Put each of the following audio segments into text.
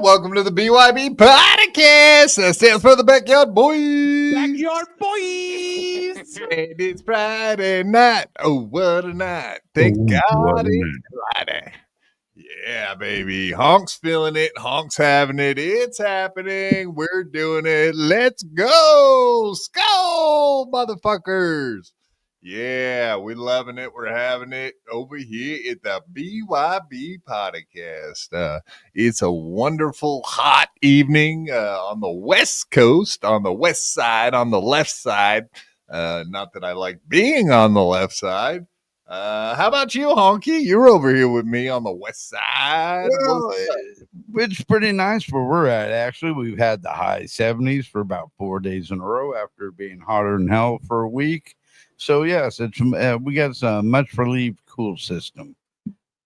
Welcome to the BYB Podcast. That stands for the Backyard Boys. Backyard Boys. And it's Friday night. Oh, what a night. Thank God it's Friday. Yeah, baby. Honk's feeling it. Honk's having it. It's happening. We're doing it. Let's go. Skull, motherfuckers. Yeah, we're loving it. We're having it over here at the BYB Podcast. It's a wonderful, hot evening on the West Coast, on the west side, on the left side. Not that I like being on the left side. How about you, Honky? You're over here with me on the west side. Well, it's pretty nice where we're at, actually. We've had the high 70s for about 4 days in a row after being hotter than hell for a week. So, yes, it's we got a much relieved cool system.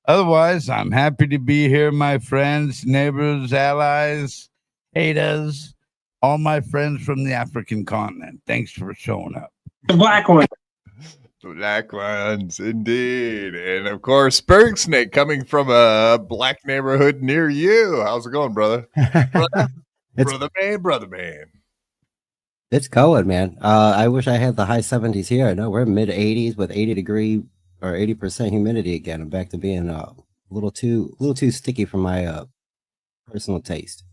Otherwise, I'm happy to be here, my friends, neighbors, allies, haters, all my friends from the African continent. Thanks for showing up. The black one. Black ones, indeed. And, of course, Berg Snake coming from a black neighborhood near you. How's it going, brother? Brother man. It's going, man. I wish I had the high 70s here. I know we're mid 80s with 80% humidity again. I'm back to being a little too sticky for my personal taste.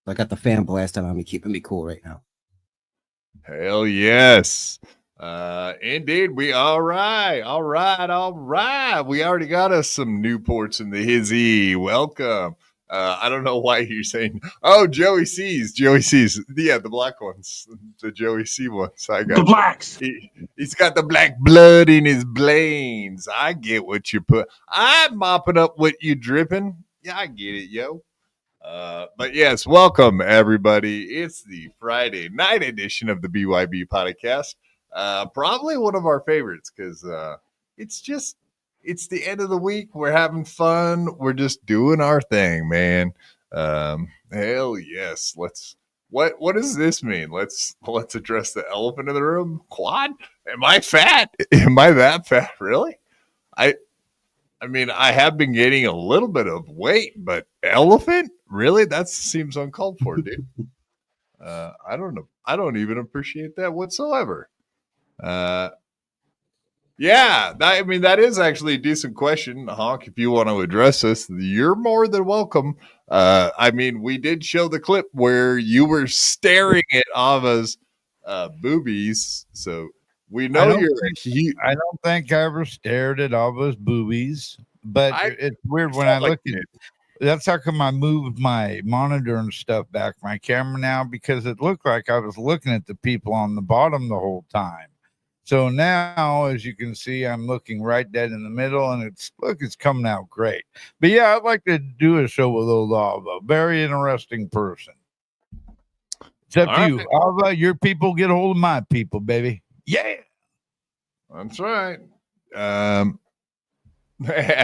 I got the fan blasting on me, keeping me cool right now. Hell yes. Indeed, we all right. We already got us some Newports in the hizzy. Welcome. I don't know why you're saying, oh, Joey C's. Yeah, the black ones, the Joey C ones. I got the blacks. He's got the black blood in his blains. I get what you put. I'm mopping up what you dripping. Yeah, I get it, yo. But yes, welcome everybody. It's the Friday night edition of the BYB Podcast. Probably one of our favorites because it's the end of the week. We're having fun. We're just doing our thing, man. Hell yes. What does this mean? Let's address the elephant in the room. Quad? Am I fat? Am I that fat? Really? I mean, I have been gaining a little bit of weight, but elephant? Really? That seems uncalled for, dude. I don't know. I don't even appreciate that whatsoever. Yeah, that is actually a decent question, Honk. If you want to address this, you're more than welcome. We did show the clip where you were staring at Ava's boobies, so we know I don't think I ever stared at Ava's boobies, but it's weird when I look at it. That's how come I moved my monitor and stuff back my camera now, because it looked like I was looking at the people on the bottom the whole time. So now, as you can see, I'm looking right dead in the middle, and it's coming out great. But yeah, I'd like to do a show with old Alva. Very interesting person. Except all you, right. Alva, your people get a hold of my people, baby. Yeah. That's right.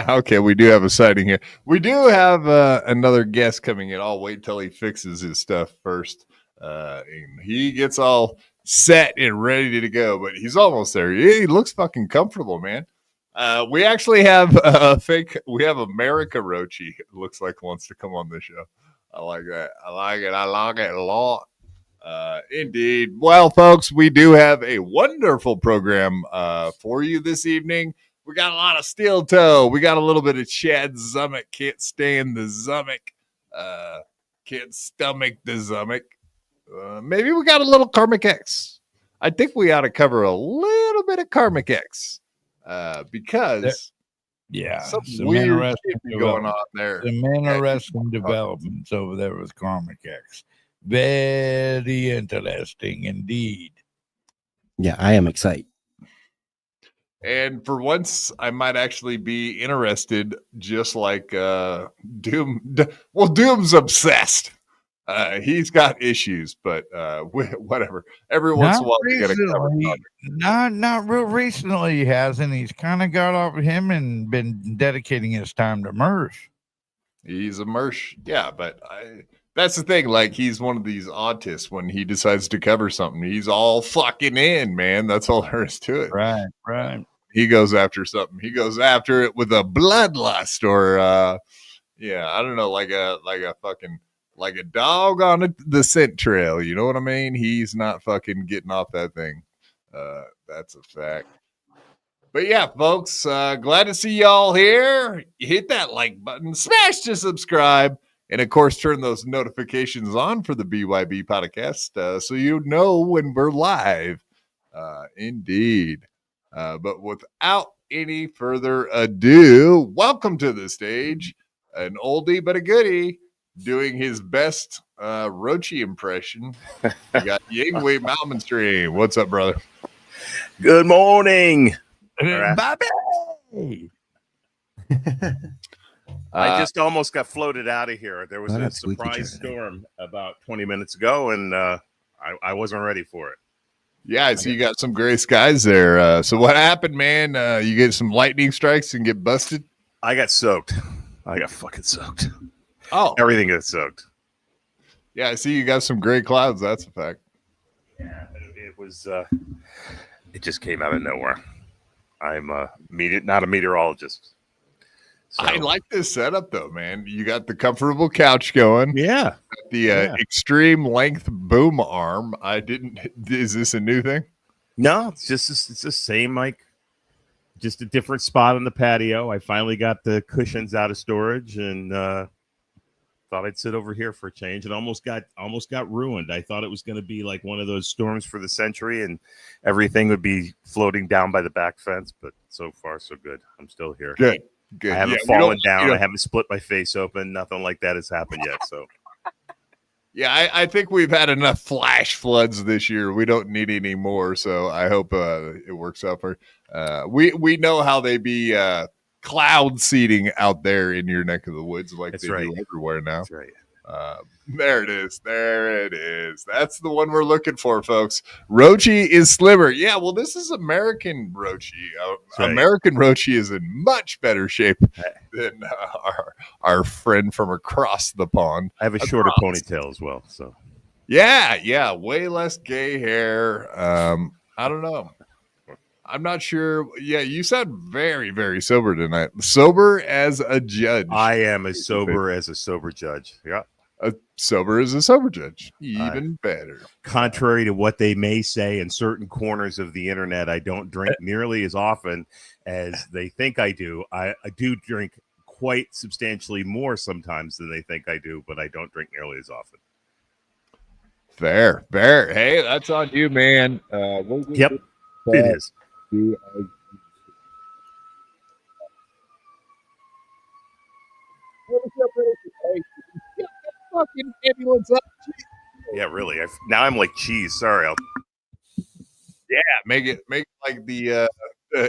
Okay, we do have a sighting here. We do have another guest coming in. I'll wait till he fixes his stuff first. And he gets all set and ready to go, but he's almost there. He looks fucking comfortable, man. We actually have we have America Roachy, it looks like wants to come on the show. I like that. I like it a lot. Indeed. Well, folks, we do have a wonderful program for you this evening. We got a lot of steel toe. We got a little bit of Chad Zumick. Can't stand the Zumick. Can't stomach the Zumick. Maybe we got a little Karmic X. I think we ought to cover a little bit of Karmic X because something weird shit going on there. Some interesting developments over there with Karmic X. Very interesting indeed. Yeah, I am excited. And for once, I might actually be interested, just like Doom. Well, Doom's obsessed. He's got issues, but whatever. Every once in a while, you got to cover. Not real recently, he hasn't. He's kind of got off of him and been dedicating his time to Mersh. He's a Mersh, yeah, but that's the thing. Like, he's one of these autists. When he decides to cover something, he's all fucking in, man. That's all there is to it. Right. He goes after something. He goes after it with a bloodlust, or I don't know, like a dog on the scent trail. You know what I mean? He's not fucking getting off that thing. That's a fact. But yeah, folks, glad to see y'all here. You hit that like button, smash to subscribe, and of course, turn those notifications on for the BYB podcast so you know when we're live. Indeed. But without any further ado, welcome to the stage, an oldie but a goodie, doing his best Roachy impression. We got Yingwee Malmstream. What's up, brother? Good morning. Bobby. I just almost got floated out of here. There was a surprise storm about 20 minutes ago, and I wasn't ready for it. Yeah, I see you got some gray skies there. So what happened, man? You get some lightning strikes and get busted? I got soaked. I got fucking soaked. Oh. Everything got soaked. Yeah, I see you got some gray clouds. That's a fact. Yeah, it was, it just came out of nowhere. I'm not a meteorologist. So. I like this setup, though, man. You got the comfortable couch going. Yeah. The extreme length boom arm. Is this a new thing? No, it's the same, like, just a different spot on the patio. I finally got the cushions out of storage and thought I'd sit over here for a change, and almost got ruined. I thought it was going to be like one of those storms for the century and everything would be floating down by the back fence, but so far so good. I'm still here. Good. I haven't fallen down. I haven't split my face open. Nothing like that has happened yet. So, yeah, I think we've had enough flash floods this year. We don't need any more. So I hope it works out for. We know how they be cloud seeding out there in your neck of the woods, like they do everywhere now. That's right. There it is. That's the one we're looking for, folks. Roachy is slimmer. Yeah, well, this is American Roachy. Right. American Roachy is in much better shape than our friend from across the pond. I have a shorter ponytail as well. So, yeah, way less gay hair. I don't know. I'm not sure. Yeah, you sound very, very sober tonight. Sober as a judge. I am as sober as a sober judge. Yeah. Sober as a sober judge. Even better. Contrary to what they may say in certain corners of the internet, I don't drink nearly as often as they think I do. I do drink quite substantially more sometimes than they think I do, but I don't drink nearly as often. Fair. Hey, that's on you, man. Yep, it is. Fucking ambulance up. Yeah, really. Now I'm like cheese. Sorry. Make it like the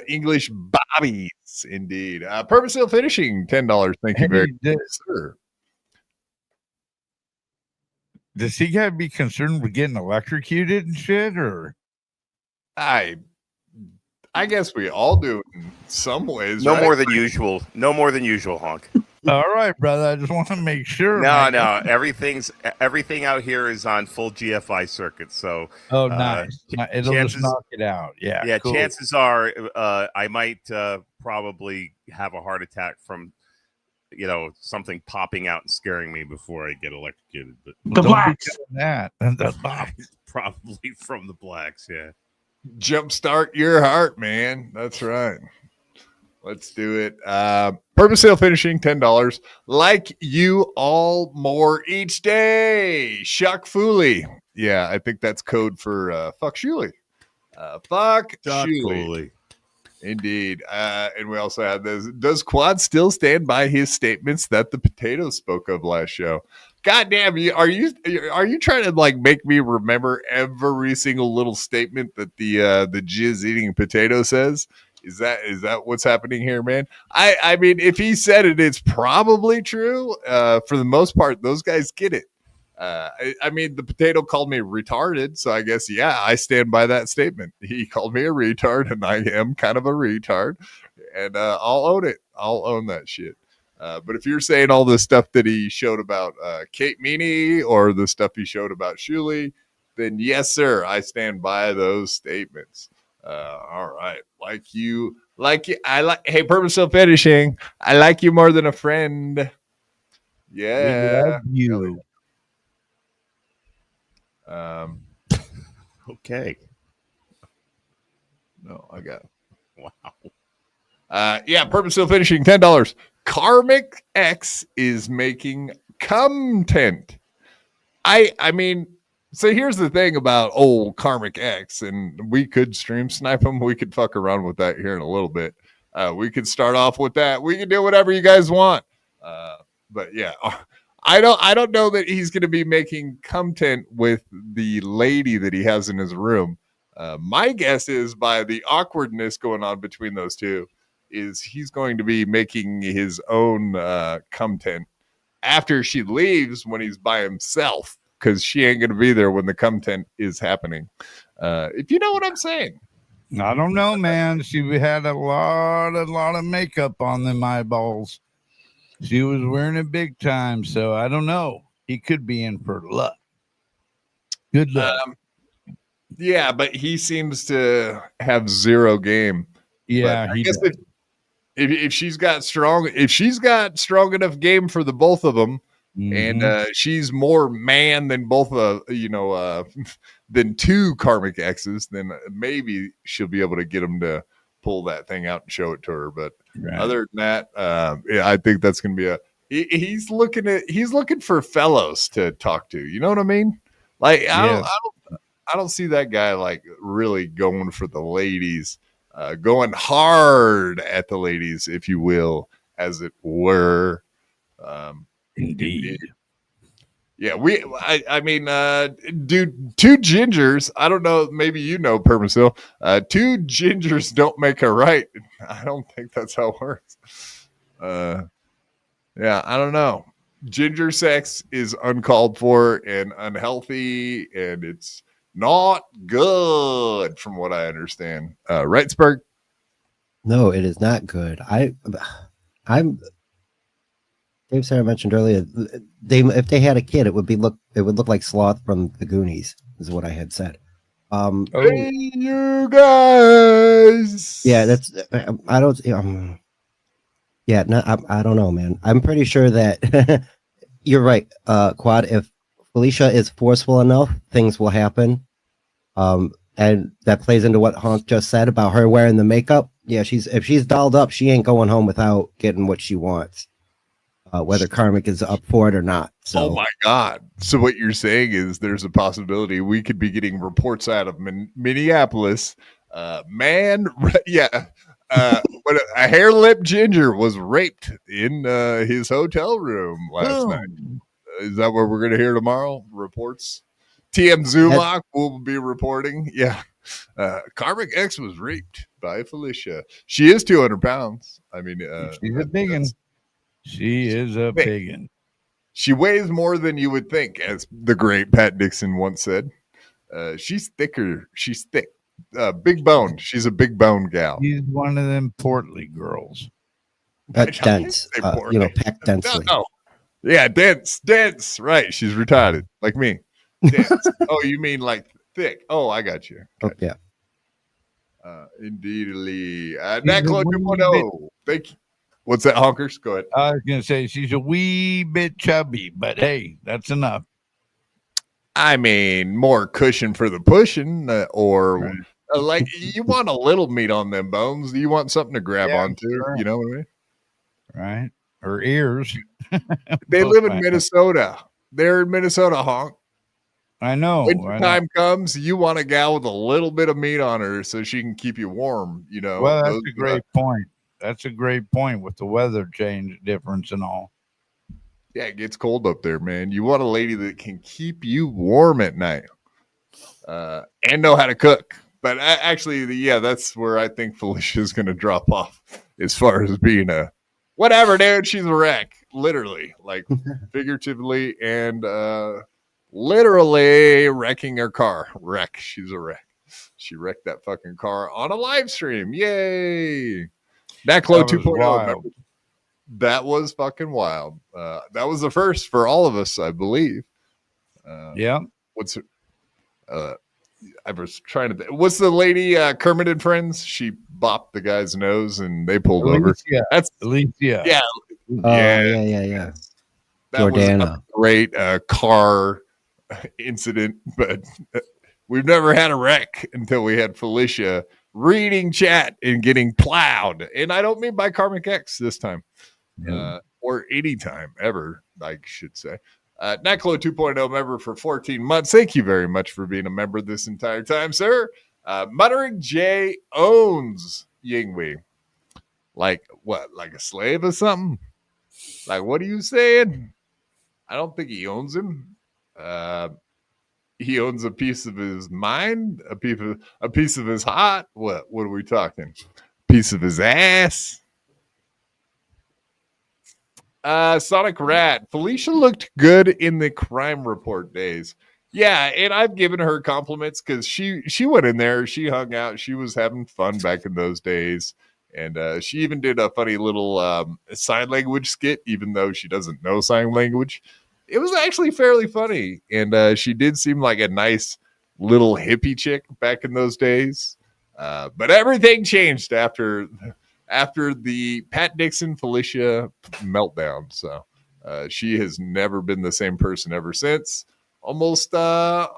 English bobbies, indeed. Purpose Hill Finishing, $10. Thank you very much, sir. Does he got to be concerned with getting electrocuted and shit, or? I I guess we all do it in some ways. No right? more than usual. No more than usual, Honk. All right, brother. I just want to make sure. No. Everything out here is on full GFI circuit. So nice. It'll chances, just knock it out. Yeah. Yeah. Cool. Chances are, I might probably have a heart attack from, something popping out and scaring me before I get electrocuted. But the blacks. That. Probably from the blacks. Yeah. Jumpstart your heart, man. That's right. Let's do it. Purpose sale finishing $10. Like you all more each day. Shuck Fooly. Yeah, I think that's code for fuck Shuley. Fuck Shuley. Indeed. And we also have this. Does Quad still stand by his statements that the potato spoke of last show? God damn you! Are you trying to like make me remember every single little statement that the jizz eating potato says? Is that what's happening here, man? I mean, if he said it, it's probably true. For the most part, those guys get it. I mean, the potato called me retarded, so I guess I stand by that statement. He called me a retard, and I am kind of a retard, and I'll own it. I'll own that shit. But if you're saying all the stuff that he showed about Kate Meany or the stuff he showed about Shuley, then yes, sir, I stand by those statements. All right. Hey, purpose of finishing. I like you more than a friend. Yeah. You. Okay. No, I got it. Wow. Yeah, purpose of finishing $10. Karmic X is making content. I mean, so here's the thing about old Karmic X, and we could stream snipe him. We could fuck around with that here in a little bit. We could start off with that. We can do whatever you guys want. But yeah, I don't know that he's going to be making content with the lady that he has in his room. My guess is by the awkwardness going on between those two is he's going to be making his own content after she leaves when he's by himself, because she ain't going to be there when the content is happening. If you know what I'm saying. I don't know, man. She had a lot of makeup on them eyeballs. She was wearing it big time, so I don't know. He could be in for luck. Good luck. Yeah, but he seems to have zero game. Yeah, I guess if she's got strong enough game for the both of them, and she's more man than both than two Karmic X's, then maybe she'll be able to get him to pull that thing out and show it to her. But other than that, I think that's going to be he's looking for fellows to talk to. You know what I mean? Like I don't see that guy like really going for the ladies, going hard at the ladies, if you will, as it were. Indeed. Yeah, I mean, dude, two gingers. I don't know. Maybe you know, Permasil. Two gingers don't make a right. I don't think that's how it works. Yeah, I don't know. Ginger sex is uncalled for and unhealthy, and it's not good, from what I understand. Right, Spurg? No, it is not good. I'm. Dave Sarra mentioned earlier, if they had a kid, it would look like Sloth from the Goonies, is what I had said. Hey, you guys. Yeah, that's. I don't. Yeah, no, I don't know, man. I'm pretty sure that you're right, Quad. If Felicia is forceful enough, things will happen. And that plays into what Honk just said about her wearing the makeup. Yeah, if she's dolled up, she ain't going home without getting what she wants. Whether Karmic is up for it or not. So. Oh my God. So what you're saying is there's a possibility we could be getting reports out of Minneapolis. But a hair lip ginger was raped in his hotel room last night. Is that what we're going to hear tomorrow? Reports? TM Zulak will be reporting. Yeah. Karmic X was raped by Felicia. She is 200 pounds. I mean, she's a big one. She is a big one. She weighs more than you would think, as the great Pat Dixon once said. She's thicker. She's thick. big bone. She's a big bone gal. She's one of them portly girls. Dense. Packed densely. No. Yeah, dense. Right. She's retarded, like me. Dense. Oh, you mean like thick? Oh, I got you. Yeah. Indeedly. Naclo 2.0. Thank you. What's that, honkers? Go ahead. I was going to say she's a wee bit chubby, but hey, that's enough. I mean, more cushion for the pushing, or like you want a little meat on them bones. You want something to grab onto. Sure. You know what I mean? Right. Her ears. They live in Minnesota. They're in Minnesota, honk. I know. When time comes, you want a gal with a little bit of meat on her so she can keep you warm. You know. Well, that's a great point. That's a great point with the weather change difference and all. Yeah, it gets cold up there, man. You want a lady that can keep you warm at night and know how to cook. But actually, that's where I think Felicia's going to drop off as far as being a whatever, dude. She's a wreck, literally, like figuratively and literally wrecking her car. Wreck. She's a wreck. She wrecked that fucking car on a live stream. Yay. Naclo 2.0. That was fucking wild. That was the first for all of us, I believe. Yeah. I was trying to. What's the lady Kermit and Friends? She bopped the guy's nose and they pulled over. That's Alicia. Yeah. Yeah. That Jordana. Was a great car incident, but we've never had a wreck until we had Felicia reading chat and getting plowed. And I don't mean by Karmic X this time. Or any time ever, I should say. Naclo 2.0 member for 14 months. Thank you very much for being a member this entire time, sir. Muttering J owns Yingwee. Like what? Like a slave or something? Like, what are you saying? I don't think he owns him. He owns a piece of his mind, a piece of his heart. What are we talking? Piece of his ass. Sonic Rat. Felicia looked good in the crime report days. Yeah, and I've given her compliments because she went in there, she hung out, she was having fun back in those days. And she even did a funny little sign language skit, even though she doesn't know sign language. It was actually fairly funny. And she did seem like a nice little hippie chick back in those days. But everything changed after the Pat Dixon Felicia meltdown. So she has never been the same person ever since. Almost a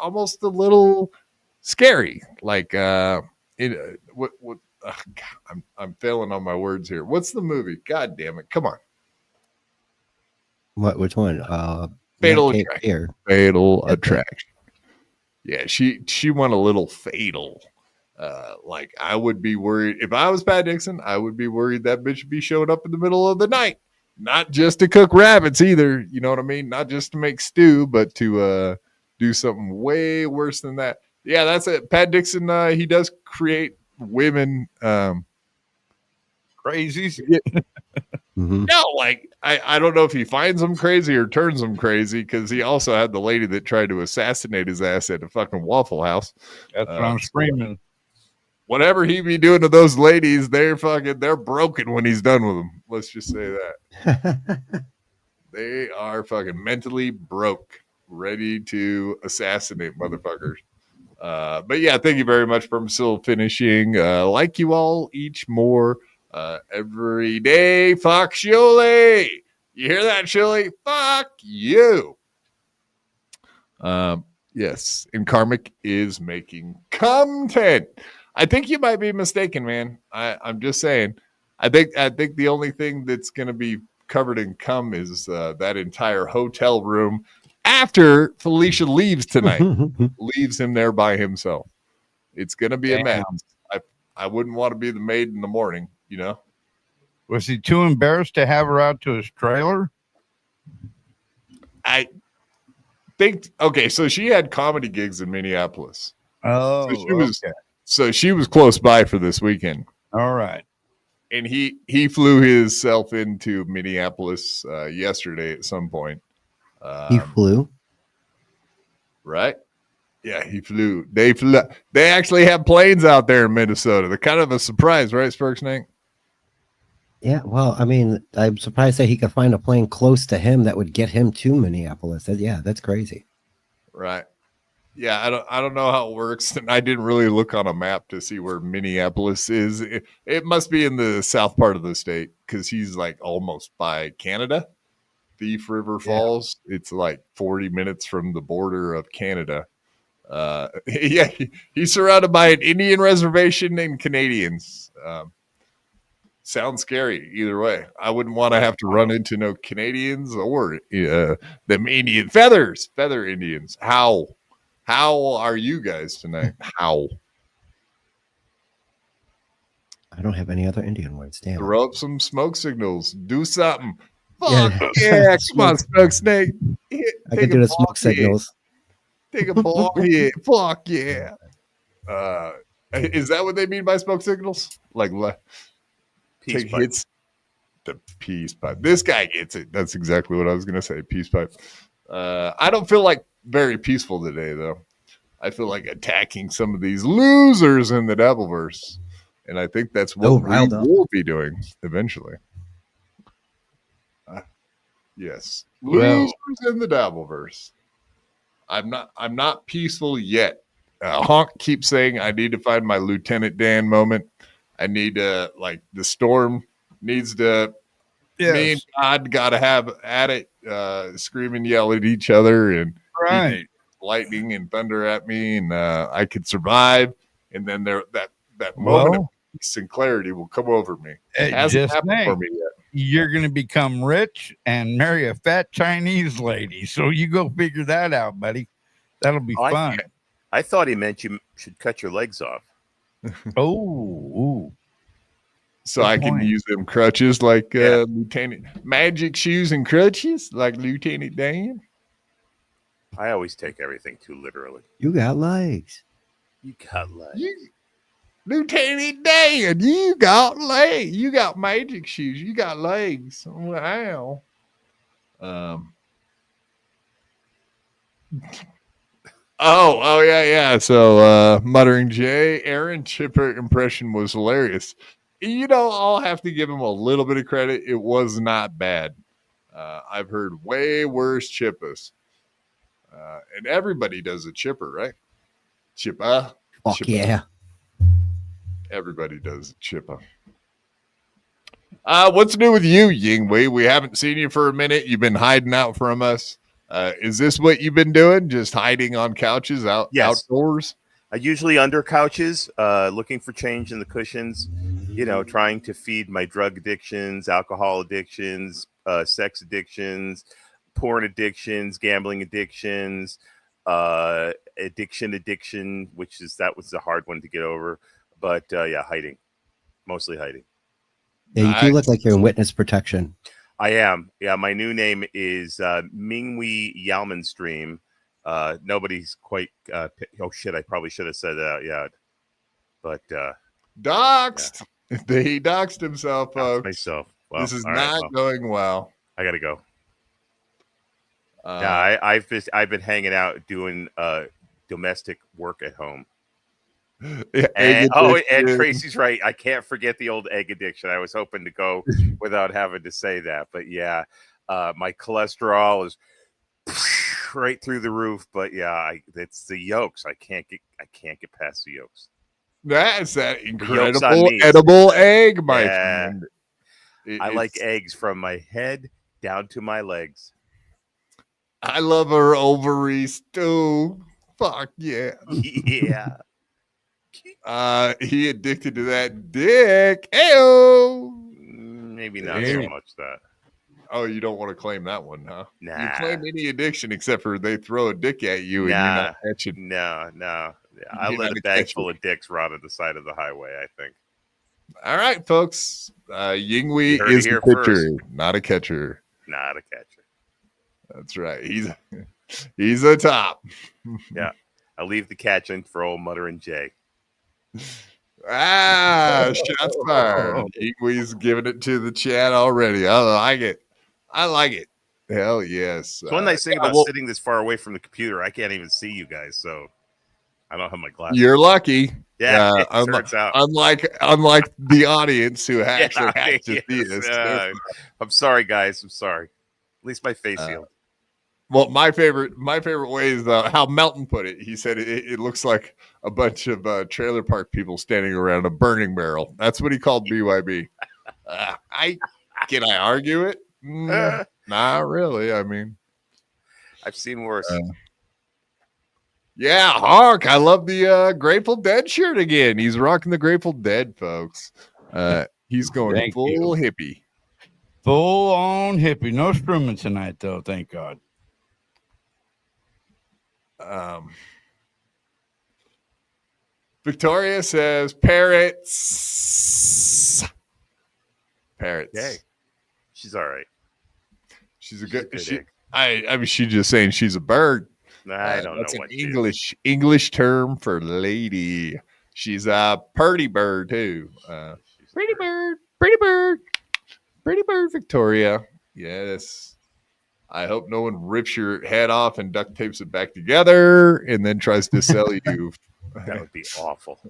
little scary. Like I'm failing on my words here. What's the movie? God damn it. Come on. What? Which one? Fatal Attraction. Fatal Attraction. Yeah, she went a little fatal. Like I would be worried if I was Pat Dixon. I would be worried that bitch would be showing up in the middle of the night, not just to cook rabbits either. You know what I mean? Not just to make stew, but to do something way worse than that. Yeah, that's it. Pat Dixon. He does create women crazies. No, like I don't know if he finds them crazy or turns them crazy because he also had the lady that tried to assassinate his ass at a fucking Waffle House. That's what I'm screaming. Whatever he be doing to those ladies, they're broken when he's done with them. Let's just say that. They are fucking mentally broke, ready to assassinate motherfuckers. But yeah, thank you very much for still finishing. Like you all each more every day. Fuck Shuley. You hear that, Shuley? Fuck you. Yes, and Karmic is making content. I think you might be mistaken, man. I'm just saying. I think the only thing that's going to be covered in cum is that entire hotel room after Felicia leaves tonight. Leaves him there by himself. It's going to be a mess. I wouldn't want to be the maid in the morning, you know? Was he too embarrassed to have her out to his trailer? I think, okay, so she had comedy gigs in Minneapolis. Oh, so she was close by for this weekend. All right. And he flew himself into Minneapolis yesterday at some point. He flew? Right? Yeah, he flew. They flew. They actually have planes out there in Minnesota. They're kind of a surprise, right, Spark Snake? Yeah, well, I mean, I'm surprised that he could find a plane close to him that would get him to Minneapolis. Yeah, that's crazy. Right. Yeah, I don't know how it works, and I didn't really look on a map to see where Minneapolis is. It must be in the south part of the state because he's like almost by Canada. Thief River Falls. It's like 40 minutes from the border of Canada. Yeah, he's surrounded by an Indian reservation and Canadians. Sounds scary either way. I wouldn't want to have to run into no Canadians or them Indian feather Indians. How are you guys tonight? How? I don't have any other Indian words. Damn. Throw up some smoke signals. Do something. Yeah. Fuck yeah! Come on, Smoke Snake. I can do the smoke signals. Take a ball hit. Fuck yeah. Is that what they mean by smoke signals? Like Peace take pipe. hits. The peace pipe. This guy gets it. That's exactly what I was gonna say. Peace pipe. I don't feel like very peaceful today, though. I feel like attacking some of these losers in the Devilverse, and I think that's what we riled up. will be doing eventually. Yes, Well- losers in the Dabbleverse. I'm not peaceful yet. Honk keeps saying I need to find my Lieutenant Dan moment. I need to the storm needs to. Me and God got to have at it, scream and yell at each other, and Right. lightning and thunder at me, and I could survive. And then that moment of peace and clarity will come over me. It hasn't Just happened for think, me yet. you're going to become rich and marry a fat Chinese lady. So you go figure that out, buddy. That'll be fun. I thought he meant you should cut your legs off. Oh, So Good I can point. use them crutches like Lieutenant Magic shoes and crutches like Lieutenant Dan. I always take everything too literally. You got legs. You got legs. Lieutenant Dan, you got legs. You got magic shoes. You got legs. Wow. Oh yeah. So Muttering J, Aaron Chipper impression was hilarious. I'll have to give him a little bit of credit. It was not bad. I've heard way worse chippas. And everybody does a chipper, right? Chippa. Fuck Chippa. yeah. Everybody does a chippa. What's new with you, Yingwee? We haven't seen you for a minute. You've been hiding out from us. Is this what you've been doing? Just hiding on couches outdoors? Usually under couches, looking for change in the cushions, trying to feed my drug addictions, alcohol addictions, sex addictions, porn addictions, gambling addictions, addiction, which was a hard one to get over. But hiding, mostly hiding. Yeah, you do look like you're in witness protection. I am. Yeah, my new name is Yingwee Yalmanstream. Nobody's quite. Oh shit! I probably should have said that. Yeah, but Doxed. Yeah. He doxed himself, folks. Myself. Well, this is not going well. I gotta go. I've been hanging out doing domestic work at home. Yeah, and Tracy's right. I can't forget the old egg addiction. I was hoping to go without having to say that, but yeah, my cholesterol is right through the roof. But yeah, it's the yolks. I can't get past the yolks. That's that incredible edible egg, my friend. I like eggs from my head down to my legs. I love her ovaries too. Fuck yeah. Yeah. He addicted to that dick. Ayo. Maybe not so much that. Oh, you don't want to claim that one, huh? Nah. You claim any addiction except for they throw a dick at you and you're not catching. No. Yeah, I let a bag full of dicks rot at the side of the highway, I think. All right, folks. Yingwee is a pitcher, not a catcher. Not a catcher. That's right. He's a top. Yeah. I'll leave the catching for old Muttering Jay. Shots fired. Yingwee's giving it to the chat already. I like it. Hell yes. One nice thing about sitting this far away from the computer, I can't even see you guys. So I don't have my glasses. You're lucky. Yeah, it turns out. Unlike the audience who actually has to see this. I'm sorry, guys. I'm sorry. At least my face healed. Well, my favorite way is how Melton put it. He said it looks like a bunch of trailer park people standing around a burning barrel. That's what he called BYB. Can I argue it? Not really. I mean, I've seen worse. Yeah, Honk. I love the Grateful Dead shirt again. He's rocking the Grateful Dead, folks. He's going full hippie. Full on hippie. No Strumming tonight, though. Thank God. Victoria says parrots. Okay. She's all right. She's a good egg. I mean, she's just saying she's a bird. I don't know what English term for lady. She's a pretty bird too. Pretty bird, Victoria. Yes. I hope no one rips your head off and duct tapes it back together and then tries to sell you. That would be awful.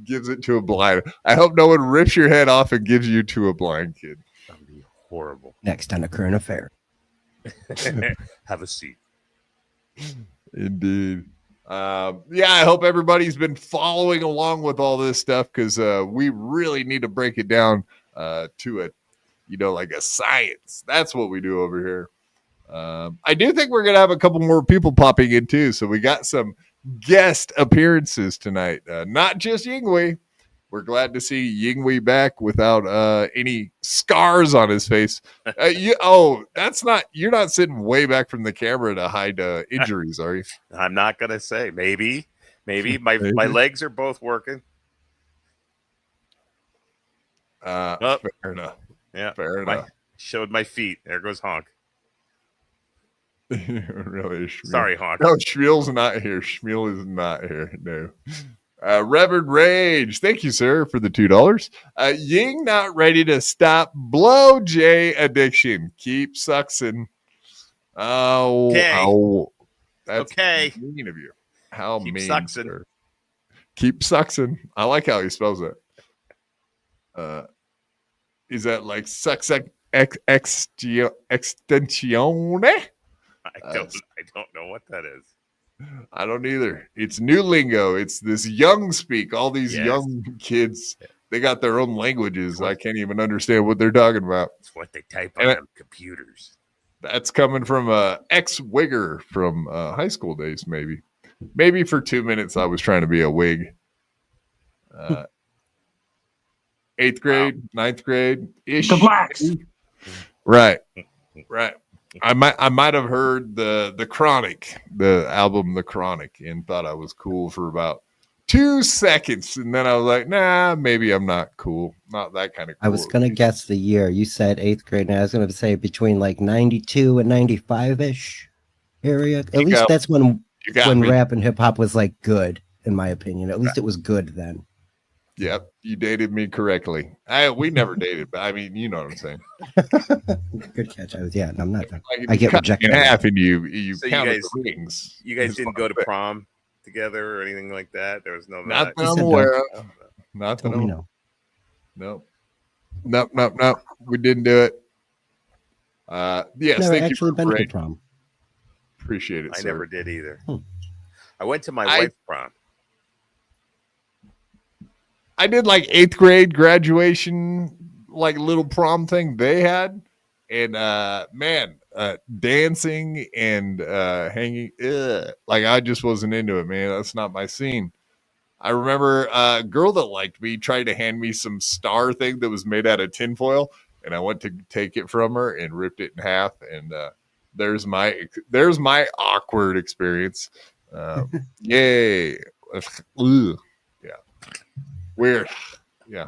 Gives it to a blind. I hope no one rips your head off and gives you to a blind kid. That would be horrible. Next on the current affair. Have a seat. Indeed. I hope everybody's been following along with all this stuff because we really need to break it down to a, like a science. That's what we do over here. I do think we're gonna have a couple more people popping in too. So we got some guest appearances tonight. Not just Yingwee. We're glad to see Yingwee back without any scars on his face. You're not sitting way back from the camera to hide injuries, are you? I'm not gonna say. Maybe. My legs are both working. Fair enough. Yeah, fair enough. Showed my feet. There goes Honk. Really, sorry, Honk. No, Shmuel's not here. Shmuel is not here. No. Reverend Rage, thank you, sir, for the $2. Ying not ready to stop blow J addiction. Keep sucking. Oh, that's okay. Mean of you. How Keep mean? Sucking. Sir. Keep sucking. I like how he spells it. Is that like extensione? I don't know what that is. I don't either. It's new lingo. It's this young speak. All these young kids, they got their own languages. I can't even understand what they're talking about. It's what they type on them computers. That's coming from a ex-wigger from high school days, maybe. Maybe for 2 minutes I was trying to be a wig. 8th grade, 9th grade ish. The blacks. Right. I might have heard the Chronic, the album The Chronic, and thought I was cool for about 2 seconds, and then I was like, nah, maybe I'm not cool. Not that kind of cool. I was gonna guess the year. You said 8th grade, and I was gonna say between like 92 and 95-ish area. At least that's when rap and hip hop was like good, in my opinion. At least it was good then. Yep, you dated me correctly. We never dated, but I mean, you know what I'm saying. Good catch. I'm not. Like I get rejected in half, and you so counted the rings. You guys didn't go to prom together or anything like that. There was no. Not that I'm aware of. Not that I know. Nope. We didn't do it. Yes, never thank actually you for been to prom. Appreciate it. I sir. never did either. I went to my wife's prom. I did like 8th grade graduation, like little prom thing they had. And dancing and hanging, like I just wasn't into it, man. That's not my scene. I remember a girl that liked me tried to hand me some star thing that was made out of tinfoil, and I went to take it from her and ripped it in half. And there's my awkward experience. Yay. Ugh. Weird. Yeah.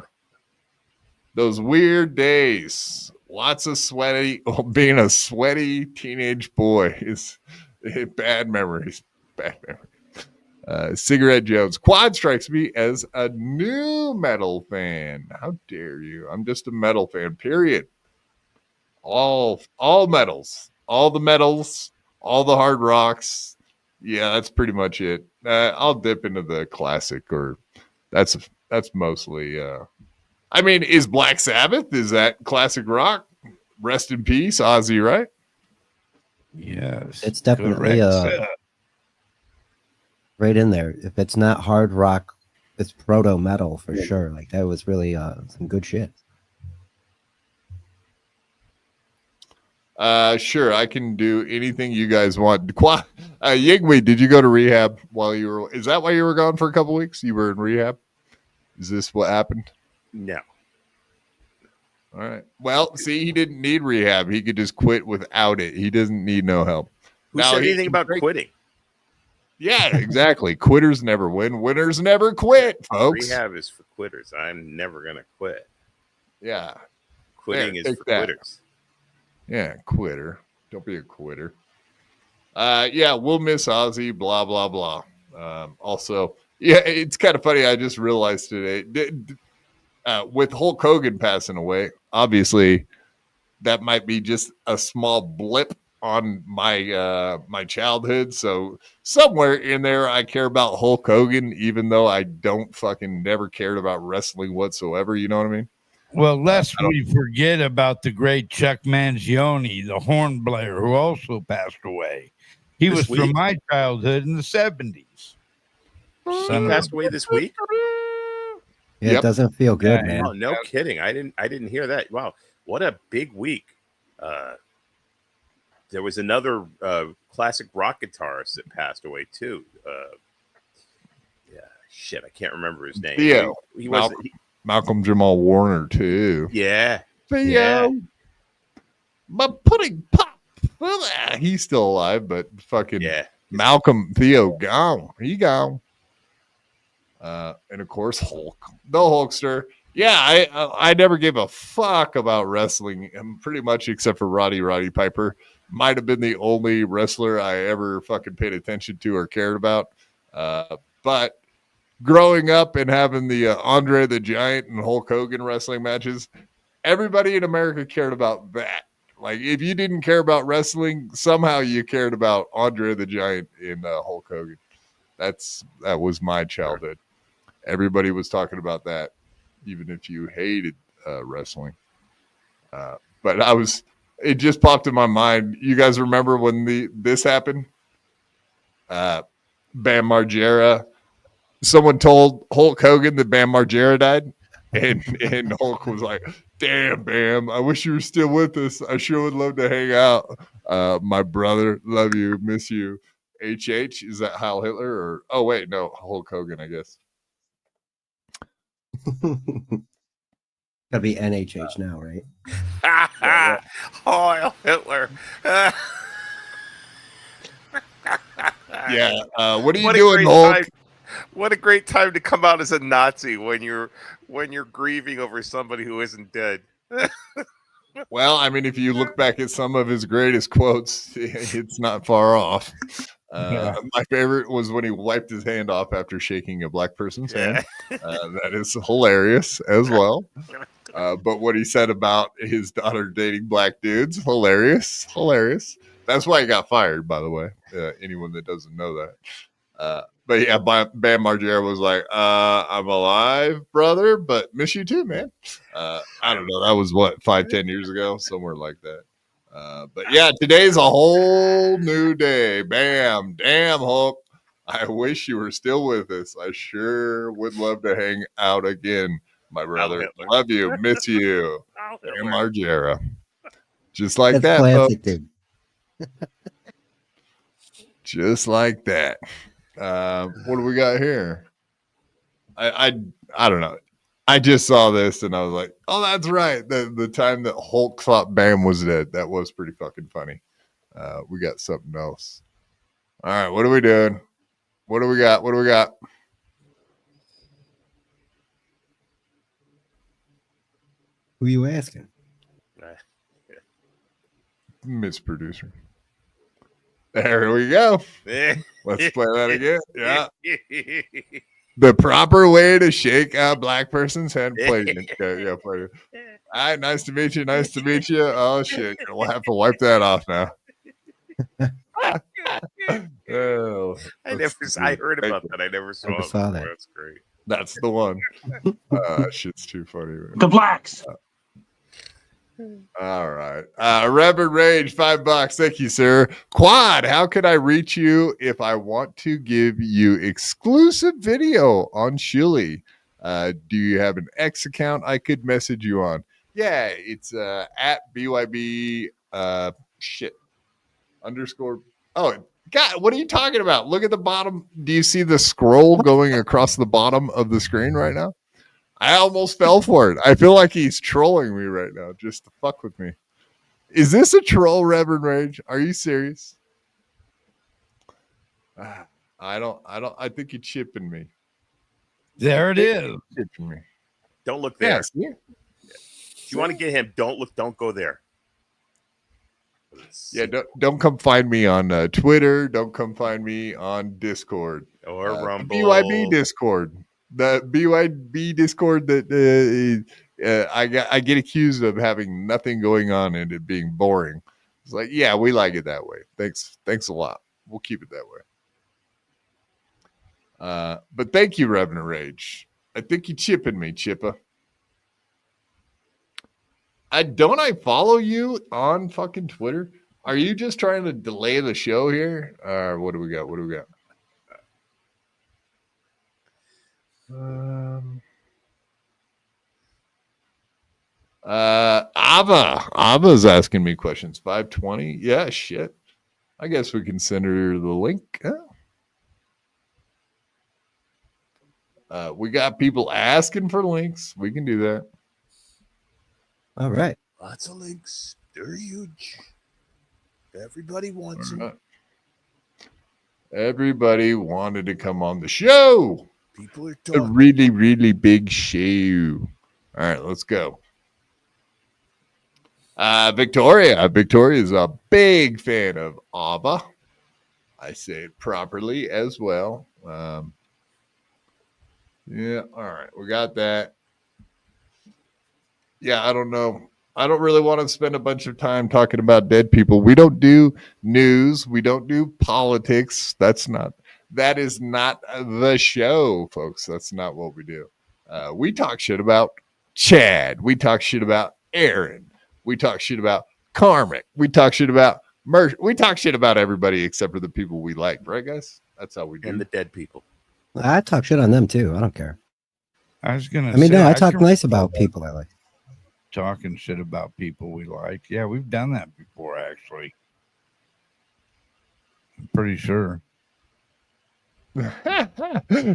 Those weird days. Lots of being a sweaty teenage boy is bad memories. Cigarette Jones. Quad strikes me as a new metal fan. How dare you? I'm just a metal fan, period. All metals. All the metals. All the hard rocks. Yeah, that's pretty much it. I'll dip into the classic, or that's mostly. I mean, is Black Sabbath? Is that classic rock? Rest in peace, Ozzy, right? Yes, It's definitely right in there. If it's not hard rock, it's proto metal for sure. Like that was really some good shit. Sure, I can do anything you guys want. Yingwee, did you go to rehab while you were? Is that why you were gone for a couple weeks? You were in rehab. Is this what happened? No. All right. Well, see, he didn't need rehab. He could just quit without it. He doesn't need no help. Who said anything about quitting? Yeah, exactly. Quitters never win. Winners never quit, folks. Rehab is for quitters. I'm never going to quit. Yeah. Quitting is for quitters. Yeah, quitter. Don't be a quitter. Yeah, we'll miss Ozzy, blah, blah, blah. Also, yeah, it's kind of funny. I just realized today, with Hulk Hogan passing away, obviously that might be just a small blip on my my childhood. So somewhere in there, I care about Hulk Hogan, even though I don't fucking never cared about wrestling whatsoever. You know what I mean? Well, lest we forget about the great Chuck Mangione, the horn player, who also passed away. He was from my childhood in the 70s. He passed away this week? Yeah, It doesn't feel good, man. Oh, no kidding. I didn't hear that. Wow, what a big week. There was another classic rock guitarist that passed away too. Shit, I can't remember his name. Theo. He was Malcolm Jamal Warner too. Yeah. Theo. Yeah. My pudding pop. He's still alive, but fucking Malcolm Theo gone. He gone. And of course Hulk, the Hulkster. Yeah, I never gave a fuck about wrestling, pretty much except for Roddy Piper. Might have been the only wrestler I ever fucking paid attention to or cared about. But growing up and having the Andre the Giant and Hulk Hogan wrestling matches, everybody in America cared about that. Like, if you didn't care about wrestling, somehow you cared about Andre the Giant and Hulk Hogan. That was my childhood. Everybody was talking about that, even if you hated wrestling. But it just popped in my mind. You guys remember when this happened? Bam Margera. Someone told Hulk Hogan that Bam Margera died, and Hulk was like, "Damn, Bam! I wish you were still with us. I sure would love to hang out. My brother, love you, miss you." HH, is that Heil Hitler or? Oh wait, no, Hulk Hogan, I guess. Gotta be NHH now, right? Heil Hitler. Yeah. What are you doing, Hulk? What a great time to come out as a Nazi when you're grieving over somebody who isn't dead. Well, I mean, if you look back at some of his greatest quotes, it's not far off. My favorite was when he wiped his hand off after shaking a black person's hand. That is hilarious as well. But what he said about his daughter dating black dudes, hilarious. That's why he got fired, by the way. Anyone that doesn't know that. But yeah, Bam Margera was like, I'm alive, brother, but miss you too, man. I don't know. That was 5-10 years ago, somewhere like that. But yeah, today's a whole new day. Bam. Damn, Hulk. I wish you were still with us. I sure would love to hang out again, my brother. Love you. Miss you. Bam Margera. Just like that, classic, folks. Just like that. What do we got here? I don't know. I just saw this and I was like, oh, that's right. The time that Hulk thought Bam was dead. That was pretty fucking funny. We got something else. All right, what are we doing? What do we got? Who are you asking? Miss Producer. There we go. Let's play that again. Yeah. The proper way to shake a black person's hand. Play it. Yeah, play it. All right, nice to meet you. Oh, shit. We'll have to wipe that off now. Oh, I heard about that. I never saw it. that. That's great. That's the one. Shit's too funny. Man. The blacks. All right. Reverend Rage, $5. Thank you, sir. Quad, how can I reach you if I want to give you exclusive video on Shilly? Do you have an X account I could message you on? Yeah, it's at BYB _ Oh, God, what are you talking about? Look at the bottom. Do you see the scroll going across the bottom of the screen right now? I almost fell for it. I feel like he's trolling me right now just to fuck with me. Is this a troll, Reverend Rage? Are you serious? I think you're chipping me. There it is. Chipping me. Don't look there. Yes. Yeah. If you want to get him, don't go there. Yeah, don't come find me on Twitter. Don't come find me on Discord. Or Rumble. BYB Discord. The BYB Discord that I get accused of having nothing going on and it being boring. It's like, yeah, we like it that way. Thanks a lot. We'll keep it that way. But thank you, Revenant Rage. I think you're chipping me, Chippa. Don't I follow you on fucking Twitter? Are you just trying to delay the show here? Or what do we got? Ava's asking me questions. 520. Yeah, shit. I guess we can send her the link. We got people asking for links. We can do that. All right. Lots of links. They're huge. Everybody wants them. Everybody wanted to come on the show. People are talking. A really, really big show. All right, let's go. Victoria. Victoria's a big fan of Ava. I say it properly as well. Yeah, all right. We got that. Yeah, I don't know. I don't really want to spend a bunch of time talking about dead people. We don't do news. We don't do politics. That is not the show, folks. That's not what we do. We talk shit about Chad. We talk shit about Aaron. We talk shit about Karmic. We talk shit about Merch. We talk shit about everybody except for the people we like, right, guys? That's how we do. And the dead people. I talk shit on them too. I don't care. I was gonna. I talk nice about people I like. Talking shit about people we like. Yeah, we've done that before, actually. I'm pretty sure. Here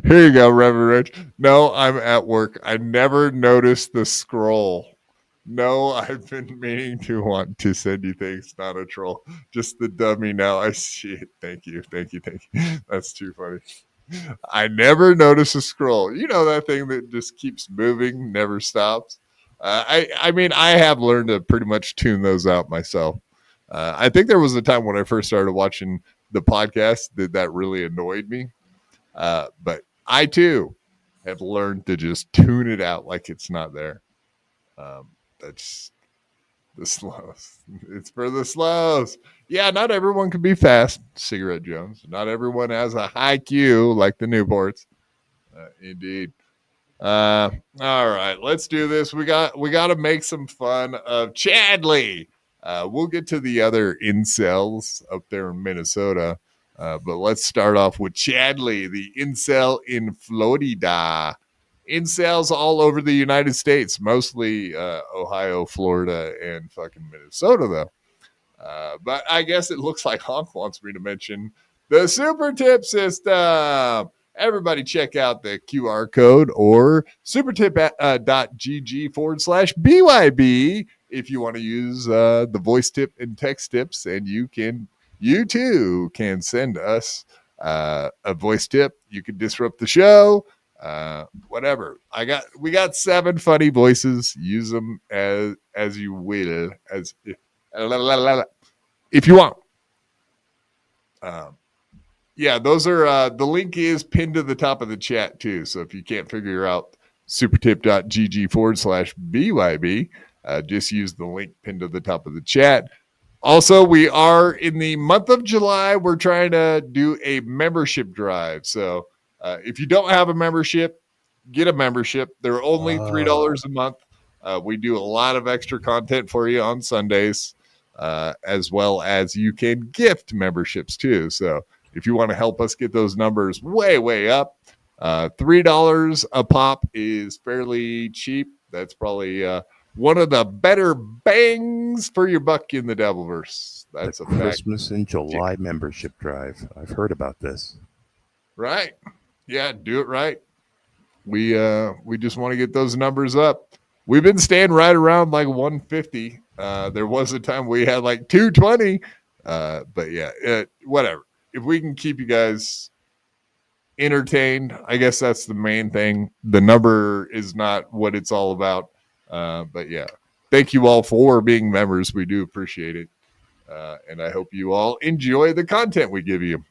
you go, Reverend Rich. No, I'm at work. I never noticed the scroll. No, I've been meaning to want to send you things. Not a troll. Just the dummy now. I see it. Thank you. That's too funny. I never noticed a scroll. You know that thing that just keeps moving, never stops? I mean, I have learned to pretty much tune those out myself. I think there was a time when I first started watching the podcast that really annoyed me. But I, too, have learned to just tune it out like it's not there. That's the slows. It's for the slows. Yeah, not everyone can be fast, Cigarette Jones. Not everyone has a high Q like the Newports. Indeed. All right, let's do this. We got to make some fun of Chadley. We'll get to the other incels up there in Minnesota, but let's start off with Chadley, the incel in Florida. Incels all over the United States, mostly Ohio, Florida, and fucking Minnesota, though. But I guess it looks like Honk wants me to mention the super tip system. Everybody check out the QR code or supertip.gg/BYB if you want to use the voice tip and text tips, and you too can send us a voice tip. You can disrupt the show, whatever. We got 7 funny voices. Use them as you will, if you want. Yeah, those are the link is pinned to the top of the chat too. So if you can't figure out supertip.gg/BYB, just use the link pinned to the top of the chat. Also, we are in the month of July. We're trying to do a membership drive. So if you don't have a membership, get a membership. They're only $3 a month. We do a lot of extra content for you on Sundays, as well as you can gift memberships too. So if you want to help us get those numbers way, way up, $3 a pop is fairly cheap. That's probably one of the better bangs for your buck in the Devilverse. That's a Christmas in July membership drive. I've heard about this. Right. Yeah, do it right. We just want to get those numbers up. We've been staying right around like 150. There was a time we had like 220. But yeah, whatever. If we can keep you guys entertained, I guess that's the main thing. The number is not what it's all about. But yeah, thank you all for being members. We do appreciate it. And I hope you all enjoy the content we give you.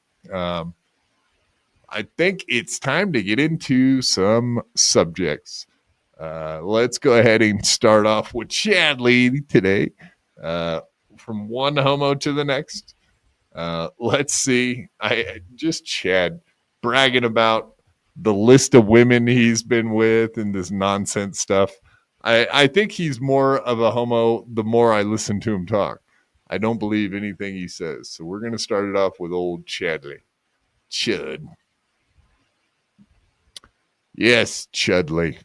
I think it's time to get into some subjects. Let's go ahead and start off with Chadley today. From one homo to the next. Let's see. Just Chad bragging about the list of women he's been with and this nonsense stuff. I think he's more of a homo the more I listen to him talk. I don't believe anything he says. So we're going to start it off with old Chadley. Chud. Yes, Chudley.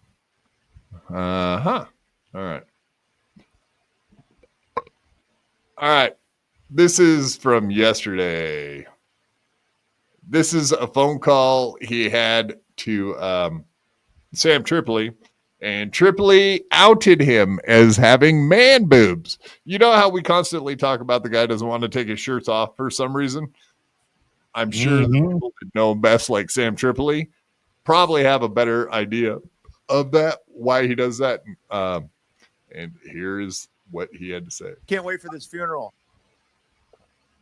All right. All right. This is from yesterday. This is a phone call he had to Sam Tripoli, and Tripoli outed him as having man boobs. You know how we constantly talk about the guy doesn't want to take his shirts off for some reason? I'm sure the people that know best, like Sam Tripoli, probably have a better idea of that, why he does that. And here's what he had to say. Can't wait for this funeral.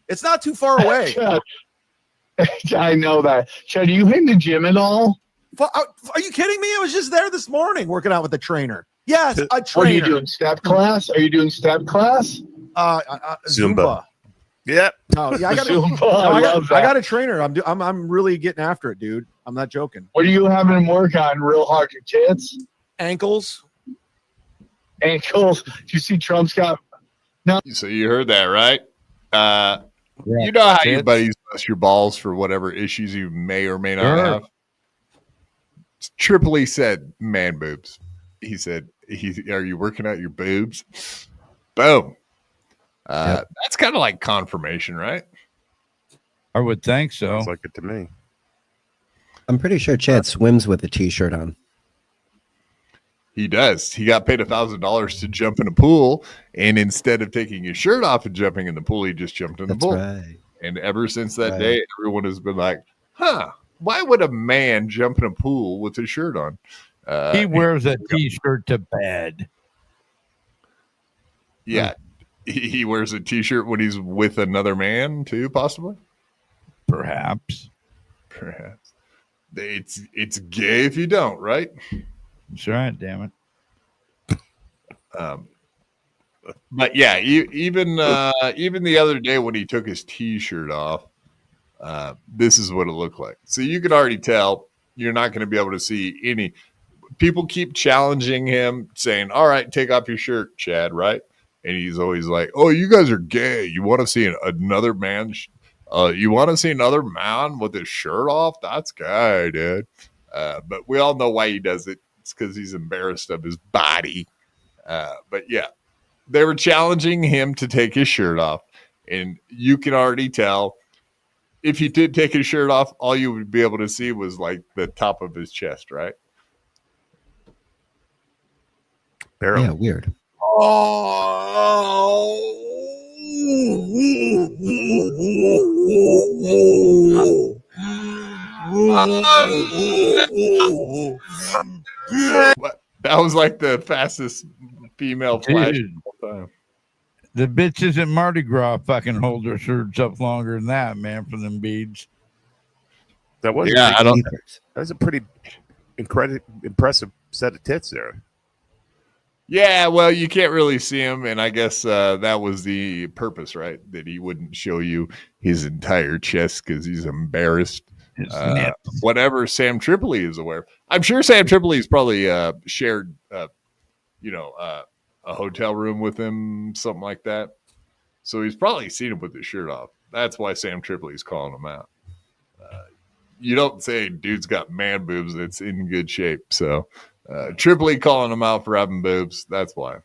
It's not too far away. Chad, I know that. Chad, are you hitting the gym at all? Are you kidding me? I was just there this morning working out with the trainer. Yes, a trainer. What are you doing? Step class? Are you doing step class? Zumba. Yep. Oh, yeah, I got Zumba. I got a trainer. I'm really getting after it, dude. I'm not joking. What are you having him work on real hard? Your tits? Ankles. Ankles. Do you see Trump's got? No. So you heard that, right? You know how your buddies bust your balls for whatever issues you may or may not have. Tripoli said man boobs. He said, are you working out your boobs? Boom. That's kind of like confirmation, right? I would think so. Sounds like it to me. I'm pretty sure Chad swims with a t-shirt on. He does. He got paid $1,000 to jump in a pool, and instead of taking his shirt off and jumping in the pool, he just jumped in the pool. Right. And ever since that day, everyone has been like, why would a man jump in a pool with his shirt on? He wears a t-shirt to bed. Yeah. He wears a t-shirt when he's with another man too, possibly? Perhaps. It's gay if you don't, right? That's right, damn it. But yeah, even the other day when he took his t-shirt off, this is what it looked like. So you could already tell you're not going to be able to see any. People keep challenging him, saying, "All right, take off your shirt, Chad." Right? And he's always like, "Oh, you guys are gay. You want to see another man? You want to see another man with his shirt off? That's gay, dude." But we all know why he does it. It's because he's embarrassed of his body. But yeah, they were challenging him to take his shirt off, and you can already tell if he did take his shirt off, all you would be able to see was like the top of his chest, right? Barely. Yeah, weird. That was like the fastest female flash of all time. The bitches at Mardi Gras fucking hold their shirts up longer than that, man, for them beads. That was That was a pretty impressive set of tits there. Yeah, well, you can't really see him, and I guess that was the purpose, right? That he wouldn't show you his entire chest because he's embarrassed. Whatever Sam Tripoli is aware of. I'm sure Sam Tripoli's probably shared, a hotel room with him, something like that. So he's probably seen him with his shirt off. That's why Sam Tripoli's calling him out. You don't say dude's got man boobs that's in good shape. So Tripoli calling him out for having boobs. That's why.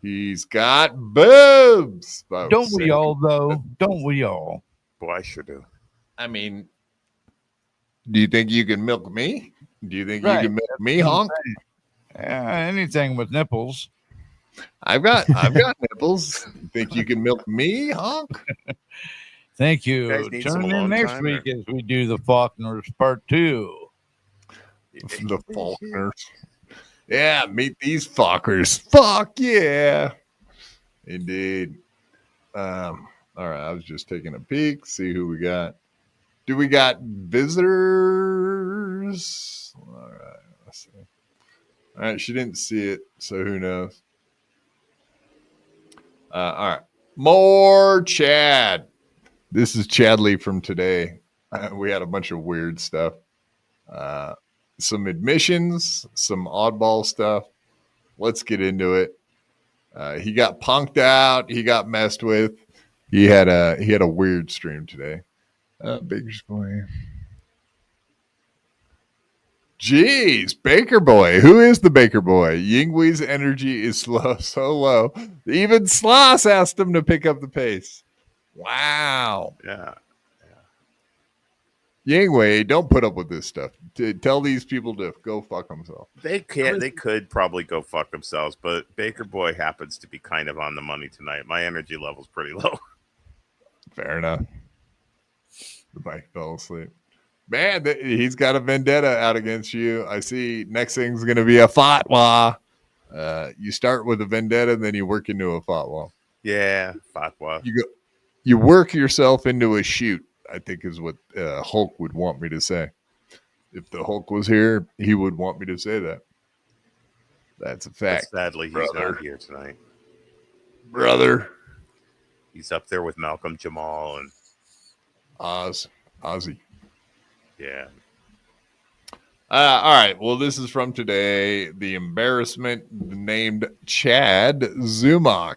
He's got boobs. Don't we all, though? Don't we all? Boy, I sure do. I mean, do you think you can milk me? Do you think you can milk me, honk? Anything with nipples. I've got nipples. Think you can milk me, honk? Thank you. Tune in next week as we do the Faulkners Part 2. The Faulkners. Yeah, meet these fuckers. Fuck yeah. Indeed. All right, I was just taking a peek, see who we got. Do we got visitors? All right, let's see. All right, she didn't see it, so who knows? All right, more Chad. This is Chadley from today. We had a bunch of weird stuff. Some admissions, some oddball stuff. Let's get into it. He got punked out. He got messed with. He had a weird stream today. Baker's boy. Jeez, Baker boy. Who is the Baker boy? Yingwee's energy is so low. Even Sloss asked him to pick up the pace. Wow. Yeah. Yingwee, don't put up with this stuff. Tell these people to go fuck themselves. They could probably go fuck themselves, but Baker Boy happens to be kind of on the money tonight. My energy level's pretty low. Fair enough. The bike fell asleep. Man, he's got a vendetta out against you. I see next thing's going to be a fatwa. You start with a vendetta, then you work into a fatwa. Yeah, fatwa. You work yourself into a shoot, I think is what Hulk would want me to say. If the Hulk was here, he would want me to say that. That's a fact. But sadly, he's not here tonight. Brother. He's up there with Malcolm Jamal and Ozzy. Yeah. All right. Well, this is from today. The embarrassment named Chad Zumach.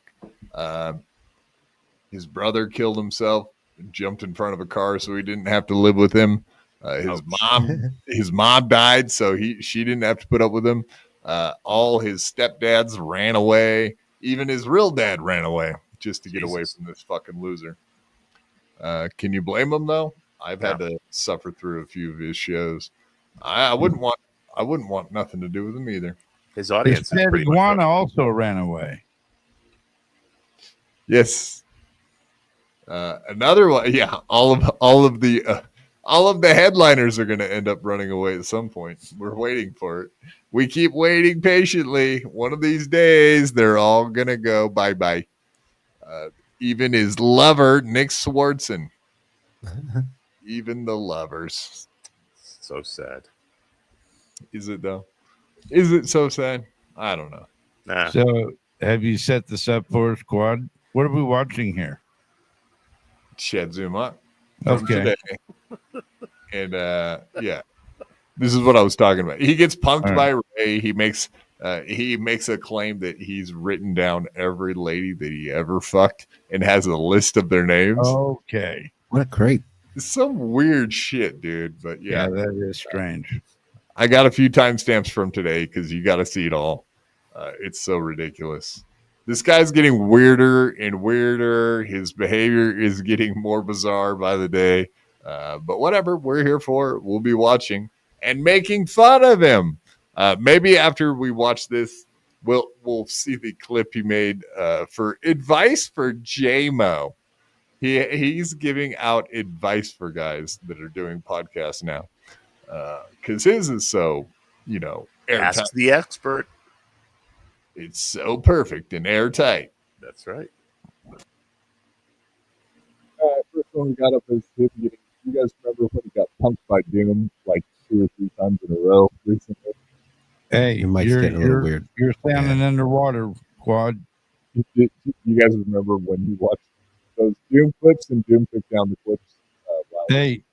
His brother killed himself, jumped in front of a car so he didn't have to live with him. His mom died, so she didn't have to put up with him. All his stepdads ran away. Even his real dad ran away just to get away from this fucking loser. Can you blame him though? I've had to suffer through a few of his shows. I wouldn't want nothing to do with him either. His audience. His iguana also ran away. Yes. Another one. Yeah. All of the headliners are going to end up running away at some point. We're waiting for it. We keep waiting patiently. One of these days, they're all going to go bye-bye. Even his lover, Nick Swartzen. Even the lovers. So sad. Is it though? Is it so sad? I don't know. Nah. So have you set this up for us, Quad? What are we watching here? Chad Zuma. Okay. And yeah, this is what I was talking about. He gets punked by Ray. He makes a claim that he's written down every lady that he ever fucked and has a list of their names. Okay. What a creep. It's some weird shit, dude. But yeah, that is strange. I got a few timestamps from today because you got to see it all. It's so ridiculous. This guy's getting weirder and weirder. His behavior is getting more bizarre by the day. But whatever, we're here for it. We'll be watching and making fun of him. Maybe after we watch this, we'll see the clip he made for advice for JMO. He's giving out advice for guys that are doing podcasts now. Because his is so, airtight. Ask the expert. It's so perfect and airtight. That's right. First one we got up is him getting. You guys remember when he got punked by Doom like 2 or 3 times in a row recently? Hey, Your mic's getting a little weird. You're sounding underwater, Quad. You guys remember when you watched those Doom clips and Doom took down the clips? Hey,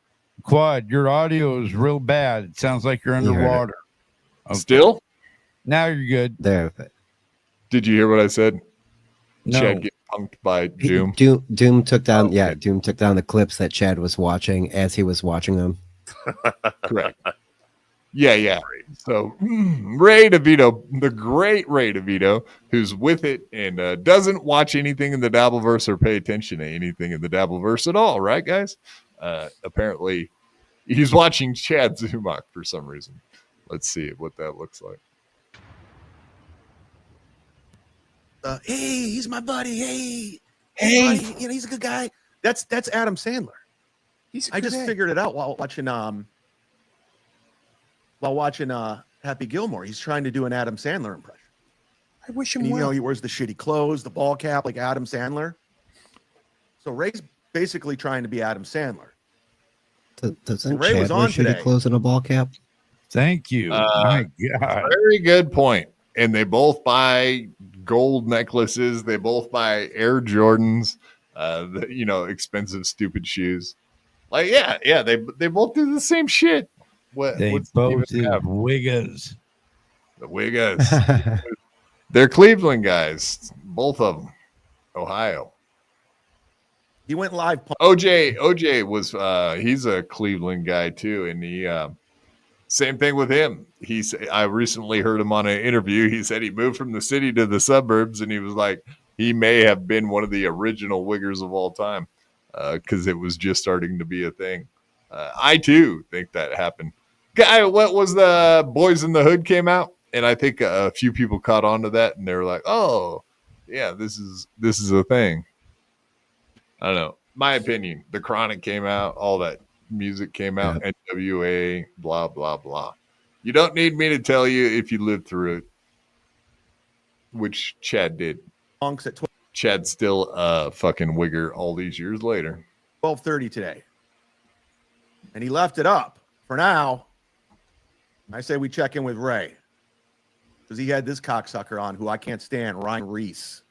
Quad, your audio is real bad. It sounds like you're You heard it. underwater. Okay. Still? Now you're good. There. Did you hear what I said? No. Chad get punked by Doom. Doom took down. Oh, Yeah, okay. Doom took down the clips that Chad was watching as he was watching them. Correct. Yeah. So Ray DeVito, the great Ray DeVito, who's with it and doesn't watch anything in the Dabbleverse or pay attention to anything in the Dabbleverse at all, right, guys? Apparently, he's watching Chad Zumach for some reason. Let's see what that looks like. Hey, he's my buddy. Hey, buddy. You know, he's a good guy. That's Adam Sandler. I just figured it out while watching Happy Gilmore. He's trying to do an Adam Sandler impression. I wish him And, well. you know, he wears the shitty clothes, the ball cap, like Adam Sandler. So Ray's basically trying to be Adam Sandler. Doesn't Ray was Chad wear on shitty today. clothes and a ball cap? Thank you. My God. Very good point. And they both buy gold necklaces. They both buy Air Jordans. Expensive, stupid shoes. Like, yeah, they both do the same shit. They What's both Steven have? Wiggas. The Wiggas. They're Cleveland guys, both of them. Ohio. He went live. OJ was he's a Cleveland guy too, and he same thing with him. I recently heard him on an interview. He said he moved from the city to the suburbs, and he was like, he may have been one of the original Wiggers of all time because it was just starting to be a thing. I too think that happened. Guy, what was the Boys in the Hood came out, and I think a few people caught on to that, and they were like, "Oh, yeah, this is a thing." I don't know. My opinion. The Chronic came out. All that music came out. Yeah. NWA. Blah blah blah. You don't need me to tell you if you lived through it, which Chad did. Punks at Chad's still a fucking wigger all these years later. 12:30 today, and he left it up for now. I say we check in with Ray because he had this cocksucker on who I can't stand, Ryan Reese.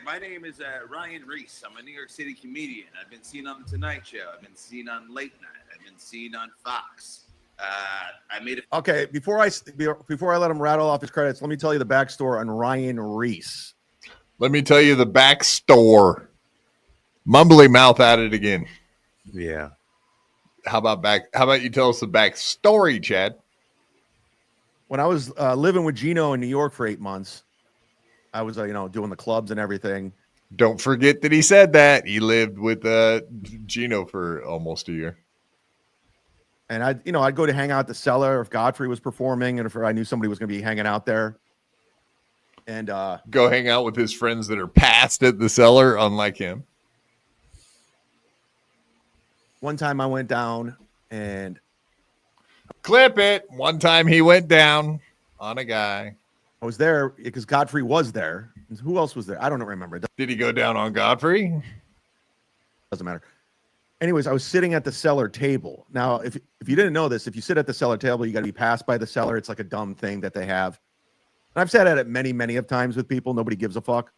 My name is Ryan Reese. I'm a New York City comedian. I've been seen on The Tonight Show. I've been seen on Late Night. I've been seen on Fox. I made a Okay, before I let him rattle off his credits, let me tell you the backstory on Ryan Reese. Let me tell you the back store. Mumbly mouth at it again. Yeah. How about you tell us the back story, Chad? When I was living with Gino in New York for 8 months, I was doing the clubs and everything. Don't forget that he said that. He lived with Gino for almost a year. And I'd go to hang out at the Cellar if Godfrey was performing and if I knew somebody was going to be hanging out there. And go hang out with his friends that are passed at the Cellar, unlike him. One time I went down and clip it. One time he went down on a guy. I was there because Godfrey was there. Who else was there? I don't remember. Did he go down on Godfrey? Doesn't matter. Anyways, I was sitting at the Cellar table. Now, if you didn't know this, if you sit at the Cellar table, you got to be passed by the Cellar. It's like a dumb thing that they have. And I've sat at it many, many of times with people. Nobody gives a fuck.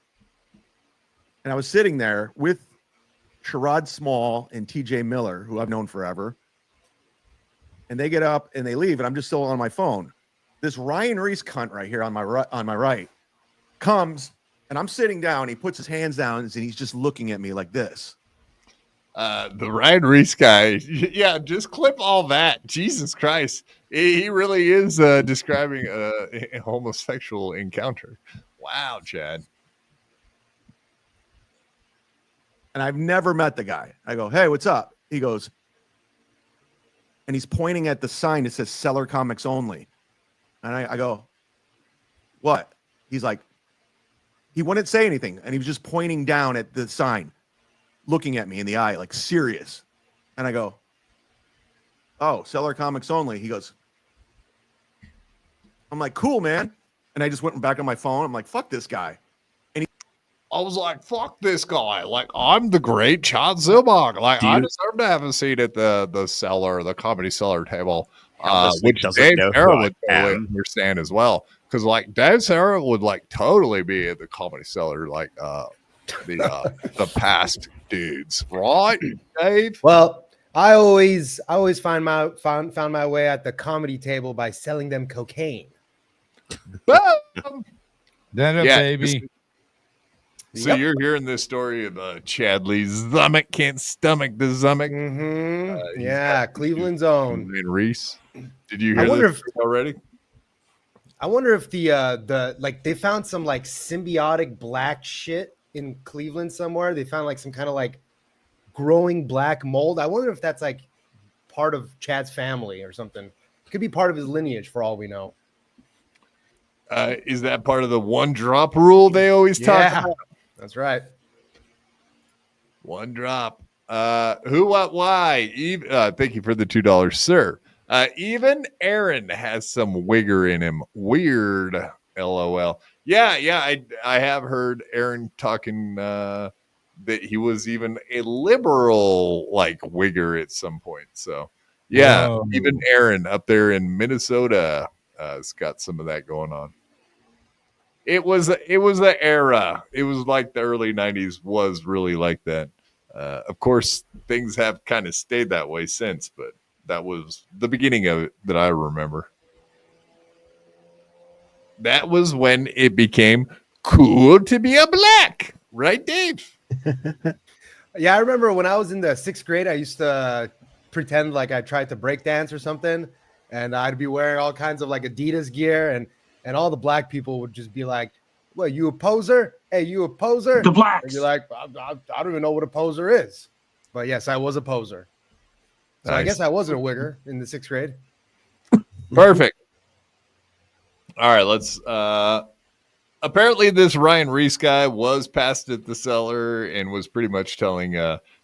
And I was sitting there with Sherrod Small and TJ Miller, who I've known forever. And they get up and they leave, and I'm just still on my phone. This Ryan Reese cunt right here on my right comes, and I'm sitting down. He puts his hands down, and he's just looking at me like this. The Ryan Reese guy, yeah, just clip all that. Jesus Christ. He really is describing a homosexual encounter. Wow, Chad. And I've never met the guy. I go, hey, what's up? He goes, and he's pointing at the sign that says Cellar Comics Only. And I go, what? He's like, he wouldn't say anything. And he was just pointing down at the sign, looking at me in the eye, like serious. And I go, oh, Cellar Comics Only. He goes, I'm like, cool, man. And I just went back on my phone. I'm like, fuck this guy. I was like, fuck this guy. Like, I'm the great Chad Zumach. Like, I deserve to have a seat at the Cellar, the Comedy Cellar table. which doesn't Dave know Sarra who I would totally am. understand as well. Because like Dave Sarra would like totally be at the Comedy Cellar, like the past dudes, right, Dave? Well, I always found my way at the comedy table by selling them cocaine. Boom! That a baby. So you're hearing this story of Chadley's stomach can't stomach the stomach. Yeah, Cleveland's own and Reese. Did you hear this already? I wonder if the like they found some like symbiotic black shit in Cleveland somewhere. They found like some kind of like growing black mold. I wonder if that's like part of Chad's family or something. It could be part of his lineage for all we know. Is that part of the one drop rule they always talk about? That's right. One drop. Who, what, why? Thank you for the $2, sir. Even Aaron has some wigger in him. Weird. LOL. Yeah. I have heard Aaron talking that he was even a liberal like wigger at some point. So yeah, even Aaron up there in Minnesota has got some of that going on. It was the era. It was like the early 90s was really like that. Of course, things have kind of stayed that way since, but that was the beginning of it that I remember. That was when it became cool to be a black. Right, Dave? Yeah, I remember when I was in the 6th grade, I used to pretend like I tried to break dance or something, and I'd be wearing all kinds of like Adidas gear, and all the black people would just be like, "Well, you a poser? Hey, you a poser?" The blacks. And you're like, I don't even know what a poser is. But yes, I was a poser. So Nice. I guess I wasn't a wigger in the 6th grade. Perfect. All right, let's apparently this Ryan Reese guy was passed at the cellar and was pretty much telling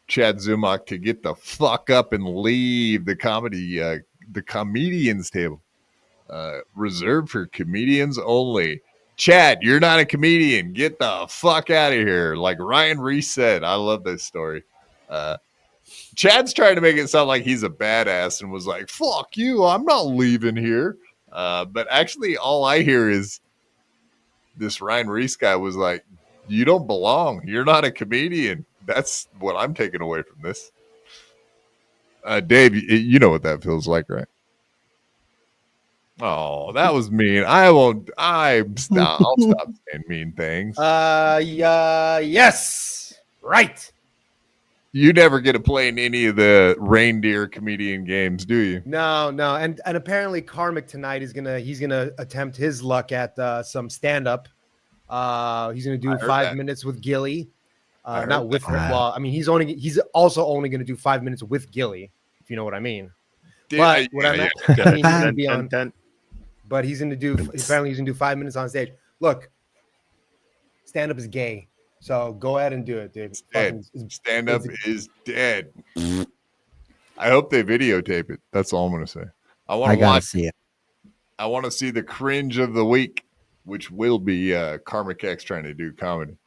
Chad Zumach to get the fuck up and leave the comedians table. Reserved for comedians only. Chad, you're not a comedian. Get the fuck out of here. Like Ryan Reese said. I love this story. Chad's trying to make it sound like he's a badass and was like, fuck you, I'm not leaving here. But actually, all I hear is this Ryan Reese guy was like, you don't belong. You're not a comedian. That's what I'm taking away from this. Dave, you know what that feels like, right? Oh, that was mean. I'll stop saying mean things. Yes. Right. You never get to play in any of the reindeer comedian games, do you? No. And apparently Karmic tonight he's gonna attempt his luck at some stand-up. He's gonna do 5 minutes with Gilly. Not with him. Well, I mean, he's also only gonna do 5 minutes with Gilly, if you know what I mean. But what I meant, he's gonna be on. But he's gonna do. Apparently, he's gonna do 5 minutes on stage. Look, stand-up is gay. So go ahead and do it, dude. Stand up is dead. I hope they videotape it. That's all I'm going to say. I gotta see it. I want to see the cringe of the week, which will be Karmic X trying to do comedy.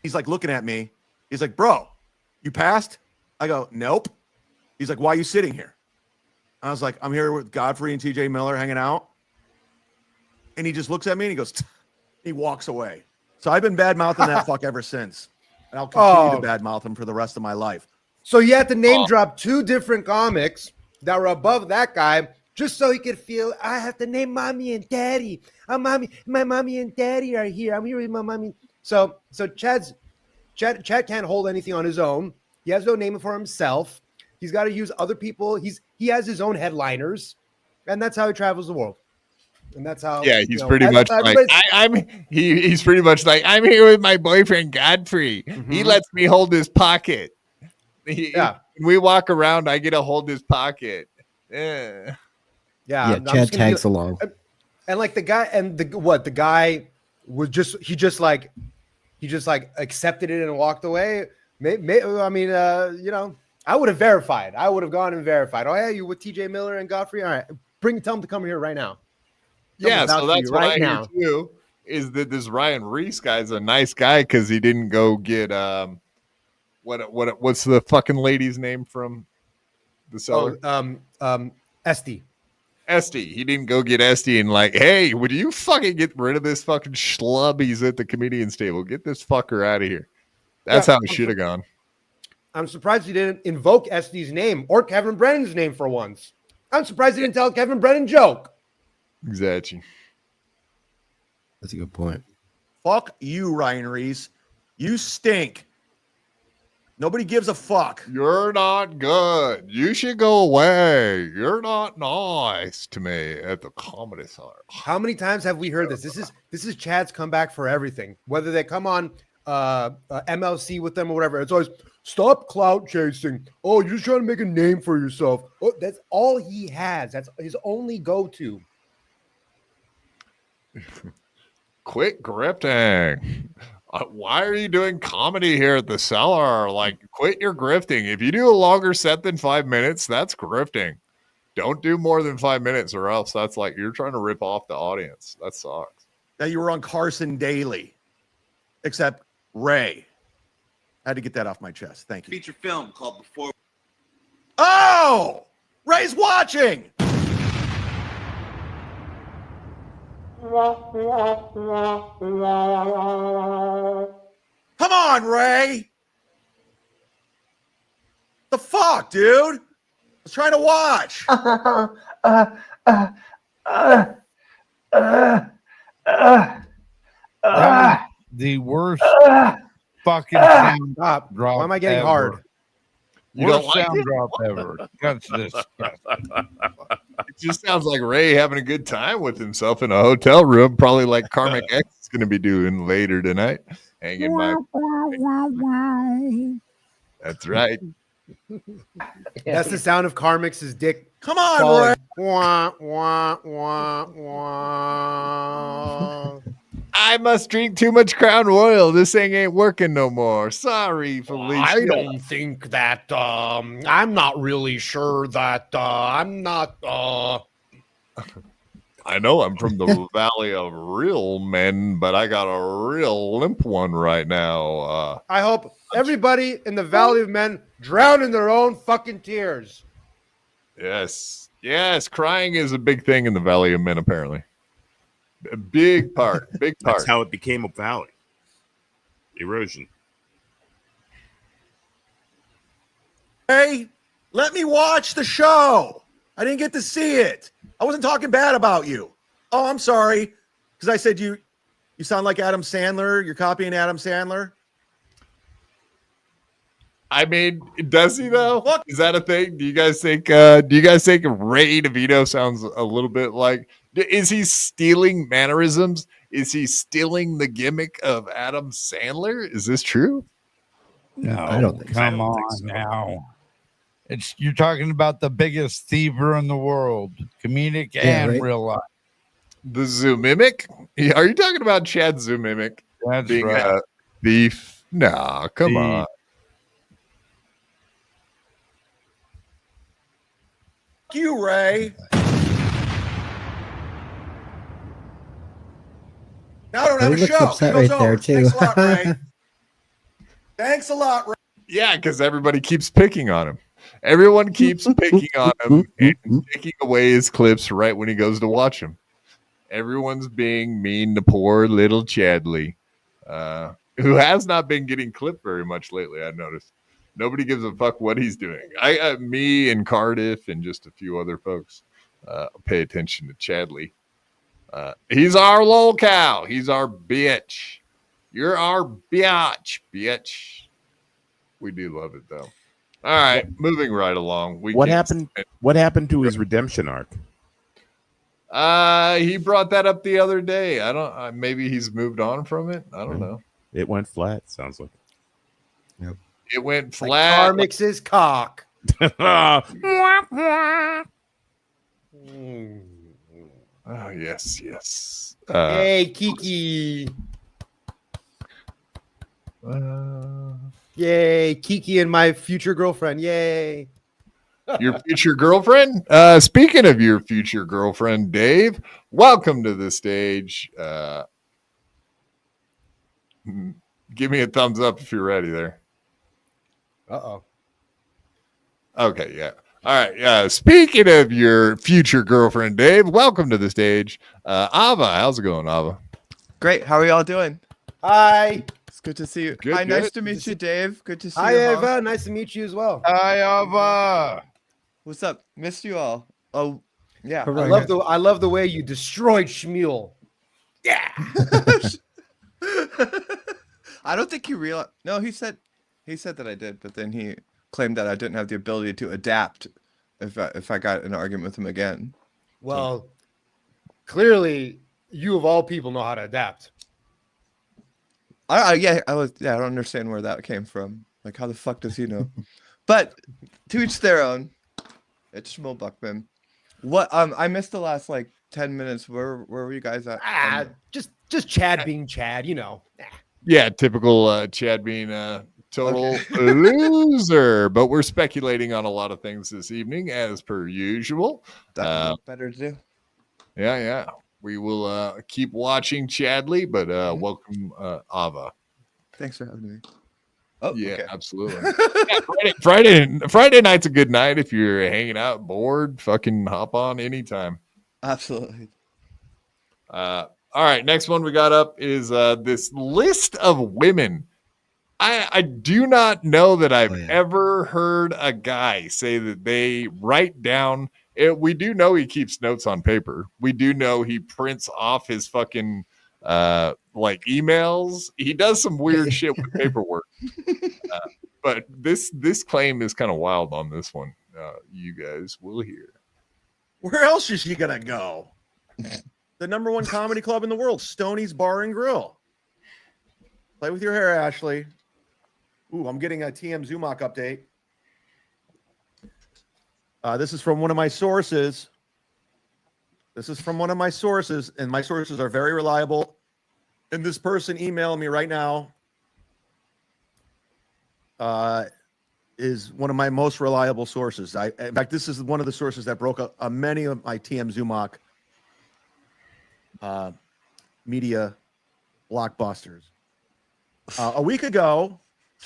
He's like looking at me. He's like, bro, you passed? I go, nope. He's like, why are you sitting here? I was like, I'm here with Godfrey and TJ Miller hanging out. And he just looks at me and he goes, he walks away. So I've been bad-mouthing that fuck ever since. And I'll continue to bad-mouth him for the rest of my life. So you had to name drop 2 different comics that were above that guy just so he could feel, I have to name mommy and daddy. My mommy and daddy are here. I'm here with my mommy. So Chad can't hold anything on his own. He has no name for himself. He's got to use other people. He has his own headliners, and that's how he travels the world. And that's how. Yeah, he's pretty much like he's pretty much like, I'm here with my boyfriend Godfrey. Mm-hmm. He lets me hold his pocket. When we walk around, I get to hold his pocket. Yeah. Chad tags along. And like the guy was just accepted it and walked away. I mean, I would have verified. I would have gone and verified. Oh yeah, you with TJ Miller and Godfrey? All right, tell him to come here right now. Yeah, so that's what I hear too. Is that this Ryan Reese guy's a nice guy because he didn't go get what's the fucking lady's name from The seller. Esty. Esty. He didn't go get Esty and like, hey, would you fucking get rid of this fucking schlub? He's at the comedian's table. Get this fucker out of here. That's how it should have gone. I'm surprised he didn't invoke Esty's name or Kevin Brennan's name for once. I'm surprised he didn't tell a Kevin Brennan joke. Exactly. That's a good point. Fuck you, Ryan Reese. You stink. Nobody gives a fuck. You're not good. You should go away. You're not nice to me at the Comedy Cellar. How many times have we heard this? This is Chad's comeback for everything. Whether they come on MLC with them or whatever, it's always stop clout chasing. Oh, you're just trying to make a name for yourself. Oh, that's all he has. That's his only go-to. Quit grifting. Why are you doing comedy here at the Cellar? Like, quit your grifting. If you do a longer set than 5 minutes, that's grifting. Don't do more than 5 minutes, or else that's like you're trying to rip off the audience. That sucks. Now you were on Carson Daly, except Ray. I had to get that off my chest. Thank you. Feature film called Before. Oh, Ray's watching. Come on, Ray. The fuck, dude? I was trying to watch. The worst fucking sound drop. Why am I getting ever. hard? You Worst don't like sound it? drop ever. That's disgusting. It just sounds like Ray having a good time with himself in a hotel room, probably like Karmic X is going to be doing later tonight. Hanging by. That's right. That's the sound of Carmix's dick. Come on, falling. Ray. Wah, wah, wah, wah. I must drink too much Crown Royal. This thing ain't working no more. Sorry, Felicia. I don't think that. I'm not really sure that. I'm not. I know I'm from the Valley of Real Men, but I got a real limp one right now. I hope everybody in the Valley of Men drown in their own fucking tears. Yes. Crying is a big thing in the Valley of Men, apparently. A big part. That's how it became a valley. Erosion. Hey, let me watch the show. I didn't get to see it. I wasn't talking bad about you. Oh, I'm sorry. Because I said you sound like Adam Sandler. You're copying Adam Sandler. I mean, does he though? What? Is that a thing? Do you guys think Ray DeVito sounds a little bit like, is he stealing mannerisms? Is he stealing the gimmick of Adam Sandler? Is this true? No, I don't think so. come on now. You're talking about the biggest thiever in the world, comedic and right. real life. The Zoomimic? Are you talking about Chad Zoomimic That's being right. a thief? No, come on. Fuck you, Ray. Now I don't have He a looks show. upset Show's right there, over. too. Thanks a lot, Ray. Thanks a lot, Ray. Yeah, because everybody keeps picking on him. Everyone keeps picking on him and taking away his clips right when he goes to watch them. Everyone's being mean to poor little Chadley, who has not been getting clipped very much lately, I've noticed. Nobody gives a fuck what he's doing. Me and Cardiff and just a few other folks pay attention to Chadley. He's our lol cow. He's our bitch. You're our bitch. We do love it though. All right, moving right along. What happened to his redemption arc? He brought that up the other day. I don't. Maybe he's moved on from it. I don't know. It went flat. Sounds like. Yep. It went Like flat. Carmix's cock. Oh yes. Hey, Kiki. Yay, Kiki and my future girlfriend. Yay. Your future girlfriend? Speaking of your future girlfriend, Dave, welcome to the stage. Give me a thumbs up if you're ready there. Uh-oh. Okay, yeah. All right. Speaking of your future girlfriend, Dave, welcome to the stage. Ava, how's it going, Ava? Great. How are y'all doing? Hi. It's good to see you. Good, Hi, good. nice to meet you, Dave. Good to see Hi, you. Ava. Nice to meet you as well. Hi, Ava. What's up? Missed you all. Oh, yeah. I love the way you destroyed Shmuel. Yeah. I don't think he realized. No, he said that I did, but then he claimed that I didn't have the ability to adapt if I got in an argument with him again. Well, clearly, you of all people know how to adapt. I don't understand where that came from. Like, how the fuck does he know? But to each their own. It's Shmuel Buckman. What? I missed the last like 10 minutes. Where were you guys at? Just Chad being Chad, you know. Yeah, typical Chad being a total loser. But we're speculating on a lot of things this evening, as per usual. That's better to do. Yeah. We will keep watching Chadley, but welcome, Ava. Thanks for having me. Oh, yeah, okay. Absolutely. Friday night's a good night if you're hanging out, bored. Fucking hop on anytime. Absolutely. All right, next one we got up is this list of women. I do not know that I've ever heard a guy say that they write down. We do know he keeps notes on paper. We do know he prints off his fucking like emails. He does some weird shit with paperwork. But this claim is kind of wild on this one. You guys will hear. Where else is she gonna go? The number one comedy club in the world, Stoney's Bar and Grill. Play with your hair, Ashley. Ooh, I'm getting a TM Zumach update. This is from one of my sources. And my sources are very reliable. And this person emailing me right now is one of my most reliable sources. In fact, this is one of the sources that broke many of my TM Zumach media blockbusters. A week ago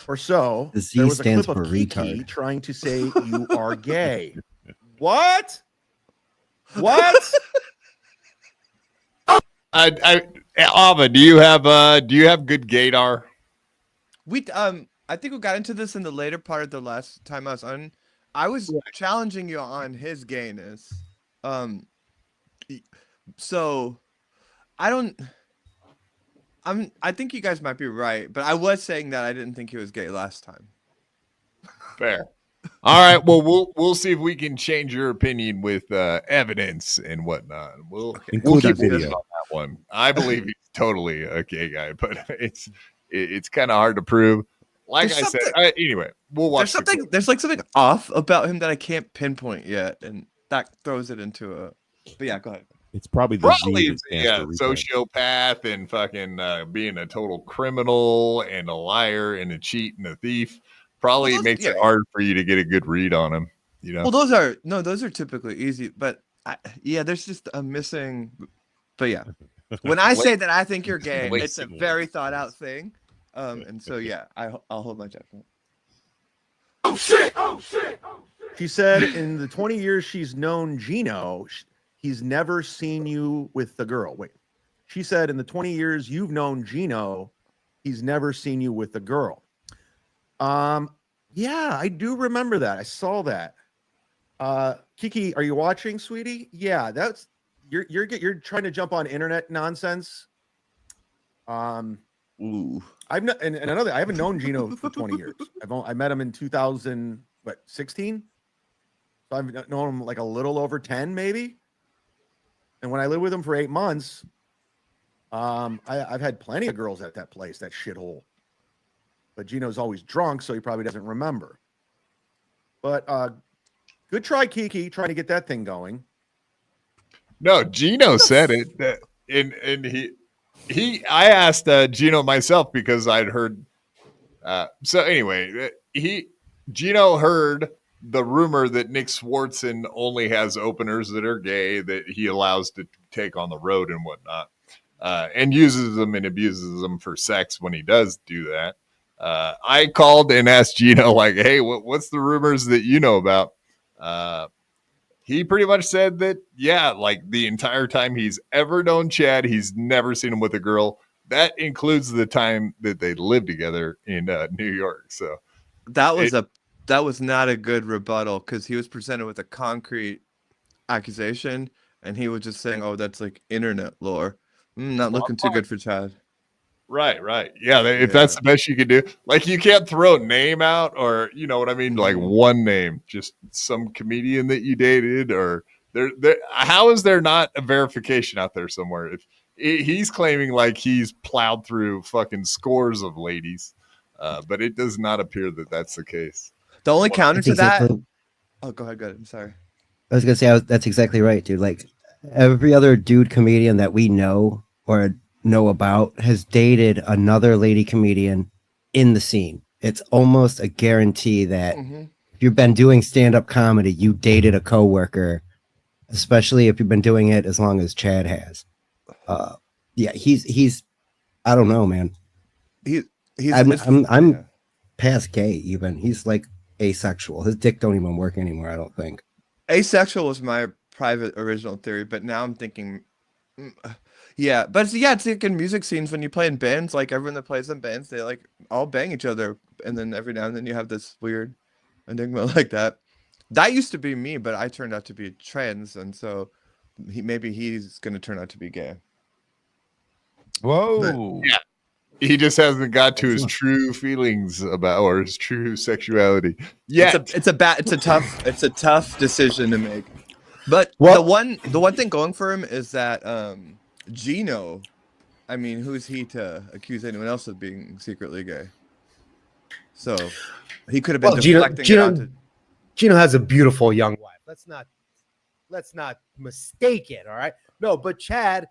or so, there was a clip of Kiki trying to say you are gay. What? Ava, do you have good gaydar? I think we got into this in the later part of the last time I was on. I was challenging you on his gayness. So I think you guys might be right, but I was saying that I didn't think he was gay last time. Fair. All right. Well, we'll see if we can change your opinion with evidence and whatnot. We'll keep video on that one. I believe he's totally a gay guy, but it's kind of hard to prove. Like I said, anyway, we'll watch. There's like something off about him that I can't pinpoint yet, and that throws it into a. But yeah, go ahead. It's probably sociopath and fucking being a total criminal and a liar and a cheat and a thief. Probably makes it hard for you to get a good read on him. You know. Well, those are typically easy, but there's just a missing. But yeah, when I say that I think you're gay, it's a very thought out thing. And so I'll hold my judgment. Oh shit! She said in the 20 years she's known Gino, he's never seen you with the girl. Wait. She said in the 20 years you've known Gino, he's never seen you with the girl. Yeah, I do remember that. I saw that. Kiki, are you watching, sweetie? Yeah, that's you're trying to jump on internet nonsense. Ooh. I haven't known Gino for 20 years. I met him in 2016. So I've known him like a little over 10, maybe. And when I lived with him for 8 months, I've had plenty of girls at that place, that shithole. But Gino's always drunk, so he probably doesn't remember. But good try, Kiki, trying to get that thing going. No, Gino said it. And I asked Gino myself because I'd heard. So anyway, Gino heard the rumor that Nick Swartzen only has openers that are gay that he allows to take on the road and whatnot, and uses them and abuses them for sex when he does do that. I called and asked Gino, like, hey, what's the rumors that you know about? He pretty much said that, yeah, like the entire time he's ever known Chad, he's never seen him with a girl. That includes the time that they lived together in New York. So that was not a good rebuttal because he was presented with a concrete accusation, and he was just saying, "Oh, that's like internet lore." Not looking too good for Chad. Right. Yeah, if that's the best you can do, like you can't throw a name out, or you know what I mean, like one name, just some comedian that you dated, or there. How is there not a verification out there somewhere? If he's claiming like he's plowed through fucking scores of ladies, but it does not appear that that's the case. The only counter to exactly, that. Oh, go ahead. I'm sorry. I was gonna say that's exactly right, dude. Like every other dude comedian that we know or know about has dated another lady comedian in the scene. It's almost a guarantee that if you've been doing stand-up comedy, you dated a coworker, especially if you've been doing it as long as Chad has. Yeah, he's I don't know, man. I'm past gay even. He's like asexual. His dick don't even work anymore, I don't think. Asexual was my private original theory, but now I'm thinking yeah, but it's like in music scenes when you play in bands, like everyone that plays in bands, they like all bang each other, and then every now and then you have this weird enigma like that. That used to be me, but I turned out to be trans, and so maybe he's gonna turn out to be gay. Whoa! But, yeah, he just hasn't got to his true feelings about or his true sexuality. Yeah, it's a tough decision to make. But the one thing going for him is that Gino, I mean, who's he to accuse anyone else of being secretly gay? So he could have been deflecting it onto... Gino has a beautiful young wife. Let's not mistake it. All right. No, but Chad,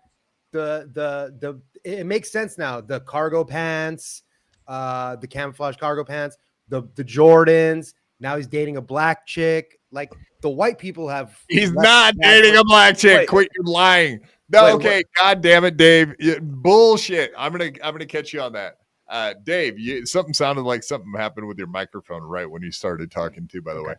it makes sense now. The cargo pants, the camouflage cargo pants, the Jordans. Now he's dating a black chick. Like the white people have. He's not dating a black chick. Quit your lying. No, okay. God damn it, Dave. Bullshit. I'm gonna catch you on that. Dave, something sounded like something happened with your microphone right when you started talking too, by the way.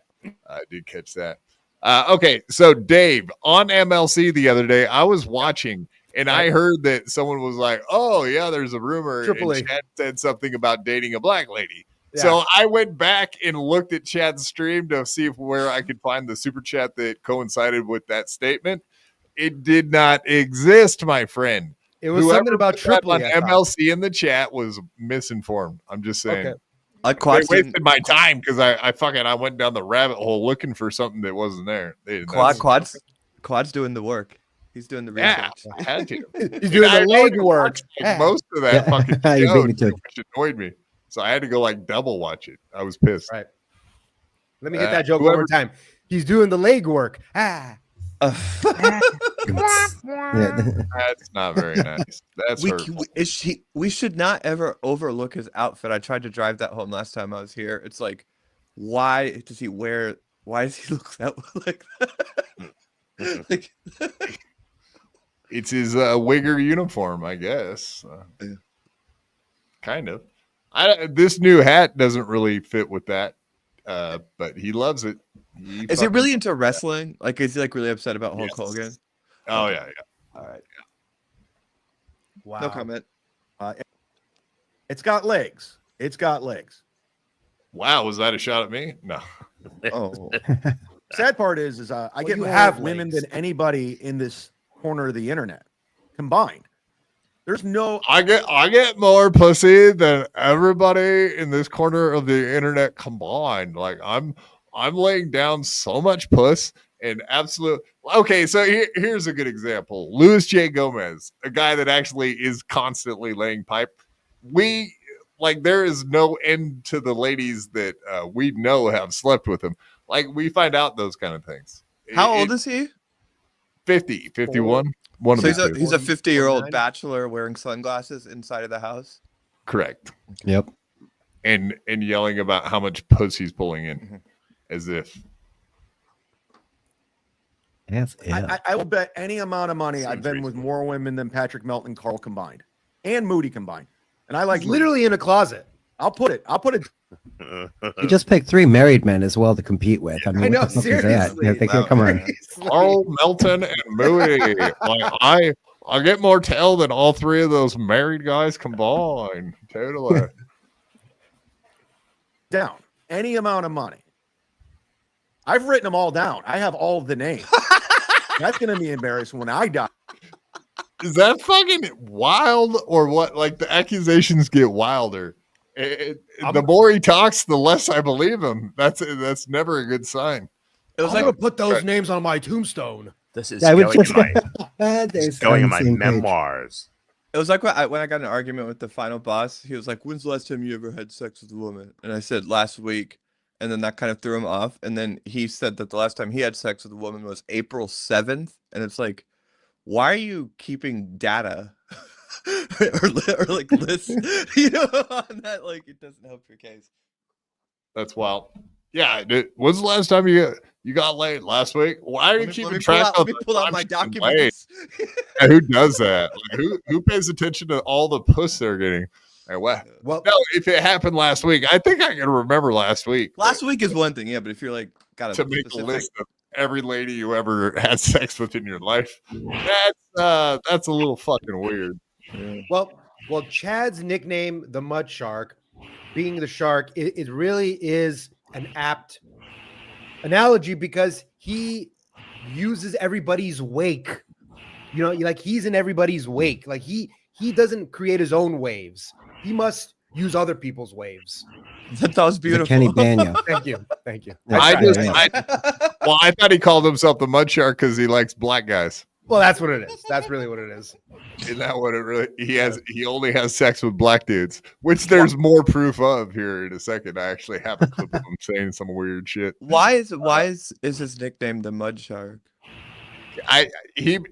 I did catch that. Okay, so Dave, on MLC the other day, I was watching and I heard that someone was like, oh yeah, there's a rumor and Chad said something about dating a black lady. Yeah. So I went back and looked at Chad's stream to see where I could find the super chat that coincided with that statement. It did not exist, my friend. It was something about Tripoli. On MLC in the chat was misinformed. I'm just saying. Okay. They wasted my time because I went down the rabbit hole looking for something that wasn't there. Quad's doing the work. He's doing the research. Yeah, I had to. He's doing the leg work. Most of that fucking show which annoyed me. So I had to go like double watch it. I was pissed. Right. Let me get that joke one more time. He's doing the leg work. That's not very nice. That's we should not ever overlook his outfit. I tried to drive that home last time I was here. It's like, why does he look that like that? Like, it's his Wigger uniform, I guess. Kind of. This new hat doesn't really fit with that, but he loves it. Is he really into wrestling? Like, is he like really upset about Hulk Hogan? Oh yeah. All right. Wow. No comment. It's got legs. It's got legs. Wow, was that a shot at me? No. Oh. Sad part is I get more women than anybody in this corner of the internet combined. There's no. I get more pussy than everybody in this corner of the internet combined. Like I'm laying down so much puss and absolute. Okay, so here's a good example. Louis J. Gomez, a guy that actually is constantly laying pipe. There is no end to the ladies that we know have slept with him. Like we find out those kind of things. How old is he? 50, 51. So he's a 50-year-old bachelor wearing sunglasses inside of the house. Correct. Yep. And yelling about how much puss he's pulling in, as if. I will bet any amount of money I've been with more women than Patrick Melton and Carl combined, and Moody combined. And I like literally in a closet. I'll put it You just picked 3 married men as well to compete with. I mean, I know, what the fuck is that? seriously. Come on. Carl, Melton, and Moody. Like, I get more tail than all 3 of those married guys combined. Totally. Down any amount of money. I've written them all down. I have all of the names. That's going to be embarrassing when I die. Is that fucking wild or what? Like the accusations get wilder. The more he talks, the less I believe him. That's never a good sign. It was gonna put those names on my tombstone. This is going in my same page. memoirs. It was like when I got in an argument with the final boss. He was like, "When's the last time you ever had sex with a woman?" And I said, "Last week." And then that kind of threw him off. And then he said that the last time he had sex with a woman was April 7th. And it's like, why are you keeping data or like lists, on that? Like, it doesn't help your case. That's wild. Yeah, dude, when's the last time you got laid? Last week? Why are you keeping track of? Let me pull out my documents. Yeah, who does that? Like, who pays attention to all the puss they're getting? Like, what? Well, no, if it happened last week, I think I can remember last week. Last week is one thing, yeah, but if you're like got to make a list of every lady you ever had sex with in your life, that's a little fucking weird. Yeah. Well, Chad's nickname, the Mud Shark, being the shark, it really is an apt analogy because he uses everybody's wake. Like he's in everybody's wake. Like he doesn't create his own waves. He must use other people's waves. That was beautiful. Kenny Banya. Thank you. I thought he called himself the Mud Shark because he likes black guys. Well, that's what it is. That's really what it is. Isn't that what it really? He only has sex with black dudes, which there's more proof of here in a second. I actually have a clip of him saying some weird shit. Why is his nickname the Mud Shark?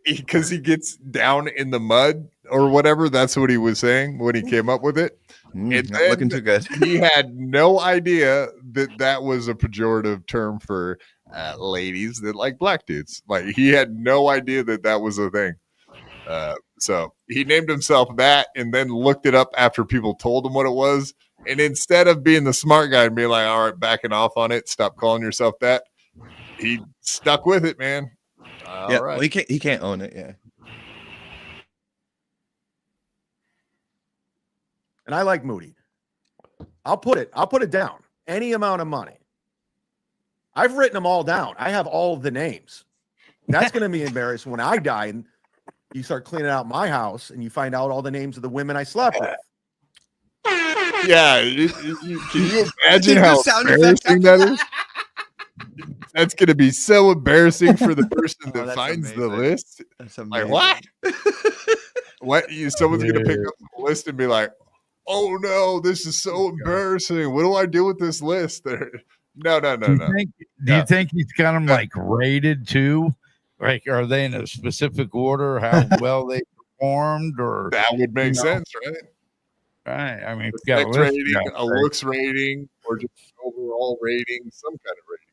Because he gets down in the mud or whatever. That's what he was saying when he came up with it. Not looking too good. He had no idea that was a pejorative term for ladies that like black dudes. Like he had no idea that was a thing. So he named himself that and then looked it up after people told him what it was. And instead of being the smart guy and being like, all right, backing off on it, stop calling yourself that, he stuck with it, man. Yeah, right. Well, he can't own it, yeah. And I like Moody. I'll put it down. Any amount of money. I've written them all down. I have all of the names. That's going to be embarrassing when I die and you start cleaning out my house and you find out all the names of the women I slept with. Yeah. Can you imagine how embarrassing that is? That's going to be so embarrassing for the person that finds the list. That's amazing. Like, what? Someone's going to pick up the list and be like, oh, no, this is so embarrassing. What do I do with this list? No. Do you think he's got them like rated too? Like, are they in a specific order? How well they performed? Or that would make sense, right? Right. I mean, a looks rating, or just overall rating, some kind of rating.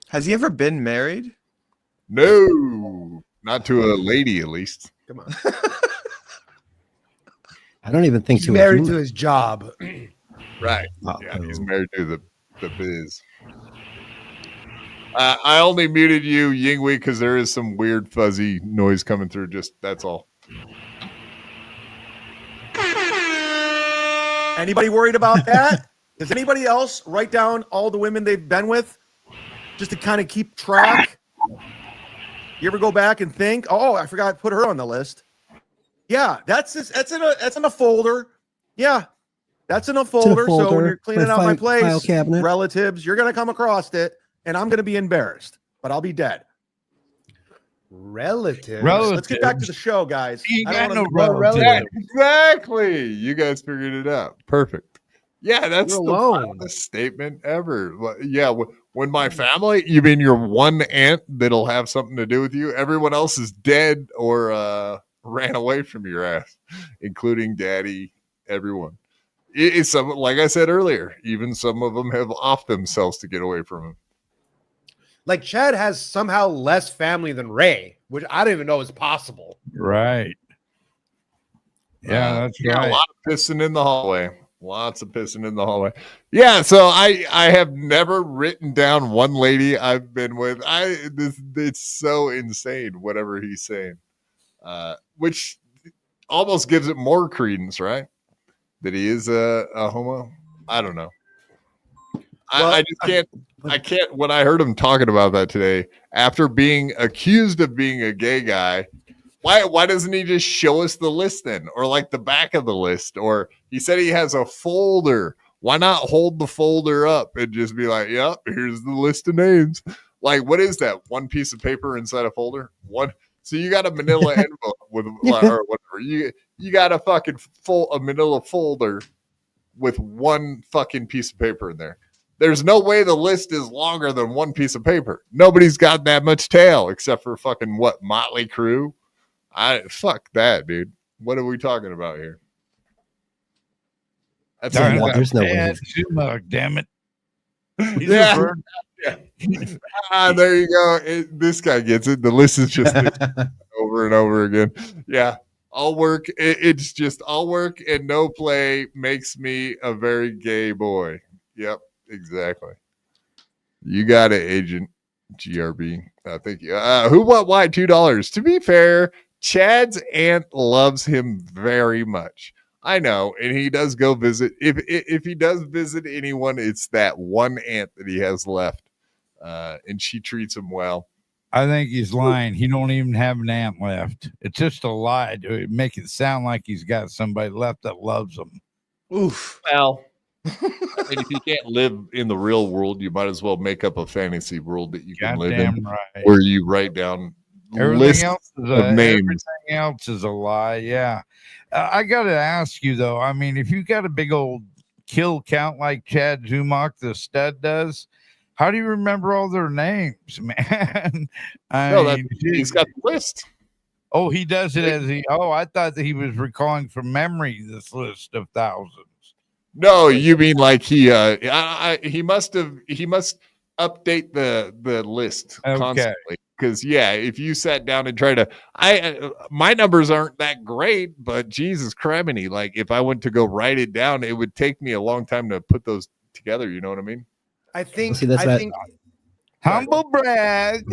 Has he ever been married? No, not to a lady, at least. Come on. I don't even think he's married to his job. Right. Yeah, he's married to the biz. I only muted you, Yingwee, because there is some weird fuzzy noise coming through. That's all. Anybody worried about that? Does anybody else write down all the women they've been with just to kind of keep track? You ever go back and think, oh, I forgot to put her on the list? Yeah, that's in a folder. Yeah, that's in a folder. So when you're cleaning out my place, relatives, you're gonna come across it, and I'm gonna be embarrassed, but I'll be dead. Relatives. Let's get back to the show, guys. I don't want to relatives. Exactly. You guys figured it out. Perfect. Yeah, that's the wildest statement ever. Yeah, when my family, you mean your one aunt that'll have something to do with you? Everyone else is dead or ran away from your ass, including daddy, everyone. It's some, like I said earlier, even some of them have offed themselves to get away from him. Like Chad has somehow less family than Ray, which I don't even know is possible. Right. Yeah, that's right. A lot of pissing in the hallway. Lots of pissing in the hallway. Yeah, so I have never written down one lady I've been with. It's so insane, whatever he's saying. Which almost gives it more credence, right? That he is a homo. I don't know. I just can't. I can't. When I heard him talking about that today, after being accused of being a gay guy, why doesn't he just show us the list then, or like the back of the list? Or he said he has a folder. Why not hold the folder up and just be like, "Yep, here's the list of names." Like, what is that? One piece of paper inside a folder? One. So you got a manila envelope with or whatever. You got a fucking a manila folder with one fucking piece of paper in there. There's no way the list is longer than one piece of paper. Nobody's got that much tail except for fucking what, Motley Crue? Fuck that, dude. What are we talking about here? That's there's no way. Damn it. Yeah. There you go. This guy gets it. The list is just over and over again. Yeah. All work. It's just all work and no play makes me a very gay boy. Yep, exactly. You got it, Agent GRB. Thank you. Who, what, why? $2. To be fair, Chad's aunt loves him very much. I know, and he does go visit. If he does visit anyone, it's that one aunt that he has left, and she treats him well. I think he's lying. He don't even have an aunt left. It's just a lie to make it sound like he's got somebody left that loves him. Oof. Well, and if you can't live in the real world, you might as well make up a fantasy world that you can live in, right. where you write down everything else is a lie. Yeah. I got to ask you, though. I mean, if you got a big old kill count like Chad Zumach, the stud, does, how do you remember all their names, man? He's got the list. Oh, he does it as he. Oh, I thought that he was recalling from memory this list of thousands. No, you mean like he must update the list constantly. Because if you sat down and tried to, my numbers aren't that great, but Jesus criminy, like if I went to go write it down, it would take me a long time to put those together. You know what I mean? I think. Humble brag.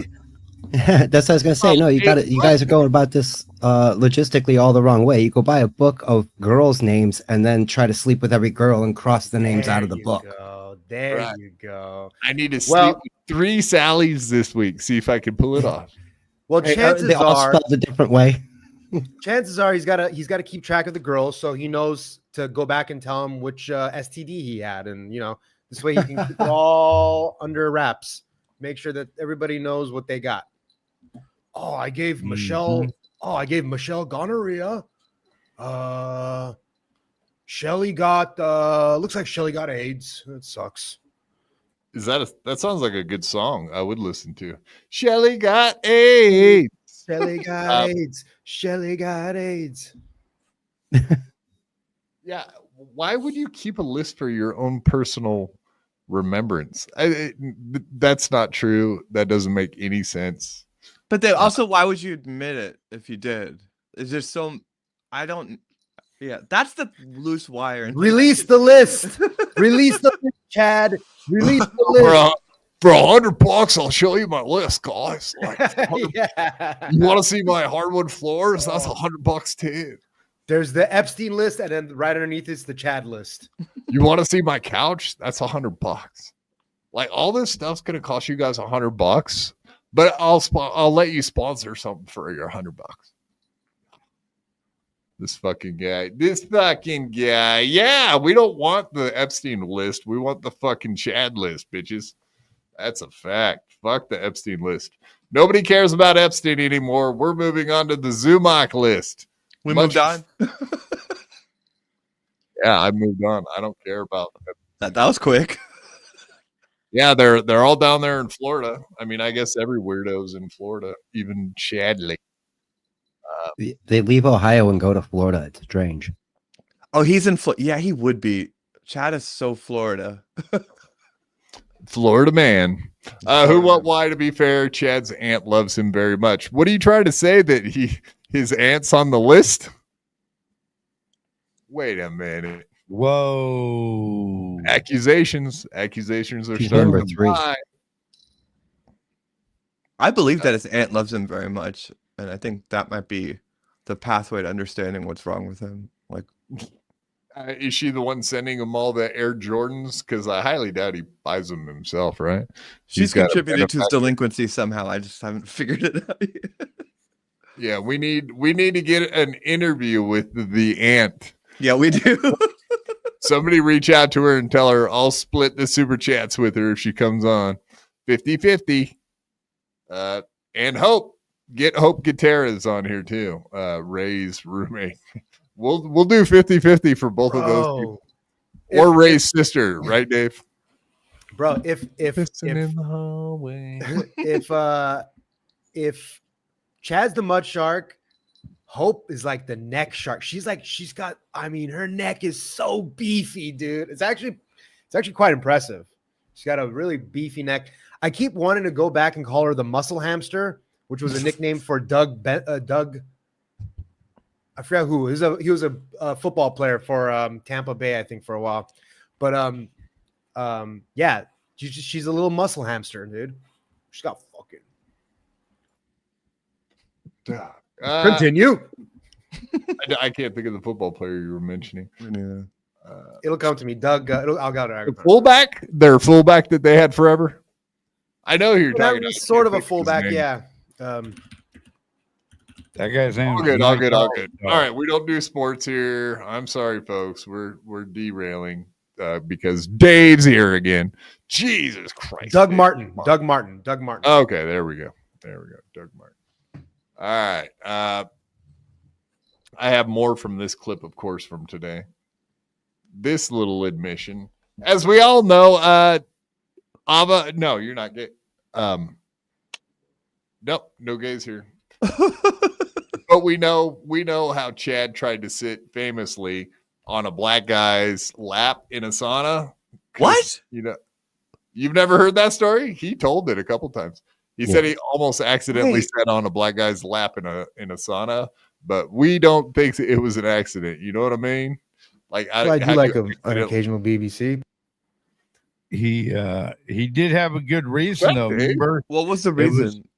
That's what I was gonna say. No, you guys are going about this logistically all the wrong way. You go buy a book of girls' names and then try to sleep with every girl and cross the names out of the book. There you go. I need to sleep with 3 Sallys this week. See if I can pull it off. Well, chances they all are spelled a different way. Chances are he's got to keep track of the girls, so he knows to go back and tell him which STD he had, and this way he can keep it all under wraps. Make sure that everybody knows what they got. Oh, I gave Michelle. Oh, I gave Michelle gonorrhea. Shelly got. Looks like Shelly got AIDS. That sucks. Is that sounds like a good song I would listen to. Shelly got AIDS. Shelly got AIDS. Shelly got AIDS. Yeah. Why would you keep a list for your own personal remembrance? That's not true. That doesn't make any sense. But then also, why would you admit it if you did? Is there so? I don't. Yeah, that's the loose wire. Release the list. Release the list, Chad. Release the list. For $100, I'll show you my list, guys. Like, You want to see my hardwood floors? That's $100 too. There's the Epstein list, and then right underneath is the Chad list. You want to see my couch? That's $100. Like, all this stuff's gonna cost you guys $100, but I'll let you sponsor something for your $100. This fucking guy. Yeah, we don't want the Epstein list. We want the fucking Chad list, bitches. That's a fact. Fuck the Epstein list. Nobody cares about Epstein anymore. We're moving on to the Zumach list. We moved on. Yeah, I moved on. I don't care about that. That was quick. Yeah, they're all down there in Florida. I mean, I guess every weirdo's in Florida, even Chadley. They leave Ohio and go to Florida. It's strange. Oh, he's in Florida. Yeah, he would be. Chad is so Florida. Florida man. Who, what, why? To be fair, Chad's aunt loves him very much. What are you trying to say, that his aunt's on the list? Wait a minute. Whoa. Accusations are She's starting number to 3. fly. I believe that his aunt loves him very much, and I think that might be the pathway to understanding what's wrong with him. Like, Is she the one sending him all the Air Jordans? Because I highly doubt he buys them himself, right? she's got a contributed to his benefactor. delinquency somehow. I just haven't figured it out yet. Yeah, we need to get an interview with the aunt. Yeah, we do. Somebody reach out to her and tell her I'll split the super chats with her if she comes on. 50-50. And get Hope Gutierrez on here too. Ray's roommate. We'll do 50-50 for both of those people. Or Ray's sister, right, Dave? Bro, if in the hallway. if Chad's the mud shark, Hope is like the neck shark. She's got, I mean, her neck is so beefy, dude. It's actually quite impressive. She's got a really beefy neck. I keep wanting to go back and call her the muscle hamster, which was a nickname for Doug. I forgot who. He was a football player for Tampa Bay, I think, for a while. But yeah, she's a little muscle hamster, dude. She's got fucking. Continue. I can't think of the football player you were mentioning. It'll come to me, Doug. I'll got it. The fullback, their fullback that they had forever. I know who you're talking about. Sort of a fullback, yeah. That guy's name. All good. All right, we don't do sports here. I'm sorry, folks. We're derailing because Dave's here again. Jesus Christ. Doug Martin. Okay, there we go. Doug Martin. All right. I have more from this clip, of course, from today. This little admission. As we all know, Ava, no, you're not gay. Nope, no gays here. But we know how Chad tried to sit famously on a black guy's lap in a sauna. What? You've never heard that story? He told it a couple times. He said he almost accidentally sat on a black guy's lap in a sauna, but we don't think it was an accident. You know what I mean? Like I do like an occasional BBC. He did have a good reason though. Remember? What was the reason?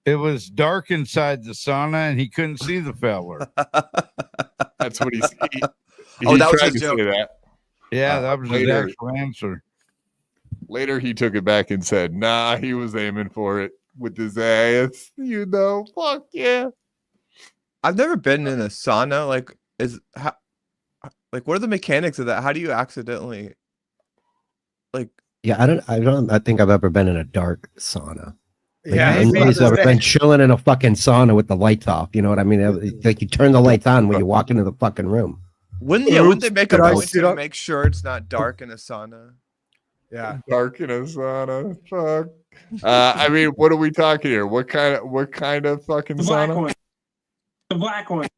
It was dark inside the sauna and he couldn't see the fella. That's what he that was his joke. Yeah, that was his actual answer. Later, he took it back and said, "Nah, he was aiming for it with his ass." Fuck yeah. I've never been in a sauna. What are the mechanics of that? How do you accidentally, Yeah, I don't think I've ever been in a dark sauna. Yeah, I've ever been chilling in a fucking sauna with the lights off. You know what I mean? Like you turn the lights on when you walk into the fucking room. Wouldn't they make a point to make sure it's not dark in a sauna? Yeah, dark in a sauna. Fuck. I mean, what are we talking here? What kind of fucking sauna? The black one.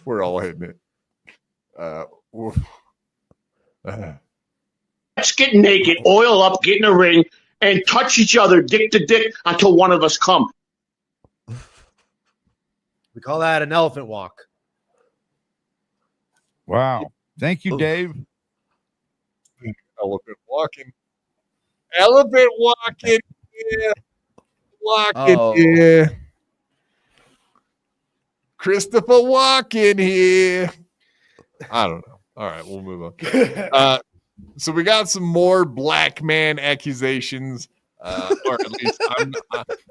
We're all hitting it. Let's get naked, oil up, get in a ring, and touch each other dick to dick until one of us come. We call that an elephant walk. Wow. Thank you, Dave. Elephant walking. Yeah. Walking. Yeah. Christopher Walken here. I don't know. All right, we'll move on. So we got some more black man accusations, or at least I'm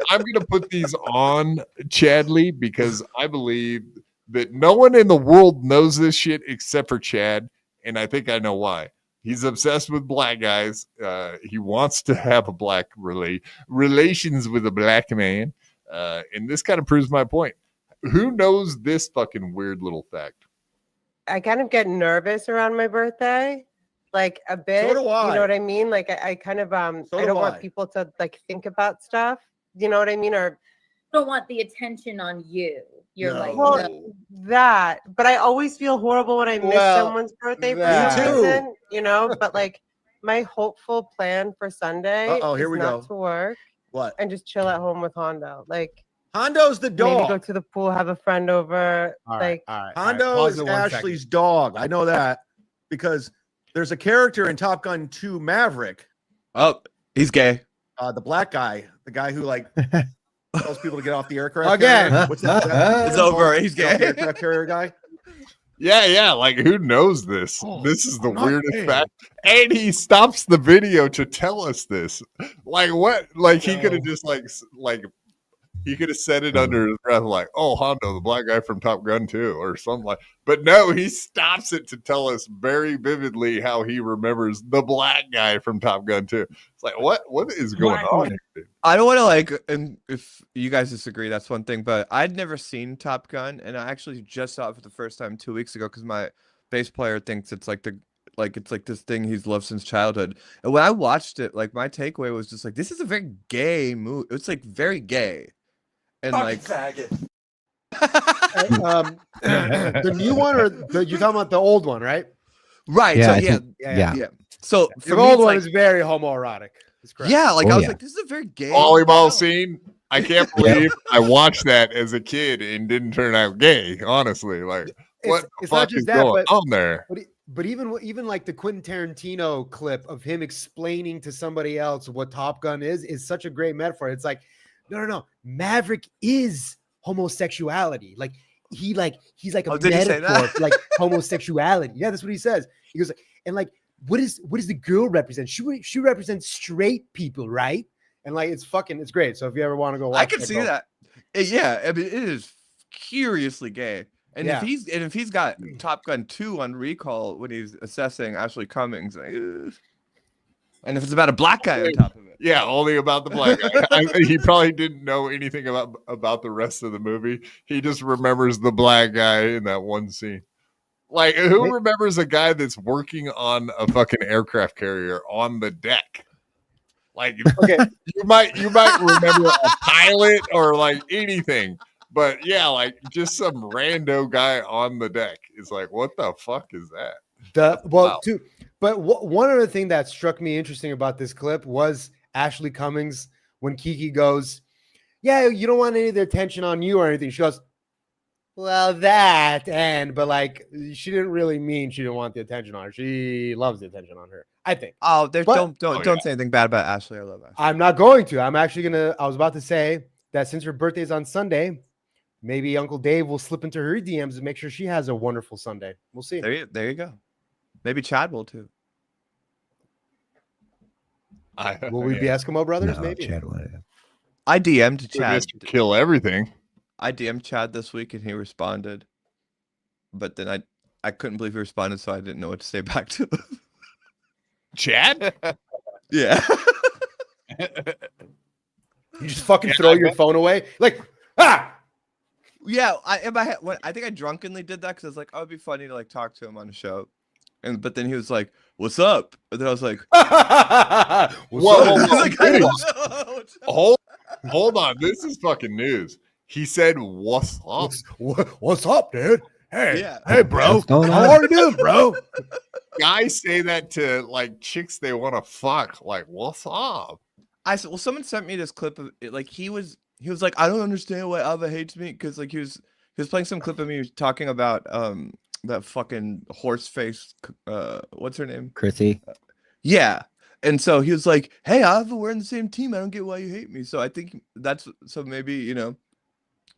going to put these on Chadley because I believe that no one in the world knows this shit except for Chad, and I think I know why. He's obsessed with black guys. He wants to have a black relations with a black man, and this kind of proves my point. Who knows this fucking weird little fact? I kind of get nervous around my birthday, like a bit. So do I. You know what I mean? Like I kind of I don't want people to like think about stuff. You know what I mean? Or don't want the attention on you. You're no. like, well, no. That. But I always feel horrible when I miss someone's birthday for some reason. You know, but like my hopeful plan for Sunday here is we not go. to work. What? And just chill at home with Hondo. Like Hondo's the dog. Maybe go to the pool, have a friend over. All like right. Hondo is Ashley's dog. I know that because there's a character in Top Gun 2 Maverick. Oh, he's gay. The black guy, the guy who like tells people to get off the aircraft Again. carrier. What's that? It's over. He's Get off the gay. aircraft carrier guy. Yeah. Like, who knows this? This is the weirdest fact. And he stops the video to tell us this. Like, what? Like, he could have just like he could have said it under his breath, like, "Oh, Hondo, the black guy from Top Gun 2," or something like. But no, he stops it to tell us very vividly how he remembers the black guy from Top Gun 2. It's like, what is going on here, dude? I don't want to like, and if you guys disagree, that's one thing. But I'd never seen Top Gun, and I actually just saw it for the first time 2 weeks ago because my bass player thinks it's like it's like this thing he's loved since childhood. And when I watched it, like my takeaway was just like, this is a very gay movie. It's like very gay, and like The new one or you're talking about the old one, right? Right. Yeah, So I yeah. think- So The for me, old it's one like, is very homoerotic. It's correct. yeah, like Oh, I was yeah. like, this is a very gay Volleyball scene. I can't believe I watched that as a kid and didn't turn out gay. Honestly, like, what the it's not fuck just is that, going on there? But even like the Quentin Tarantino clip of him explaining to somebody else what Top Gun is such a great metaphor. It's like, no. Maverick is homosexuality. Like he's like a did he say metaphor that? for like homosexuality. Yeah, that's what he says. He goes, and like, what does the girl represent? She represents straight people, right? And like, it's great. So if you ever want to go watch I can see that. Yeah, I mean, it is curiously gay. And Yeah. if he's got Top Gun 2 on recall when he's assessing Ashley Cummings, like, ugh. And if it's about a black guy on top of it, Yeah, only about the black guy. He probably didn't know anything about the rest of the movie. He just remembers the black guy in that one scene. Like, who remembers a guy that's working on a fucking aircraft carrier on the deck? Like, Okay. you might remember a pilot or like anything, but yeah, like just some rando guy on the deck. It's like, what the fuck is that? But one other thing that struck me interesting about this clip was Ashley Cummings when Kiki goes, "Yeah, you don't want any of the attention on you or anything." She goes, "Well, but like she didn't really mean she didn't want the attention on her. She loves the attention on her, I think." don't say anything bad about Ashley. I love Ashley. I'm not going to. I was about to say that since her birthday's on Sunday, maybe Uncle Dave will slip into her DMs and make sure she has a wonderful Sunday. We'll see. There you go. Maybe Chad will too. Will we be Eskimo brothers? No, maybe. Chad would. I DM'd Chad. Kill everything. I DM'd Chad this week and he responded, but then I couldn't believe he responded, so I didn't know what to say back to him. Chad? Yeah. You just fucking throw your phone away, like Yeah, I think I drunkenly did that because I was like, oh, it'd be funny to like talk to him on a show, but then he was like, "What's up?" And then I was like, Whoa. Hold on, this is fucking news. He said, "What's up? What's up, dude? Hey, Yeah. hey, bro. What's going How on? are you doing, bro?" Guys say that to like chicks they want to fuck. Like, what's up? I said, well, someone sent me this clip of it. Like he was like, I don't understand why Ava hates me because like he was playing some clip of me talking about that fucking horse face what's her name? Chrissy. Yeah. And so he was like, "Hey, Ava, we're in the same team. I don't get why you hate me." So I think that's so maybe, you know.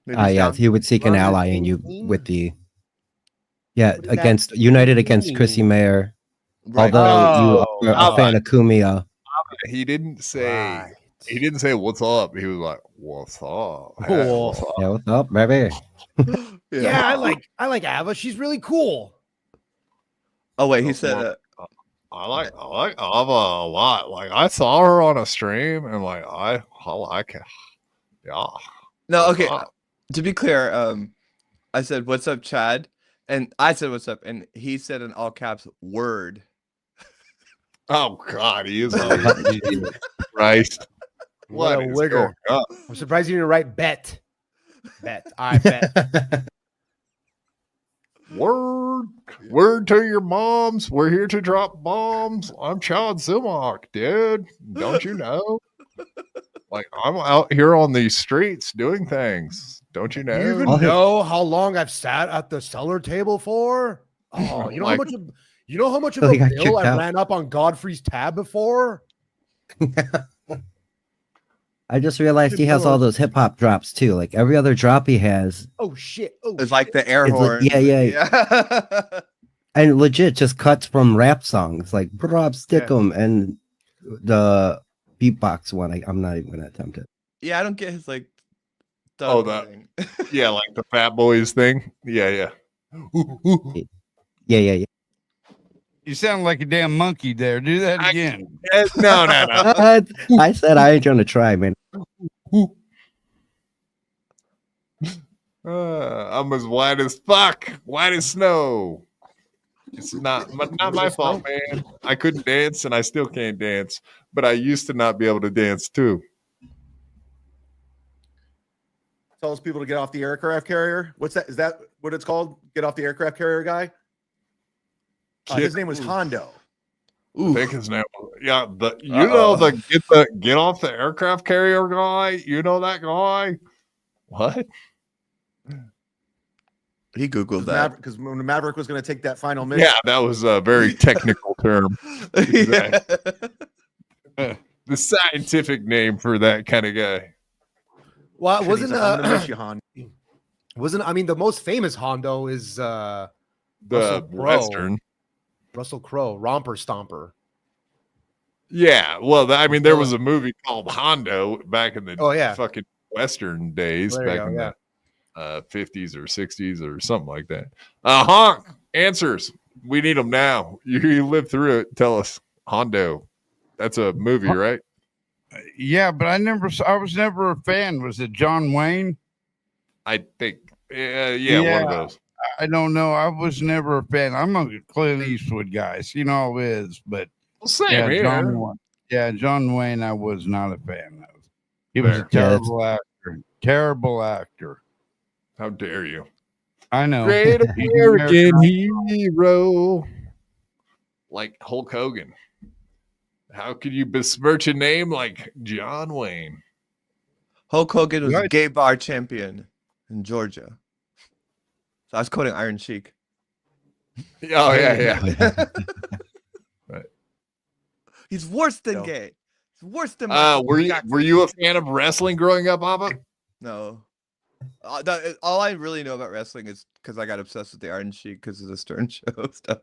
Yeah, he would seek an ally in you with the united against Chrissy Mayer. Right. Although you are a fan of Kumia. He didn't say. He didn't say what's up. He was like, "What's up? Cool. What's up?" Yeah, what's up, baby? Yeah, I like Ava. She's really cool. Oh wait, he said I like Ava a lot. Like I saw her on a stream and like I like her. Yeah. no, okay. What's up? To be clear, I said, "What's up, Chad?" And I said, "What's up?" And he said in all caps, "Word." Oh God, he is Christ. What a is wigger. going on? I'm surprised you didn't write bet. I bet. Word to your moms. We're here to drop bombs. I'm Chad Zimok, dude. Don't you know? Like, I'm out here on these streets doing things. Don't you know? You even know how long I've sat at the cellar table for? Oh, you know how much of a bill I ran up on Godfrey's tab before? I just realized he has all those hip hop drops too. Like every other drop he has. Oh shit! Oh, it's like the air horn. Yeah. And legit just cuts from rap songs like "Rob Stick 'em" and the beatbox one. I'm not even gonna attempt it. Yeah, I don't get his like. That. Yeah, like the Fat Boys thing. Yeah. Yeah. You sound like a damn monkey there. Do that again. No. I said I ain't gonna try, man. I'm as white as fuck, white as snow. It's not my fault, man. I couldn't dance, and I still can't dance. But I used to not be able to dance too. Tells people to get off the aircraft carrier. What's that? Is that what it's called? Get off the aircraft carrier guy? His name was Hondo. I think his name. Yeah, get off the aircraft carrier guy. You know that guy? What? He googled that because when Maverick was going to take that final mission. Yeah, that was a very technical term. The scientific name for that kind of guy. Well, wasn't I mean the most famous Hondo is the Western. Russell Crowe, Romper Stomper. Yeah, well, I mean, there was a movie called Hondo back in the fucking Western days, back in the 50s or 60s or something like that. Honk, answers. We need them now. You lived through it. Tell us. Hondo. That's a movie, right? Yeah, but I was never a fan. Was it John Wayne? I think, one of those. I don't know. I was never a fan. I'm a Clint Eastwood guy. Seen all his, but same here. John Wayne, I was not a fan of. He was a terrible actor. Terrible actor. How dare you? I know. Great American hero. Like Hulk Hogan. How could you besmirch a name like John Wayne? Hulk Hogan was a gay bar champion in Georgia. So I was quoting Iron Sheik. Oh, yeah. Right. He's worse than gay. He's worse than were you a fan of wrestling growing up, Papa? No. All I really know about wrestling is because I got obsessed with the Iron Sheik because of the Stern Show stuff.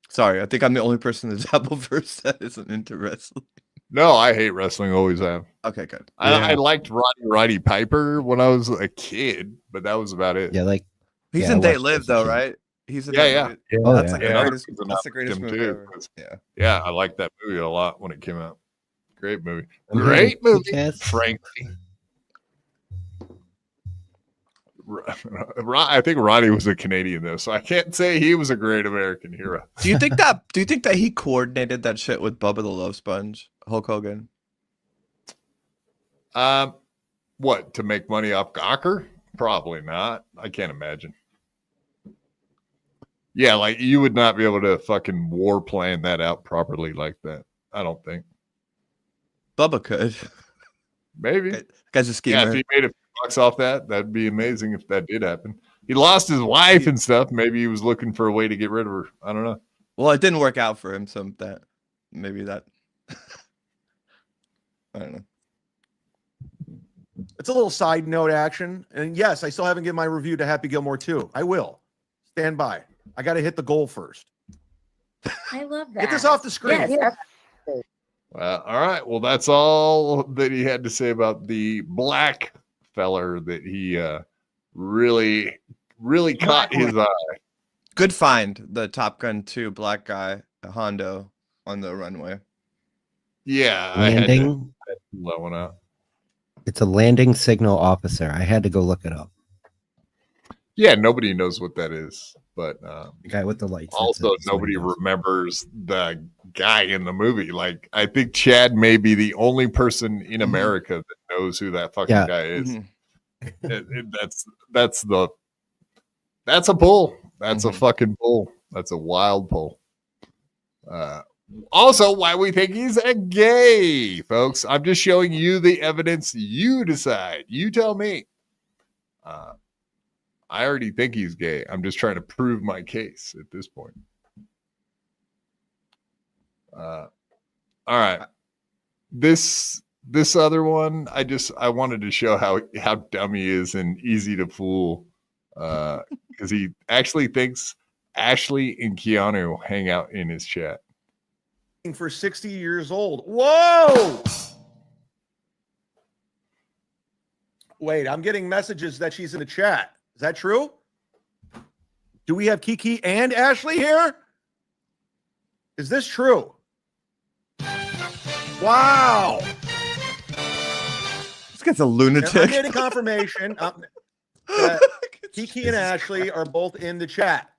Sorry, I think I'm the only person in the Dabbleverse that isn't into wrestling. No, I hate wrestling. Always have. Okay, good. I liked Roddy Piper when I was a kid, but that was about it. Yeah, like he's in They Live though, right? He's in That's the greatest movie ever. Yeah, I liked that movie a lot when it came out. Great movie. Great movie. Frankly. I think Roddy was a Canadian though, so I can't say he was a great American hero. Do you think that he coordinated that shit with Bubba the Love Sponge, Hulk Hogan? What, to make money off Gawker? Probably not. I can't imagine. Yeah, like you would not be able to fucking war plan that out properly like that. I don't think. Bubba could. Maybe. Guy's a schemer. Yeah, if he made a few bucks off that, that'd be amazing if that did happen. He lost his wife and stuff. Maybe he was looking for a way to get rid of her. I don't know. Well, it didn't work out for him, so that maybe that. I don't know. It's a little side note action. And yes, I still haven't given my review to Happy Gilmore 2. I will. Stand by. I got to hit the goal first. I love that. Get this off the screen. Yes. Well, all right. Well, that's all that he had to say about the black feller that he really caught his eye. Good find, the Top Gun 2 black guy, Hondo, on the runway. Yeah, landing. I had to pull that one out. It's a landing signal officer. I had to go look it up. Yeah, nobody knows what that is, but the guy with the lights. Also, nobody remembers the guy in the movie. Like, I think Chad may be the only person in America that knows who that fucking guy is. That's a pull. That's a fucking pull. That's a wild pull. Also, why we think he's a gay, folks. I'm just showing you the evidence. You decide. You tell me. I already think he's gay. I'm just trying to prove my case at this point. All right. This other one, I wanted to show how dumb he is and easy to fool. Because he actually thinks Ashley and Keanu hang out in his chat. For 60 years old. Whoa! Wait, I'm getting messages that she's in the chat. Is that true? Do we have Kiki and Ashley here? Is this true? Wow. This guy's a lunatic. I'm getting confirmation that Kiki and Ashley are both in the chat.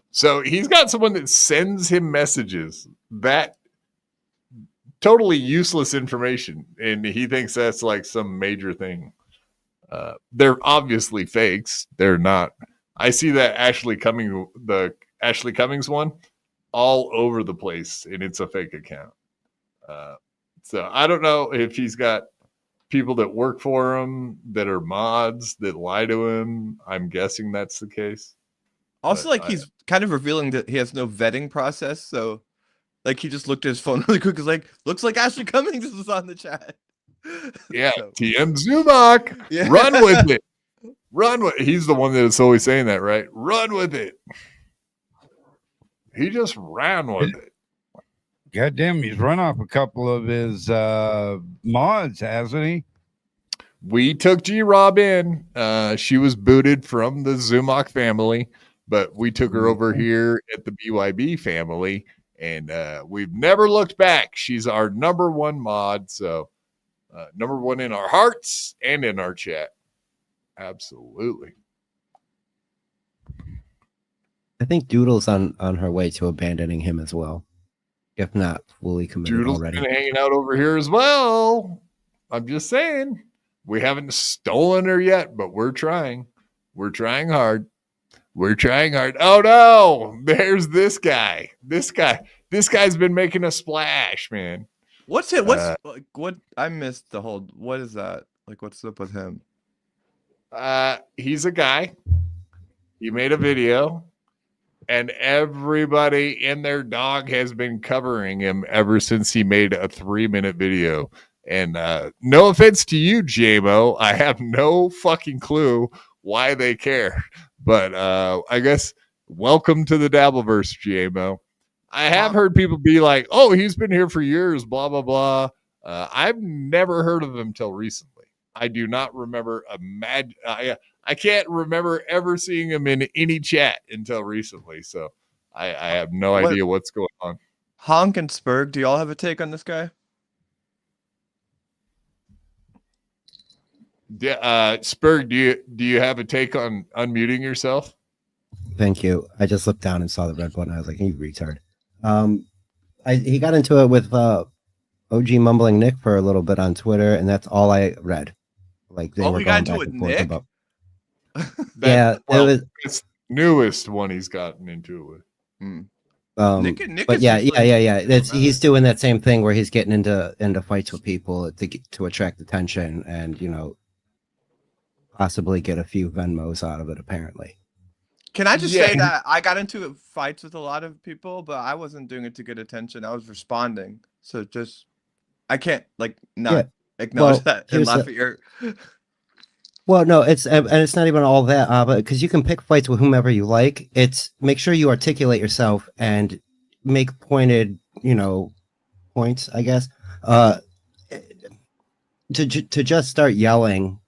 So he's got someone that sends him messages that totally useless information, and he thinks that's like some major thing. They're obviously fakes. They're not. I see that the Ashley Cummings one all over the place, and it's a fake account. So I don't know if he's got people that work for him that are mods that lie to him. I'm guessing that's the case. Also, like, he's kind of revealing that he has no vetting process. So, like, he just looked at his phone really quick. He's like, looks like Ashley Cummings is on the chat. Yeah, so. TM Zubak. Yeah. Run with it. He's the one that's always saying that, right? Run with it. He just ran with it. Goddamn, he's run off a couple of his mods, hasn't he? We took G-Rob in. She was booted from the Zumok family, but we took her over here at the BYB family, and we've never looked back. She's our number one mod, so number one in our hearts and in our chat. Absolutely. I think Doodle's on her way to abandoning him as well, if not fully committed Doodle's already. been hanging out over here as well. I'm just saying. We haven't stolen her yet, but we're trying. We're trying hard. We're trying hard. Oh no, there's this guy. This guy's been making a splash, man. What's it? What's what? I missed the whole. What is that? Like, what's up with him? He's a guy. He made a video, and everybody and their dog has been covering him ever since he made a 3-minute video. And no offense to you, JMO, I have no fucking clue why they care. But I guess welcome to the Dabbleverse, JMO. I have heard people be like, oh, he's been here for years, blah, blah, blah. I've never heard of him till recently. I do not remember I can't remember ever seeing him in any chat until recently. So I have no idea what's going on. Honk and Spurg, do y'all have a take on this guy? Spurg, do you have a take on unmuting yourself? Thank you. I just looked down and saw the red button. I was like, you retard. He got into it with OG Mumbling Nick for a little bit on Twitter, and that's all I read. Like they were we going got into back it and forth Nick? about. It's the newest one he's gotten into it with. Nick but yeah. He's doing that same thing where he's getting into fights with people to attract attention and possibly get a few Venmos out of it. Apparently, can I just say that I got into fights with a lot of people, but I wasn't doing it to get attention. I was responding, so just I can't acknowledge that and laugh at your. Well, no, it's not even all that, but because you can pick fights with whomever you like. It's make sure you articulate yourself and make pointed, points. I guess to just start yelling.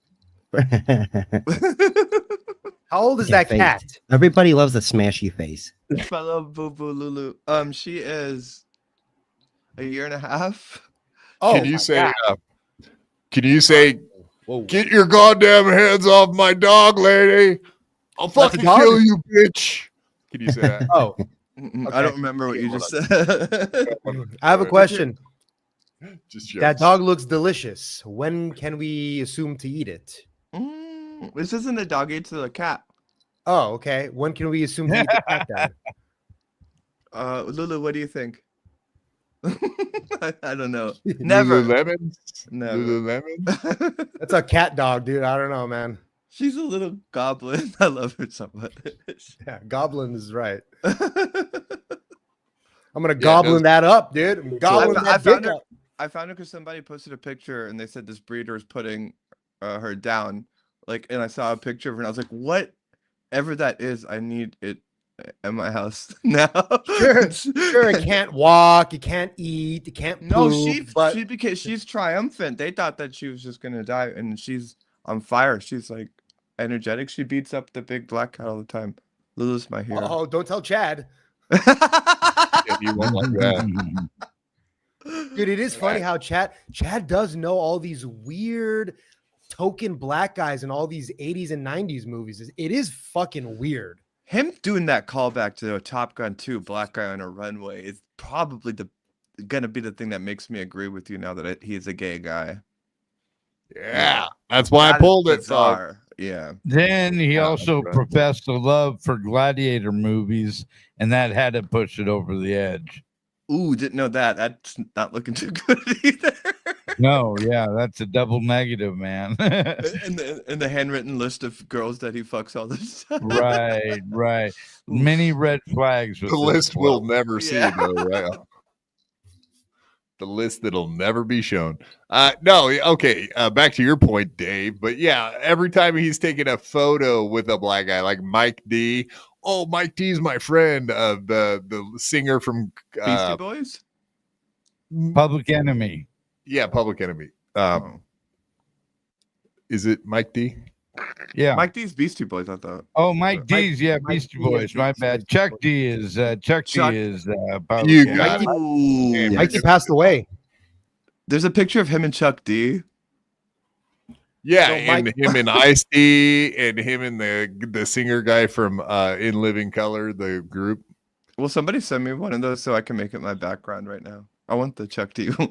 How old is that cat? Everybody loves a smashy face. Fellow Boo Boo Lulu. She is a year and a half. Oh, can you say? Whoa. Get your goddamn hands off my dog, lady! I'll fucking kill you, bitch. Can you say that? Oh, okay. I don't remember what you just said. I have a question. Just that dog looks delicious. When can we assume to eat it? This isn't a doggy, it's a cat. Oh, okay. When can we assume to eat the cat then? Lulu, what do you think? I don't know. Never. Lululemons? Never. Lululemons? That's a cat dog, dude. I don't know, man. She's a little goblin. I love her so much. Yeah, goblin is right. I'm gonna goblin that up, dude. I'm goblin I that found dick her. up. I found her because somebody posted a picture and they said this breeder is putting her down. Like, and I saw a picture of her and I was like, whatever that is, I need it at my house now. Sure, it can't walk, it can't eat, it can't poop. No, she's triumphant. They thought that she was just gonna die, and she's on fire. She's like energetic. She beats up the big black cat all the time. Lulu's my hero. Oh, don't tell Chad. You won't like that. Dude, it is funny how Chad does know all these weird token black guys in all these 80s and 90s movies. It is fucking weird. Him doing that callback to a Top Gun 2 black guy on a runway is probably gonna be the thing that makes me agree with you now that he's a gay guy. Yeah, that's why I pulled it. Bizarre. Yeah. Then he also professed a love for gladiator movies, and that had to push it over the edge. Ooh, didn't know that. That's not looking too good either. No, yeah, that's a double negative, man. in the handwritten list of girls that he fucks all this time. Right. Many red flags. The list we'll never see, though, right? The list that'll never be shown. No, okay. Back to your point, Dave. But yeah, every time he's taking a photo with a black guy, like Mike D. Oh, Mike D's my friend. The singer from Beastie Boys. Public Enemy. Yeah, Public Enemy. Is it Mike D? Yeah, Mike D's Beastie Boys. I thought. Oh, Mike D's. Yeah, Beastie Boys. My bad. Chuck D is. Chuck D is. You got it. Mike D passed away. There's a picture of him and Chuck D. Yeah, and him and Ice-T, and him and the singer guy from In Living Color, the group. Will somebody send me one of those so I can make it my background right now? I want the Chuck D one.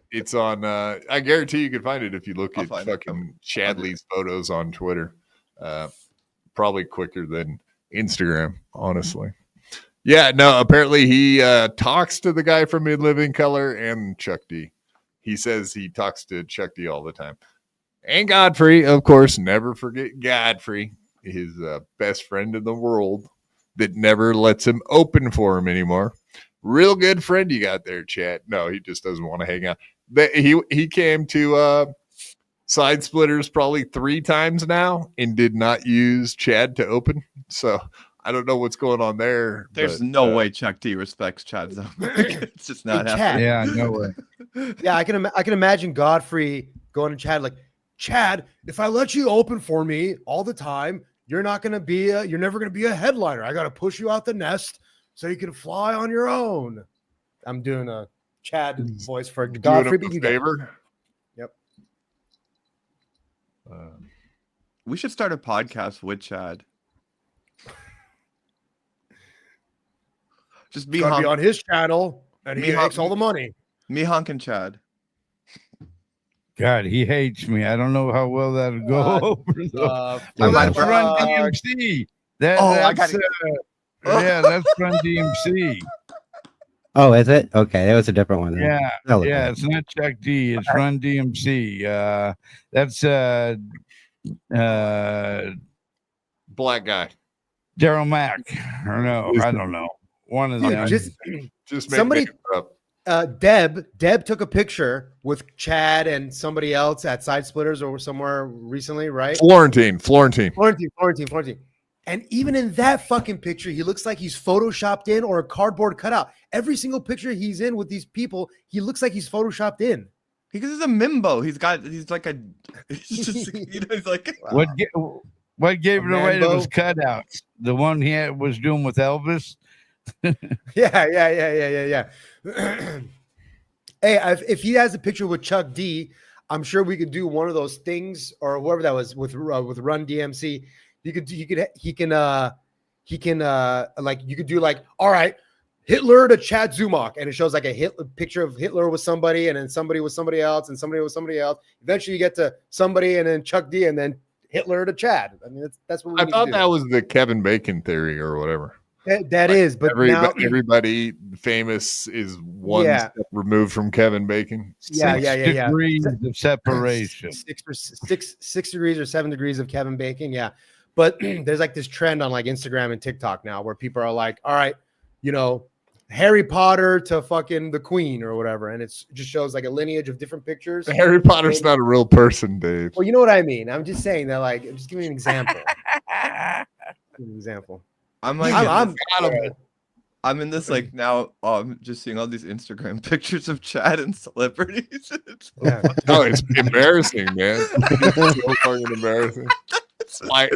It's on. I guarantee you can find it if you look at fucking Chadley's photos on Twitter. Probably quicker than Instagram, honestly. Yeah, no. Apparently, he talks to the guy from In Living Color and Chuck D. He says he talks to Chuck D all the time. And Godfrey, of course, never forget Godfrey, his best friend in the world that never lets him open for him anymore. Real good friend you got there, Chad. No, he just doesn't want to hang out. He came to Side Splitters probably 3 times now and did not use Chad to open. So I don't know what's going on there. There's no way Chuck D respects Chad though. It's just not happening. Yeah, no way. Yeah, I can imagine Godfrey going to Chad like, Chad, if I let you open for me all the time, you're never gonna be a headliner. I gotta push you out the nest so you can fly on your own. I'm doing a Chad voice for Godfrey. Doing him a favor. Yep. We should start a podcast with Chad. Just be on his channel, and he makes all the money. Me, Honk, and Chad. God, he hates me. I don't know how well that'll go over. That's Run DMC. That's Run DMC. Oh, is it? Okay, that was a different one. Yeah, it's not Chuck D. It's Run DMC. That's black guy. Daryl Mack. Or no, I don't know. One of them. Just somebody. Deb took a picture with Chad and somebody else at Side Splitters or somewhere recently, right? Florentine. And even in that fucking picture, he looks like he's photoshopped in or a cardboard cutout. Every single picture he's in with these people, he looks like he's photoshopped in. Because he's a mimbo. He's like a. He's like. What gave it away to his cutouts? The one he was doing with Elvis. Yeah. Hey, if he has a picture with Chuck D, I'm sure we could do one of those things or whoever that was with Run DMC. You could do like, all right, Hitler to Chad Zumach, and it shows like a picture of Hitler with somebody, and then somebody with somebody else, and somebody with somebody else. Eventually, you get to somebody, and then Chuck D, and then Hitler to Chad. I mean, that's what we I thought that was the Kevin Bacon theory or whatever. That is, but now everybody famous is one step removed from Kevin Bacon. Yeah. Degrees of separation. 6 degrees or 7 degrees of Kevin Bacon. Yeah. But there's like this trend on like Instagram and TikTok now where people are like, all right, Harry Potter to fucking the Queen or whatever. And it just shows like a lineage of different pictures. Harry Potter's not a real person, Dave. Well, you know what I mean? I'm just saying that, like, just give me an example. I'm in this like now. I'm just seeing all these Instagram pictures of Chad and celebrities. No, it's embarrassing, man. It's so fucking embarrassing. Like,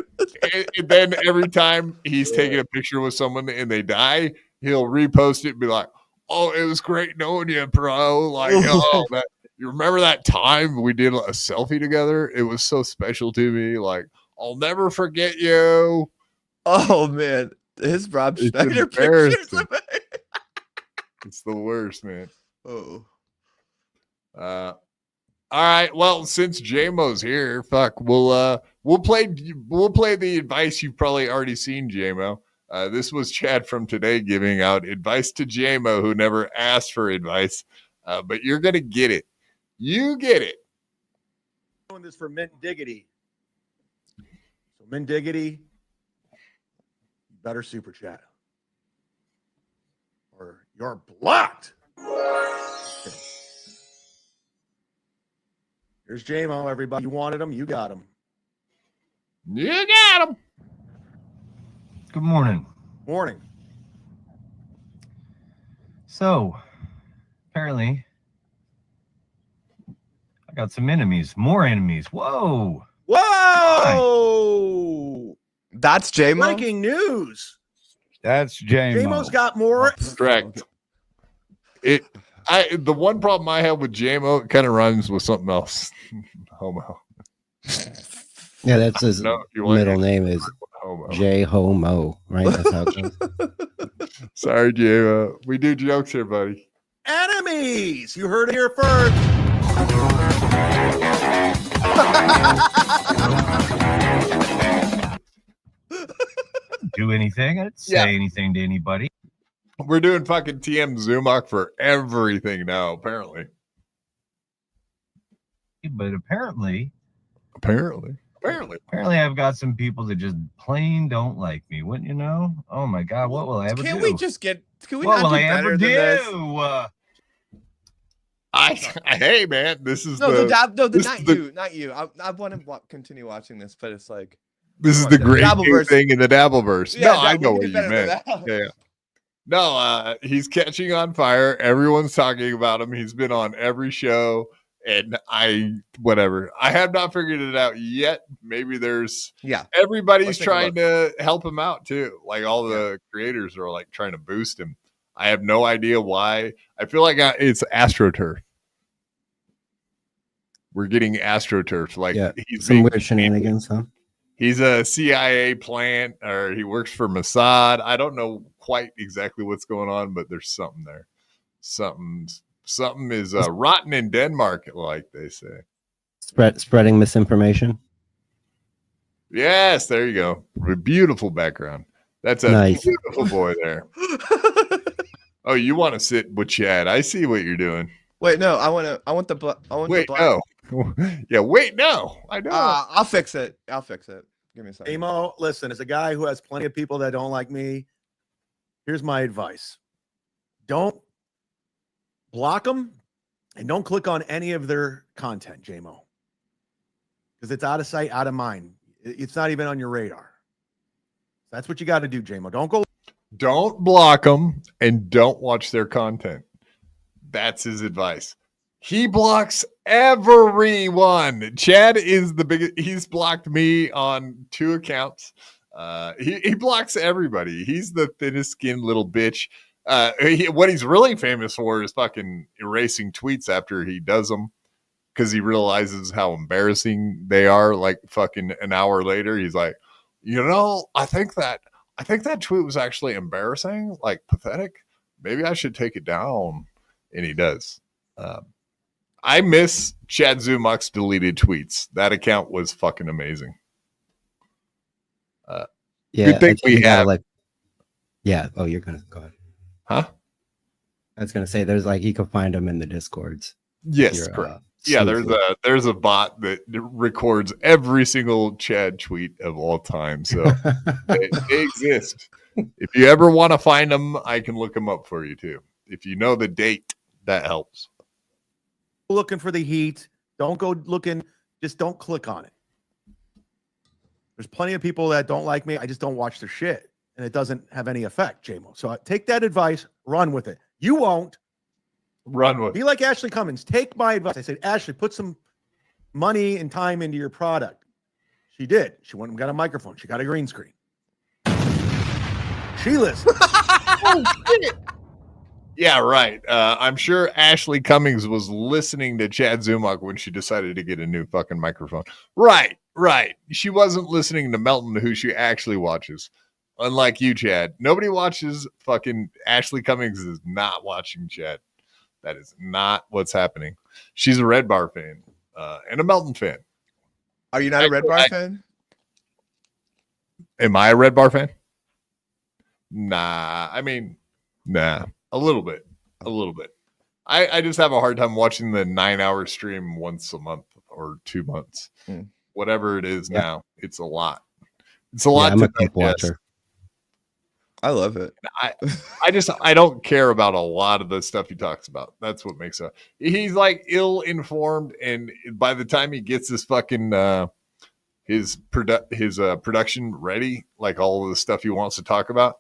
and then every time he's taking a picture with someone and they die, he'll repost it and be like, "Oh, it was great knowing you, bro." Like, you remember that time we did a selfie together? It was so special to me. Like, I'll never forget you. Oh man, his Rob Schneider pictures. It's the worst, man. Oh. All right. Well, since JMO's here, fuck, we'll play the advice you've probably already seen, JMO. This was Chad from today giving out advice to JMO, who never asked for advice, but you're gonna get it. You get it. Doing this for Mint Diggity. So Mint Diggity, better super chat, or you're blocked. Here's JMO, everybody. You wanted him, you got him. You got him. Good morning. Morning. So, apparently, I got some enemies. More enemies. Whoa. Whoa. That's JMO? Breaking news. That's JMO. JMO's got more. Correct. The one problem I have with JMO, it kind of rhymes with something else. Homo. Yeah, that's his middle name is J Homo, right? That's how it goes. Sorry, JMO. We do jokes here, buddy. Enemies. You heard it here first. Do anything. I didn't say anything to anybody. We're doing fucking TM Zumach for everything now, apparently. But apparently, I've got some people that just plain don't like me. Wouldn't you know? Oh my God, what will I ever do? Can't we just get? Can we what not will do I better ever than do? this? Hey man, this is not you. I want to continue watching this, but it's like this is the great thing in the Dabbleverse. Yeah, no, I know what you meant. Yeah. No, he's catching on fire. Everyone's talking about him. He's been on every show, and I have not figured it out yet. Maybe there's everybody's trying to help him out too. Like all the creators are like trying to boost him. I have no idea why. I feel like it's AstroTurf. We're getting AstroTurf. Like he's some weird shenanigans, huh? He's a CIA plant, or he works for Mossad. I don't know quite exactly what's going on, but there's something there. Something is rotten in Denmark, like they say. Spreading misinformation. Yes, there you go. Beautiful background. That's a beautiful boy there. Oh, you want to sit with Chad? I see what you're doing. Wait, no, I want the black. No. Yeah, wait, no. I know. I'll fix it. Give me a second. Amo, listen, as a guy who has plenty of people that don't like me, here's my advice. Don't block them and don't click on any of their content, JMO. Because it's out of sight, out of mind. It's not even on your radar. That's what you got to do, JMO. Don't block them and don't watch their content. That's his advice. He blocks everyone. Chad is the biggest. He's blocked me on 2 accounts. He blocks everybody. He's the thinnest skinned little bitch. What he's really famous for is fucking erasing tweets after he does them, because he realizes how embarrassing they are. Like fucking an hour later, he's like, I think that tweet was actually embarrassing, like pathetic. Maybe I should take it down. And he does. I miss Chad Zumach's deleted tweets. That account was fucking amazing. Good thing we have. Yeah. Oh, you're gonna go ahead. Huh? I was gonna say there's like you can find them in the Discords. Yes, correct. Yeah, there's a bot that records every single Chad tweet of all time. So they exist. If you ever want to find them, I can look them up for you too. If you know the date, that helps. Looking for the heat. Don't go looking. Just don't click on it. There's plenty of people that don't like me. I just don't watch their shit, and it doesn't have any effect, JMO. So take that advice, run with it. You won't. Run with it. Be like Ashley Cummings. Take my advice. I said, Ashley, put some money and time into your product. She did. She went and got a microphone. She got a green screen. She listened. Oh, shit. Yeah, right. I'm sure Ashley Cummings was listening to Chad Zumach when she decided to get a new fucking microphone. Right. She wasn't listening to Melton, who she actually watches. Unlike you, Chad. Nobody watches fucking Ashley Cummings is not watching Chad. That is not what's happening. She's a Red Bar fan and a Melton fan. Are you not a Red Bar fan? Am I a Red Bar fan? Nah. I mean, nah. A little bit. I just have a hard time watching the 9-hour stream once a month or 2 months. Whatever it is now. It's a lot. It's a lot I'm to a clip digest. watcher. I love it. I don't care about a lot of the stuff he talks about. That's what makes it. He's like ill-informed, and by the time he gets his fucking his production ready, like all of the stuff he wants to talk about,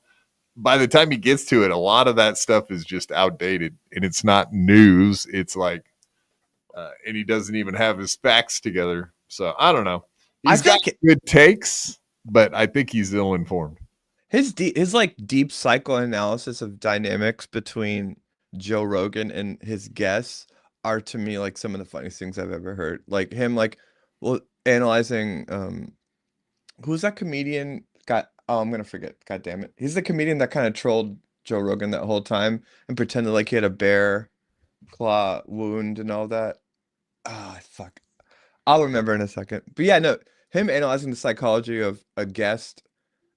by the time he gets to it, a lot of that stuff is just outdated, and it's not news. It's like, and he doesn't even have his facts together. So I don't know. He's got good takes, but I think he's ill-informed. His like deep psychoanalysis of dynamics between Joe Rogan and his guests are to me like some of the funniest things I've ever heard. Like him, analyzing who's that comedian? I'm gonna forget. God damn it! He's the comedian that kind of trolled Joe Rogan that whole time and pretended like he had a bear claw wound and all that. Ah, fuck. I'll remember in a second. But yeah, no, him analyzing the psychology of a guest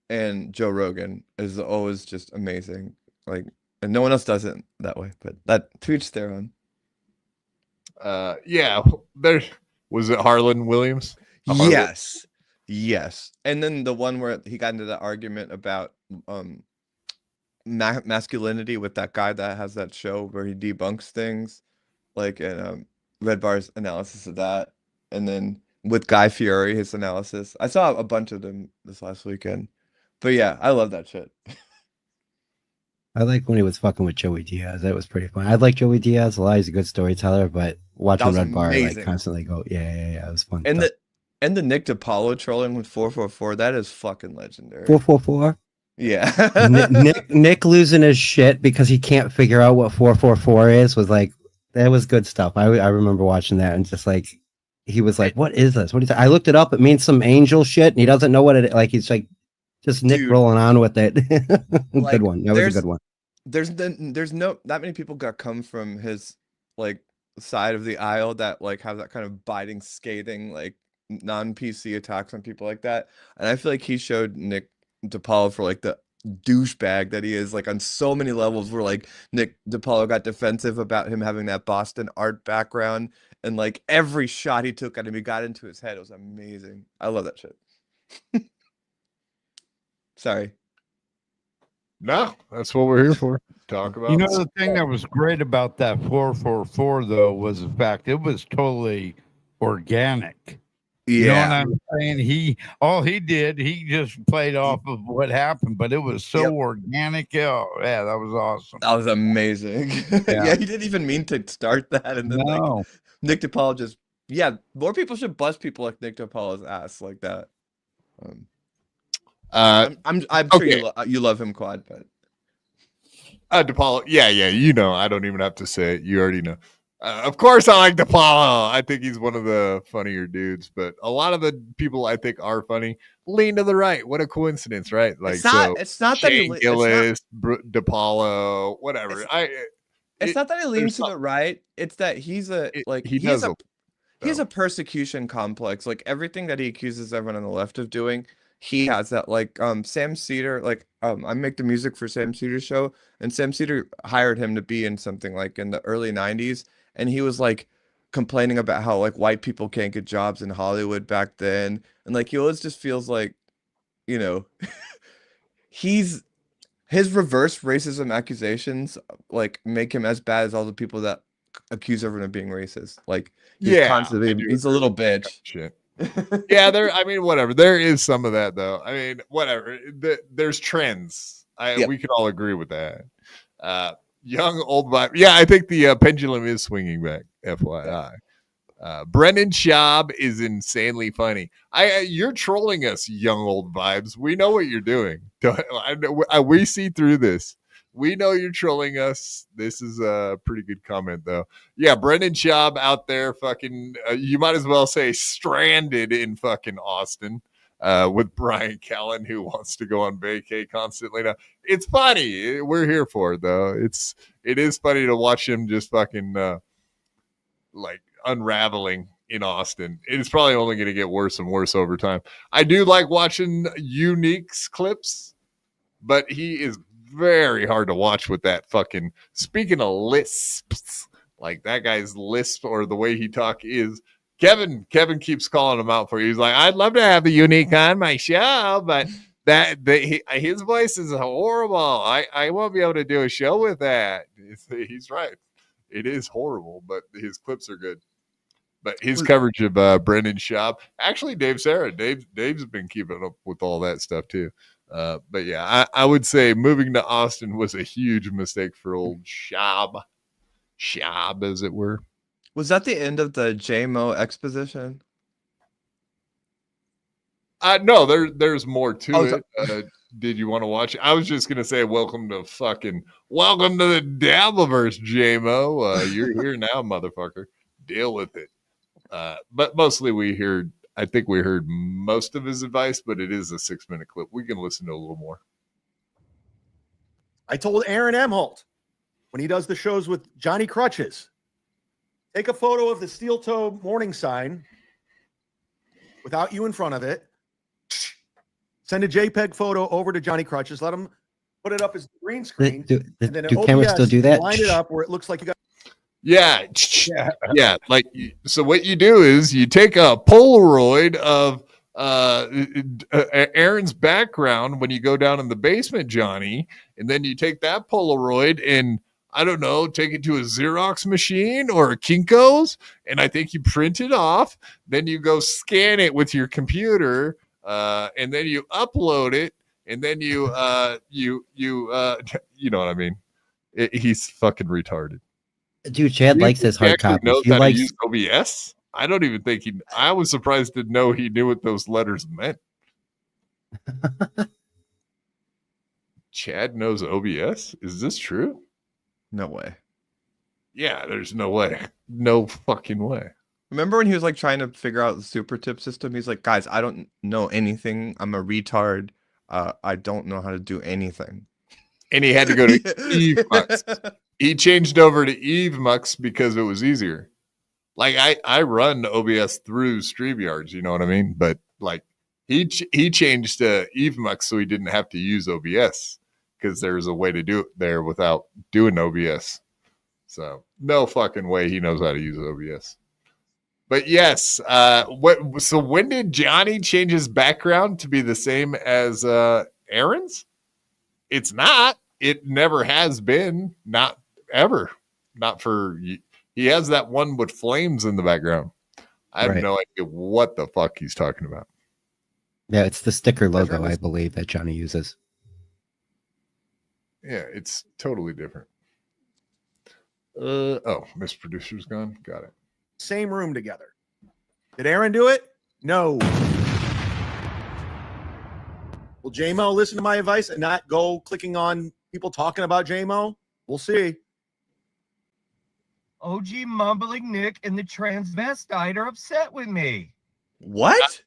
and Joe Rogan is always just amazing. Like, and no one else does it that way, but that to each their own. Yeah, there was it Harlan Williams? Yes. And then the one where he got into the argument about masculinity with that guy that has that show where he debunks things, like in Red Bar's analysis of that, and then with Guy Fieri, his analysis. I saw a bunch of them this last weekend. But yeah, I love that shit. I like when he was fucking with Joey Diaz. That was pretty fun. I like Joey Diaz a lot. He's a good storyteller, but watching Red Bar like constantly go, yeah, it was fun. And the Nick DiPaolo trolling with 444, that is fucking legendary. 444? Yeah. Nick losing his shit because he can't figure out what 444 is was like, that was good stuff. I remember watching that and just like, he was like, what is this? What is that? I looked it up. It means some angel shit and he doesn't know what it, like, he's like, just Nick rolling on with it. Good one. That was a good one. There's no that many people got come from his like side of the aisle that like have that kind of biting, scathing, like non-PC attacks on people like that. And I feel like he showed Nick DiPaolo for like the douchebag that he is, like on so many levels where like Nick DiPaolo got defensive about him having that Boston art background, and like every shot he took at him, he got into his head. It was amazing. I love that shit. Sorry. No, that's what we're here for. Talk about. You know, the thing that was great about that 444 though was the fact it was totally organic. Yeah. You know what I'm saying? He just played off of what happened, but it was so organic. Oh, yeah, that was awesome. That was amazing. Yeah, he didn't even mean to start that, and then like Nick DiPaolo just more people should bust people like Nick DiPaolo's ass like that. I'm sure you love him, Quad, but DiPaolo, yeah, you know, I don't even have to say it. You already know. Of course, I like DiPaolo. I think he's one of the funnier dudes, but a lot of the people I think are funny lean to the right. What a coincidence, right? Like, it's not that he Gillis, DiPaolo, whatever. It's not that he leans to the right. It's that he's a persecution complex. Like everything that he accuses everyone on the left of doing, he has that. Like Sam Cedar, like I make the music for Sam Cedar's show, and Sam Cedar hired him to be in something like in the early 90s, and he was like complaining about how like white people can't get jobs in Hollywood back then, and like he always just feels like, you know, his reverse racism accusations like make him as bad as all the people that accuse everyone of being racist. Like he's constantly, he's a little bitch. Shit. Yeah, I mean, whatever. There is some of that, though. I mean, whatever. There's trends. We can all agree with that. Young, old vibe. Yeah, I think the pendulum is swinging back. FYI. Brendan Schaub is insanely funny. You're trolling us, young old vibes. We know what you're doing. We see through this. We know you're trolling us. This is a pretty good comment, though. Yeah, Brendan Schaub out there fucking, you might as well say stranded in fucking Austin with Brian Callen, who wants to go on vacay constantly. Now, it's funny. We're here for it, though. It is funny to watch him just fucking like unraveling in Austin. It's probably only going to get worse and worse over time. I do like watching Unique's clips, but he is very hard to watch with that fucking, speaking of lisps, like that guy's lisp or the way he talk is. Kevin keeps calling him out for you. He's like, I'd love to have a Unique on my show, but his voice is horrible. I won't be able to do a show with that. He's right. It is horrible, but his clips are good. But his coverage of Brendan Schaub, actually Dave Sarra, Dave's been keeping up with all that stuff too. But yeah, I would say moving to Austin was a huge mistake for old Schaub, as it were. Was that the end of the JMO exposition? No, there's more to it. Did you want to watch it? I was just gonna say welcome to the Dabbleverse, JMO. You're here now, motherfucker. Deal with it. But mostly I think we heard most of his advice, but it is a 6-minute clip. We can listen to a little more. I told Aaron Emholt when he does the shows with Johnny Crutches, take a photo of the steel toe morning sign without you in front of it. Send a JPEG photo over to Johnny Crutches. Let him put it up as green screen. Do cameras still do that? Line it up where it looks like you got. Yeah. Like, so what you do is you take a Polaroid of Aaron's background when you go down in the basement, Johnny, and then you take that Polaroid and, I don't know, take it to a Xerox machine or a Kinko's, and I think you print it off. Then you go scan it with your computer, and then you upload it, and then you know what I mean? He's fucking retarded. Dude, Chad likes his hard copy. Knows He how likes to use OBS. I don't even think I was surprised to know he knew what those letters meant. Chad knows OBS? Is this true? No way. Yeah, there's no way. No fucking way. Remember when he was like trying to figure out the super tip system? He's like, guys, I don't know anything. I'm a retard. I don't know how to do anything. And he had to go to EveMux. He changed over to EveMux because it was easier. Like I run OBS through StreamYards, you know what I mean? But like he changed to EveMux so he didn't have to use OBS because there's a way to do it there without doing OBS. So no fucking way he knows how to use OBS. But yes, so when did Johnny change his background to be the same as Aaron's? It's not. It never has been. Not ever. Not for. He has that one with flames in the background. I have no idea what the fuck he's talking about. Yeah, it's the sticker logo, I believe, that Johnny uses. Yeah, it's totally different. Miss Producer's gone. Got it. Same room together. Did Aaron do it? No. Will JMO listen to my advice and not go clicking on people talking about JMO? We'll see. OG mumbling Nick and the transvestite are upset with me. What?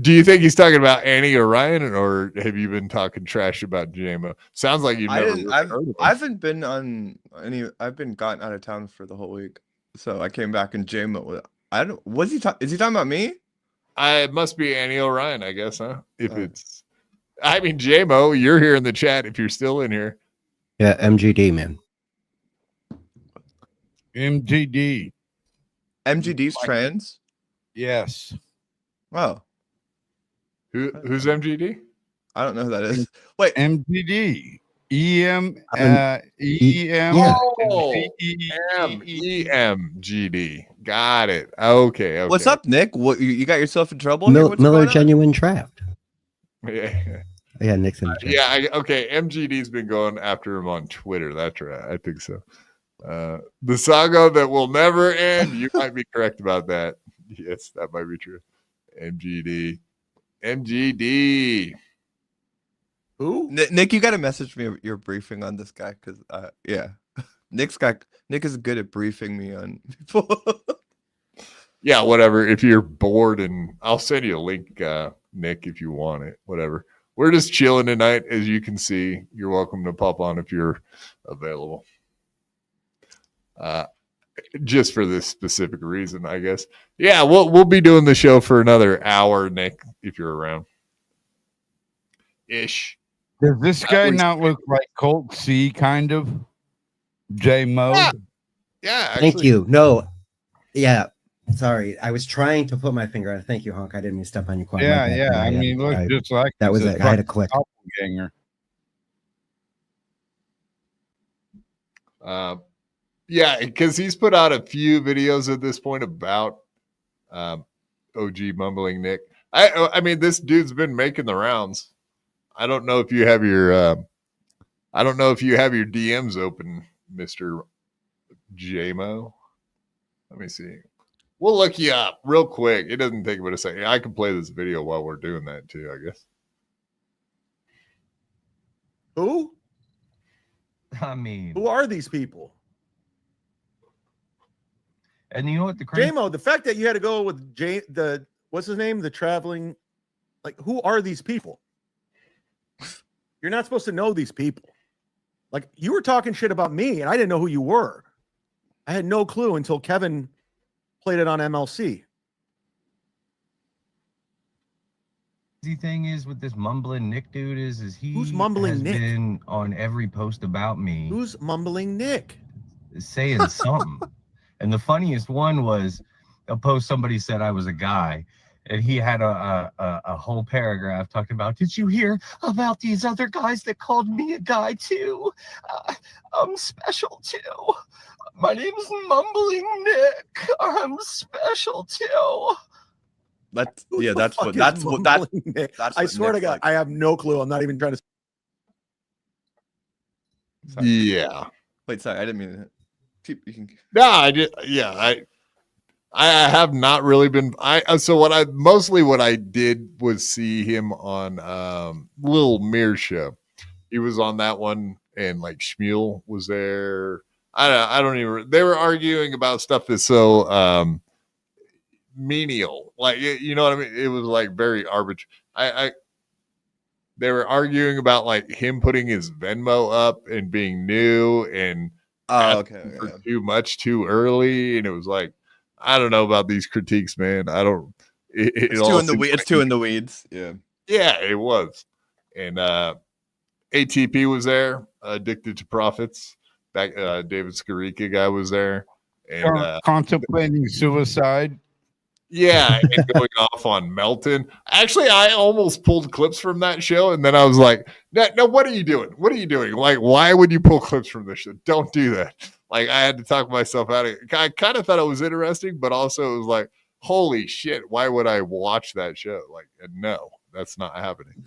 Do you think he's talking about Annie or Ryan, or have you been talking trash about JMO? Sounds like you've never heard of him. I haven't been on any. I've been gotten out of town for the whole week, so I came back and JMO. Is he talking about me? It must be Annie O'Ryan, I guess, huh? If it's, I mean, J-Mo, you're here in the chat if you're still in here. Yeah, MGD, man. MGD. MGD's trans? Yes. Oh. Who's MGD? I don't know who that is. Wait. MGD. EMGD. Got it. Okay. What's up, Nick? What you got yourself in trouble? Miller Genuine Draft. Yeah. Yeah, Nick's in the chat. Yeah, okay. MGD's been going after him on Twitter. That's right. I think so. The saga that will never end. You might be correct about that. Yes, that might be true. MGD. Who? Nick, you got to message me your briefing on this guy because, yeah, Nick is good at briefing me on people. Yeah, whatever. If you're bored, and I'll send you a link, Nick, if you want it. Whatever. We're just chilling tonight, as you can see. You're welcome to pop on if you're available. Just for this specific reason, I guess. Yeah, we'll be doing the show for another hour, Nick, if you're around. Ish. Does this guy not look like Colt C, kind of? J-Mo? Yeah, actually. Thank you. No. Yeah. Sorry. I was trying to put my finger on it. Thank you, Honk. I didn't mean to step on you quite. Yeah. I mean, look, just like that was it. I had to click. Ganger. Yeah, because he's put out a few videos at this point about OG Mumbling Nick. I mean, this dude's been making the rounds. I don't know if you have your DMs open, Mr. J-Mo. Let me see. We'll look you up real quick. It doesn't take but a second. I can play this video while we're doing that too, I guess. Who? I mean, who are these people? And you know what the crazy J-Mo, the fact that you had to go with what's his name? The traveling, like, who are these people? You're not supposed to know these people. Like, you were talking shit about me, and I didn't know who you were. I had no clue until Kevin played it on MLC. The thing is with this mumbling Nick dude is he Who's mumbling has Nick? Been on every post about me. Who's mumbling Nick? Saying something. And the funniest one was a post somebody said I was a guy, and he had a whole paragraph talking about, did you hear about these other guys that called me a guy too? I'm special too. My name's Mumbling Nick. I'm special too. That's Nick? I swear to God, I have no clue. I'm not even trying to. Sorry. Yeah. Wait, sorry, I didn't mean to. You can... No, I did. Yeah, I have not really been. So what I did was see him on Lil Mir's show. He was on that one, and like Shmuel was there. I don't even. They were arguing about stuff that's so menial, like, you know what I mean. It was like very arbitrary. They were arguing about like him putting his Venmo up and being new and for too much too early, and it was like, I don't know about these critiques, man. I don't. It's too in the weeds. Yeah. Yeah, it was. And ATP was there. Addicted to Profits. Back David Skarika guy was there. And contemplating suicide. Yeah, and going off on Melton. Actually, I almost pulled clips from that show, and then I was like, no, what are you doing? What are you doing? Like, why would you pull clips from this show? Don't do that. Like, I had to talk myself out of it. I kind of thought it was interesting, but also it was like, holy shit, why would I watch that show? Like, no, that's not happening.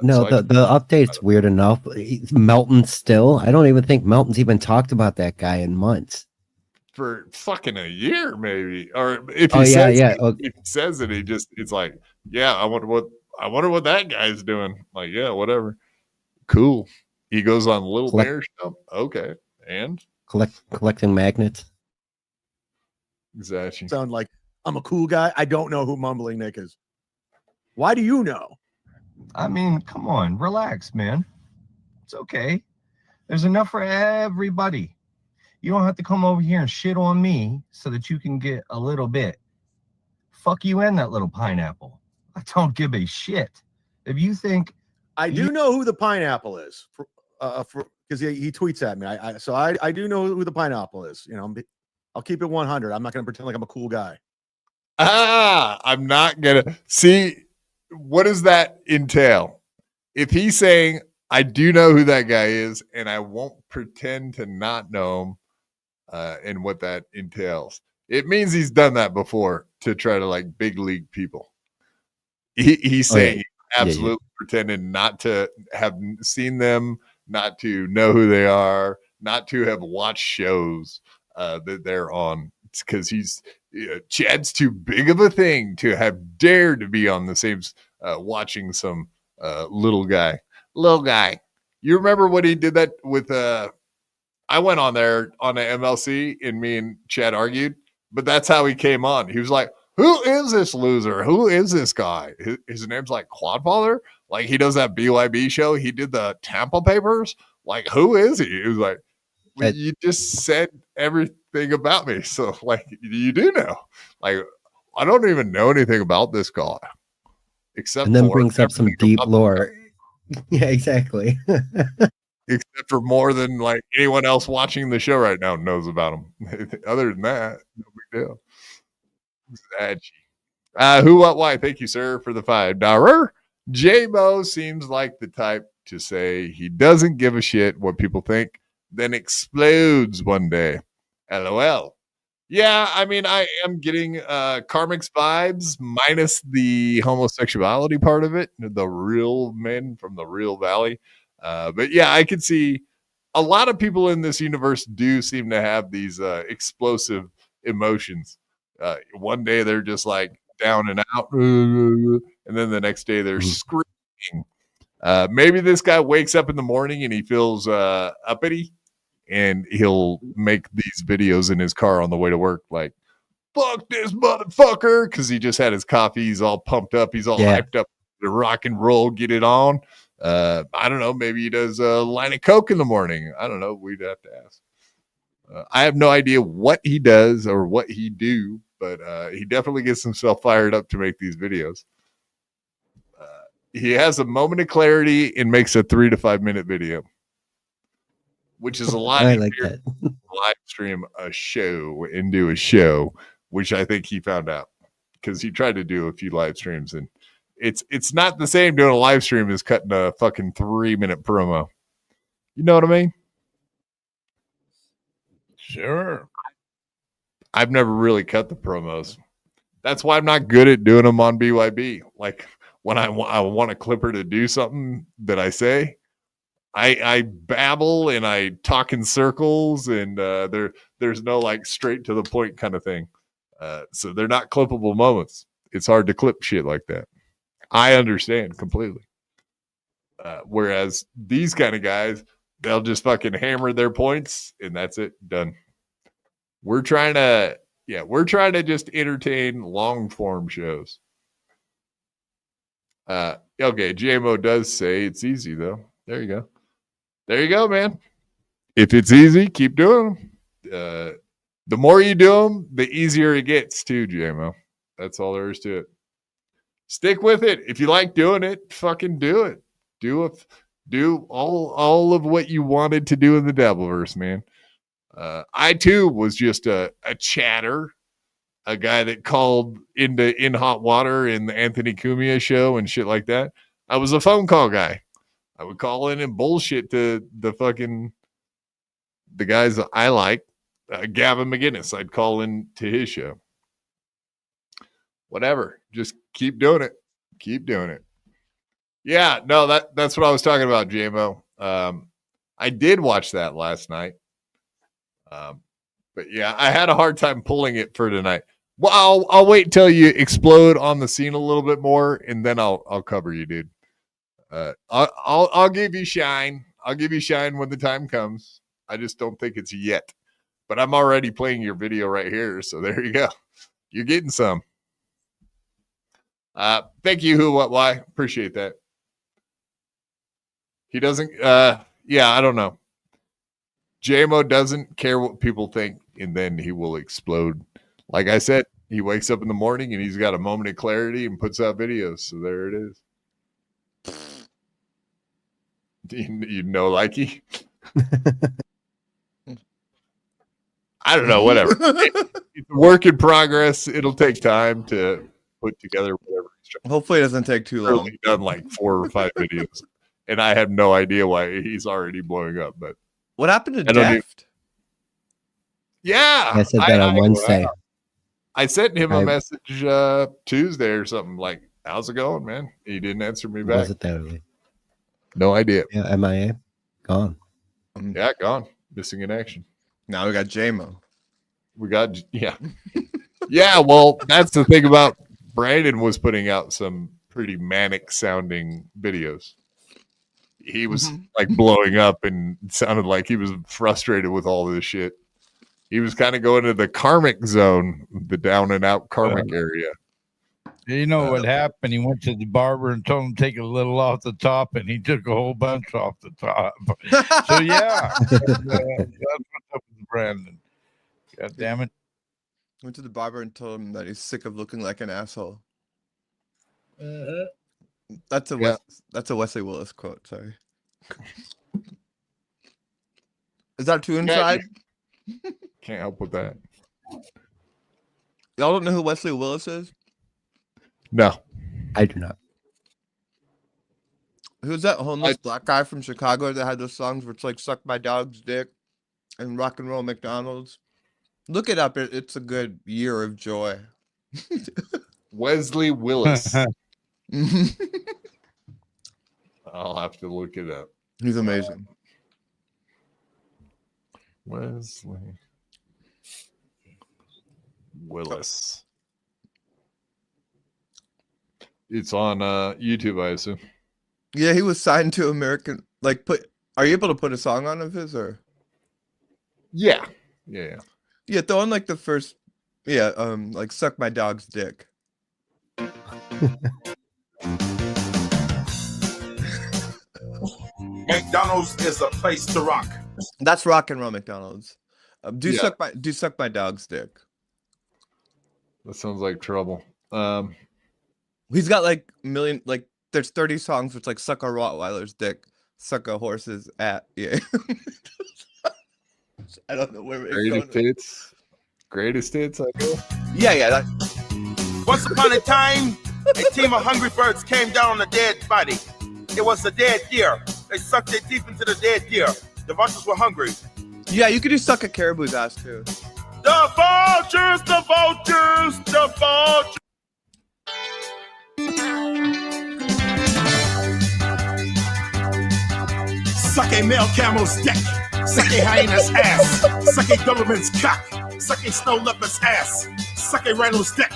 No, so the update's weird enough. Melton still. I don't even think Melton's even talked about that guy in months. For fucking a year, maybe. Or if he if he says it, it's like, yeah, I wonder what that guy's doing. Like, yeah, whatever. Cool. He goes on Little Bear show. Okay. And collecting magnets. Exactly. Sound like I'm a cool guy. I don't know who Mumbling Nick is. Why do you know? I mean, come on, relax, man. It's okay. There's enough for everybody. You don't have to come over here and shit on me so that you can get a little bit. fuck you and that little pineapple. I don't give a shit. If you think I do know who the pineapple is, because he tweets at me. I do know who the pineapple is. You know, I'll keep it 100. I'm not going to pretend like I'm a cool guy. I'm not gonna see. What does that entail? If he's saying I do know who that guy is, and I won't pretend to not know him, and what that entails, it means he's done that before to try to like big league people. He's saying absolutely pretending not to have seen them, not to know who they are, not to have watched shows that they're on. It's because Chad's too big of a thing to have dared to be on the same watching some little guy. You remember when he did that with I went on there on the MLC and me and Chad argued, but that's how he came on. He was like, who is this loser? Who is this guy? His name's like Quadfather. Like he does that BYB show. He did the Tampa Papers. Like, who is he? He was like, well, you just said everything about me. So like, you do know. Like, I don't even know anything about this guy. Except and then brings up some deep lore. Yeah, exactly. Except for more than like anyone else watching the show right now knows about him. Other than that, no big deal. Who, what, why? Thank you, sir, for the $5. J-Mo seems like the type to say he doesn't give a shit what people think, then explodes one day. LOL. Yeah, I mean, I am getting Karmic's vibes minus the homosexuality part of it, the real men from the real valley. But yeah, I could see a lot of people in this universe do seem to have these explosive emotions. One day they're just like down and out, and then the next day they're screaming. Maybe this guy wakes up in the morning and he feels uppity, and he'll make these videos in his car on the way to work, like, fuck this motherfucker, because he just had his coffee, he's all pumped up, he's all hyped up to rock and roll, get it on. I don't know, maybe he does a line of coke in the morning. I don't know, we'd have to ask. I have no idea what he does or what he do, but he definitely gets himself fired up to make these videos. He has a moment of clarity and makes a 3 to 5 minute video, which is a lot easier like to live stream a show and do a show, which I think he found out because he tried to do a few live streams, and it's not the same doing a live stream as cutting a fucking 3-minute promo. You know what I mean? Sure. I've never really cut the promos. That's why I'm not good at doing them on BYB. Like when I want a clipper to do something that I say, I babble and I talk in circles, and there's no like straight to the point kind of thing. So they're not clippable moments. It's hard to clip shit like that. I understand completely. Whereas these kind of guys, they'll just fucking hammer their points and that's it. Done. We're trying to just entertain long form shows. Okay, GMO does say it's easy though. There you go. There you go, man. If it's easy, keep doing them. The more you do them, the easier it gets too, GMO. That's all there is to it. Stick with it. If you like doing it, fucking do it. Do all of what you wanted to do in the Dabbleverse, man. I too was just a chatter, a guy that called into In Hot Water in the Anthony Cumia show and shit like that. I was a phone call guy. I would call in and bullshit to the guys that I like. Gavin McGinnis, I'd call in to his show. Whatever. Just keep doing it. Keep doing it. Yeah, no, that's what I was talking about, JMO. I did watch that last night. But yeah, I had a hard time pulling it for tonight. Well, I'll wait till you explode on the scene a little bit more, and then I'll cover you, dude. I'll give you shine. I'll give you shine when the time comes. I just don't think it's yet. But I'm already playing your video right here, so there you go. You're getting some. Thank you, who, what, why. Appreciate that. He doesn't, yeah, I don't know. JMO doesn't care what people think, and then he will explode. Like I said, He wakes up in the morning and he's got a moment of clarity and puts out videos. So there it is. You know, likey. I don't know, whatever. It's a work in progress. It'll take time to put together whatever he's trying. Hopefully it doesn't take too long. He's done like 4 or 5 videos. And I have no idea why he's already blowing up. But what happened to Deft? Yeah. I said that on Wednesday. I sent him a message Tuesday or something like, how's it going, man? He didn't answer me back. Was it that early? No idea. Yeah, MIA. Gone. Yeah, gone. Missing in action. Now we got JMO. We got, yeah. Yeah, well, that's the thing about Brandon was putting out some pretty manic sounding videos. He was like blowing up and it sounded like he was frustrated with all this shit. He was kind of going to the karmic zone, the down and out karmic area. You know what happened? He went to the barber and told him to take a little off the top, and he took a whole bunch off the top. So yeah, that's what's up with Brandon. God damn it! Went to the barber and told him that he's sick of looking like an asshole. That's a Wesley Willis quote. Sorry. Is that too inside? Can't help with that. Y'all don't know who Wesley Willis is? No, I do not. Who's that homeless black guy from Chicago that had those songs where it's like "Suck My Dog's Dick" and "Rock and Roll McDonald's"? Look it up. It's a good year of joy. Wesley Willis. I'll have to look it up. He's amazing. Wesley Willis. It's on YouTube, I assume. Yeah, he was signed to American. Are you able to put a song on of his or? Yeah. Yeah, throw on like the first. Yeah, like "Suck My Dog's Dick." McDonald's is a place to rock. That's Rock and Roll McDonald's. Suck my dog's dick. That sounds like trouble. He's got like million, like there's 30 songs which like "Suck a Rottweiler's Dick," "Suck a Horse's at." Yeah. I don't know where Greatest hits. Greatest hits, I guess. Yeah. Once upon a time, a team of hungry birds came down on a dead body. It was a dead deer. They sucked their teeth into the dead deer. The vultures were hungry. Yeah, you could do "Suck a Caribou's Ass" too. The vultures, the vultures, the vultures. Suck a male camel's dick. Suck a hyena's ass. Suck a government's cock. Suck a snow leopard's ass. Suck a rhino's dick.